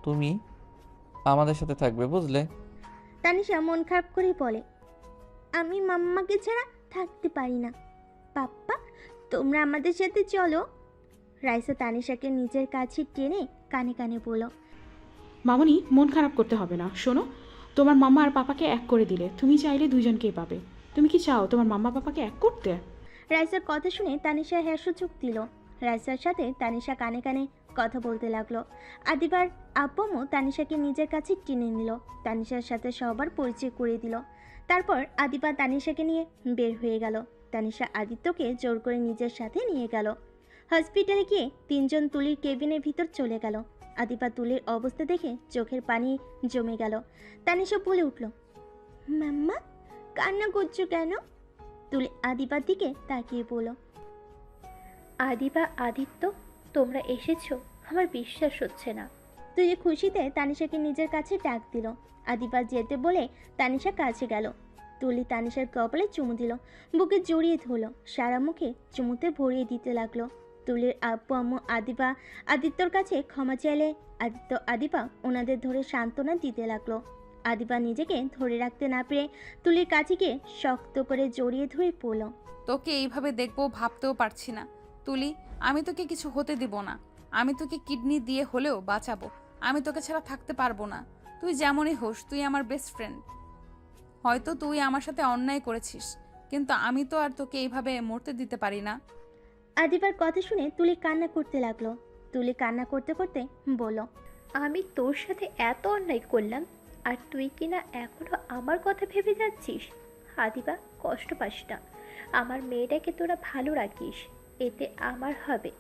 তুমি আমাদের সাথে থাকবে, বুঝলে? তানিশা মন খারাপ করে বলে, আমি মাম্মাকে ছাড়া থাকতে পারি না, পাপ্পা তোমরা আমাদের সাথে চলো। রাইসা তানিশাকে নিজের কাছে টেনে কানে কানে বলল, মামনি মন খারাপ করতে হবে না, শোনো, তোমার মাম্মা আর পাপাকে এক করে দিলে তুমি চাইলে দুজনকেই পাবে। তুমি কি চাও তোমার মাম্মা পাপাকে এক করতে? রাইসার কথা শুনে তানিশা হ্যাসচোখ দিল। রাইসার সাথে তানিশা কানে কানে কথা বলতে লাগলো। আদিবার আব্বু তানিশাকে নিজের কাছে টেনে নিল, তানিশার সাথে সবার পরিচয় করে দিল। তারপর আদিবা তানিশাকে নিয়ে বের হয়ে গেল। তানিশা আদিত্যকে জোর করে নিজের সাথে নিয়ে গেল। হসপিটালে গিয়ে তিনজন তুলির কেবিনের ভিতর চলে গেল। আদিবা তুলির অবস্থা দেখে চোখের পানি জমে গেল। তানিশা বলে উঠল, মাম্মা কান্না করছো কেন? তুলি আদিবার দিকে তাকিয়ে বলল, আদিবা, আদিত্য, তোমরা এসেছো, আমার বিশ্বাস হচ্ছে না। তুই খুশিতে তানিশাকে নিজের কাছে ডাক দিল। আদিবা যেতে বলে তানিশা কাছে গেল। তুলি তানিশার কপালে চুমু দিল, বুকে জড়িয়ে ধরল, সারা মুখে চুমুতে ভরিয়ে দিতে লাগলো। তুলির আব্বু আম্মু আদিবা আদিত্যর কাছে ক্ষমা চাইলে আদিত্য আদিবা ওনাদের ধরে সান্ত্বনা দিতে লাগলো। আদিবা নিজেকে ধরে রাখতে না পেরে তুলির কাছে গিয়ে শক্ত করে জড়িয়ে ধরে পড়ল। তোকে এইভাবে দেখবো ভাবতেও পারছি না তুলি, আমি তোকে কিছু হতে দিব না, আমি তোকে কিডনি দিয়ে হলেও বাঁচাবো, আমি তোকে ছাড়া থাকতে পারবো না। তুই যেমনই হোস, তুই আমার বেস্ট ফ্রেন্ড। হয়তো তুই আমার সাথে অন্যায় করেছিস, কিন্তু আমি তো আর তোকে এইভাবে মরতে দিতে পারি না। আদিবার কথা শুনে তুলি কান্না করতে লাগলো। তুলি কান্না করতে করতে বলল, আমি তোর সাথে এত অন্যায় করলাম, আর তুই কিনা এখনো আমার কথা ভেবে যাচ্ছিস। আদিবা, কষ্ট পাস না, আমার মেয়েটাকে তোরা ভালো রাখিস, এতে আমার হবে,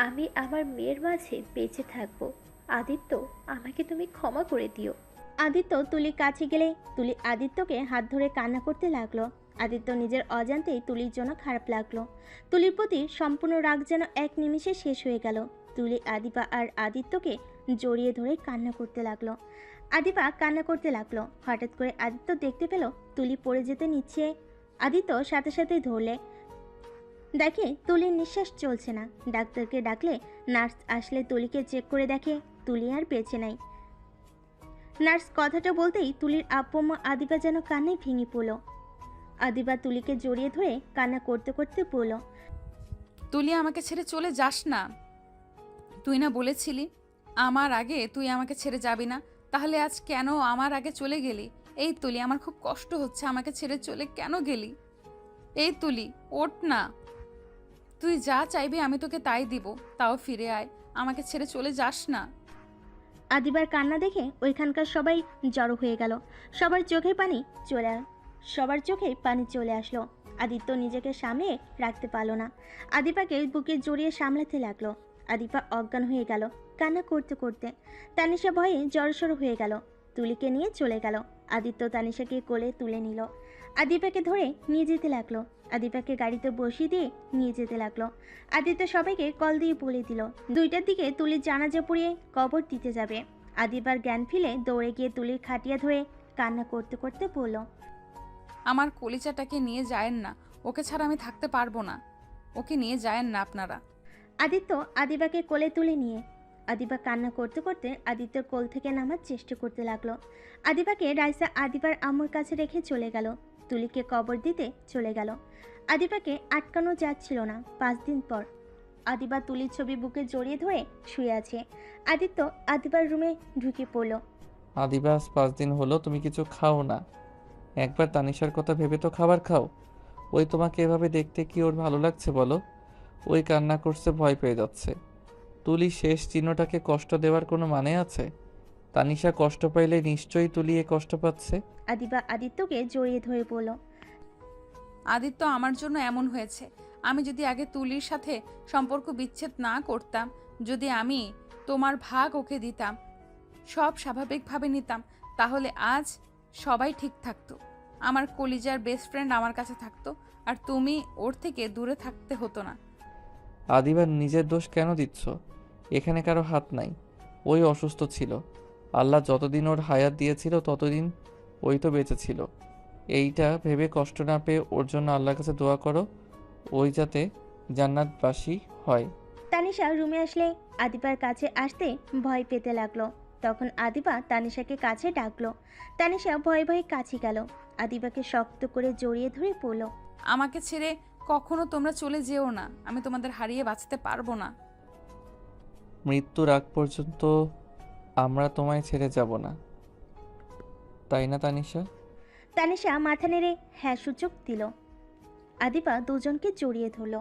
আমি আমার মেয়ের মাঝে বেঁচে থাকবো। আদিত্য, আমাকে তুমি ক্ষমা করে দিও। আদিত্য তুলির কাছে গেলে তুলি আদিত্যকে হাত ধরে কান্না করতে লাগলো। আদিত্য নিজের অজান্তেই তুলির জন্য খারাপ লাগলো। তুলির প্রতি সম্পূর্ণ রাগ যেন এক নিমিষে শেষ হয়ে গেল। তুলি আদিপা আর আদিত্যকে জড়িয়ে ধরে কান্না করতে লাগলো। আদিপা কান্না করতে লাগলো। হঠাৎ করে আদিত্য দেখতে পেল তুলি পড়ে যেতে নিচ্ছে। আদিত্য সাথে সাথে ধরলে দেখে তুলির নিঃশ্বাস চলছে না। ডাক্তারকে ডাকলে নার্স আসলে তুলিকে চেক করে দেখে তুলি আর বেঁচে নাই। নার্স কথাটা বলতেই তুলির আব্বু মা আদিবা যেন কান্নায় ভেঙে পড়ল। আদিবা তুলিকে জড়িয়ে ধরে কান্না করতে করতে বলল, তুলি আমাকে ছেড়ে চলে যাস না। তুই না বলেছিলি আমার আগে তুই আমাকে ছেড়ে যাবি না, তাহলে আজ কেন আমার আগে চলে গেলি? এই তুলি, আমার খুব কষ্ট হচ্ছে, আমাকে ছেড়ে চলে কেন গেলি? এই তুলি, ওঠ না। তুই যা চাইবি আমি তোকে তাই দিব, তাও ফিরে আয়, আমাকে ছেড়ে চলে যাস না। আদিবার কান্না দেখে ওইখানকার সবাই জড়ো হয়ে গেল। সবার চোখে পানি চলে আসলো। আদিত্য নিজেকে সামলে রাখতে পারল না। আদিপাকে বুকে জড়িয়ে সামলাতে লাগলো। আদিপা অজ্ঞান হয়ে গেল কান্না করতে করতে। তানিশা ভয়ে জড়সড় হয়ে গেল, তুলিকে নিয়ে চলে গেল। আদিত্য তানিশাকে কোলে তুলে নিল, আদিপাকে ধরে নিয়ে যেতে লাগলো। আদিপাকে গাড়িতে বসিয়ে দিয়ে নিয়ে যেতে লাগলো। আদিত্য সবাইকে কল দিয়ে বলে দিল 2টার দিকে তুলির জানাজা পড়িয়ে কবর দিতে যাবে। আদিবার জ্ঞান ফিরে দৌড়ে গিয়ে তুলির খাটিয়া ধরে কান্না করতে করতে বলল, আমার কলিজাটাকে নিয়ে যায়েন না, ওকে ছাড়া আমি থাকতে পারবো না, ওকে নিয়ে যায়েন না আপনারা। আদিত্য আদিবাকে কোলে তুলে নিয়ে আদিবা কান্না করতে করতে আদিত্যর কোল থেকে নামার চেষ্টা করতে লাগলো। আদিবাকে রাইসা আদিবার আম্মুর কাছে রেখে চলে গেল। তুলিকে কবর দিতে চলে গেল। আদিবাকে আটকানো যাচ্ছিল না। 5 দিন পর আদিবা তুলির ছবি বুকে জড়িয়ে ধরে শুয়ে আছে। আদিত্য আদিবার রুমে ঢুকে পড়ল। আদিবা, আজ 5 দিন হলো তুমি কিছু খাও না। একবার তানিশার কথা ভেবে তো খাবার খাও। ওই তোমাকে এভাবে দেখতে কি ওর ভালো লাগছে বলো? ওই কান্না করছে, ভয় পেয়ে যাচ্ছে। তুলি শেষ চিহ্নটাকে কষ্ট দেওয়ার কোনো মানে আছে? তানিশা কষ্ট পাইলে নিশ্চয়ই তুলি এ কষ্ট পাচ্ছে। আদিবা আদিত্যকে জড়িয়ে ধরে বলল, আদিত্য আমার জন্য এমন হয়েছে। আমি যদি আগে তুলির সাথে সম্পর্ক বিচ্ছেদ না করতাম, যদি আমি তোমার ভাগ ওকে দিতাম, সব স্বাভাবিকভাবে নিতাম, তাহলে আজ সবাই ঠিক থাকতো। আমার কলিজার বেস্ট ফ্রেন্ড আমার কাছে থাকতো, আর তুমি ওর থেকে দূরে থাকতে হতো না। আদিবার নিজের দোষ কেন দিচ্ছ? এখানে কারো হাত নাই। ওই অসুস্থ ছিল। আল্লাহ যতদিন ওর হায়াত দিয়েছিল ততদিন ওই তো বেঁচে ছিল। এইটা ভেবে কষ্ট না পেয়ে ওর জন্য আল্লাহর কাছে দোয়া করো, ওই যাতে জান্নাতবাসী হয়। তানিশা রুমে আসলে আদিবার কাছে আসতে ভয় পেতে লাগলো। তখন আদিবা তানিশাকে কাছে ডাকলো। তানিশা ভয়ে ভয়ে কাছে গেল, আদিবাকে শক্ত করে জড়িয়ে ধরে পড়ল। আমাকে ছেড়ে কখনো তোমরা চলে যেও না, আমি তোমাদের হারিয়ে বাঁচতে পারবো না। মৃত্যুর আগ পর্যন্ত আমরা তোমায় ছেড়ে যাব না, তাই না তানিশা? তানিশা মাথা নেড়ে হ্যাঁ সূচক দিল। আদিবা দুজনকে জড়িয়ে ধরল।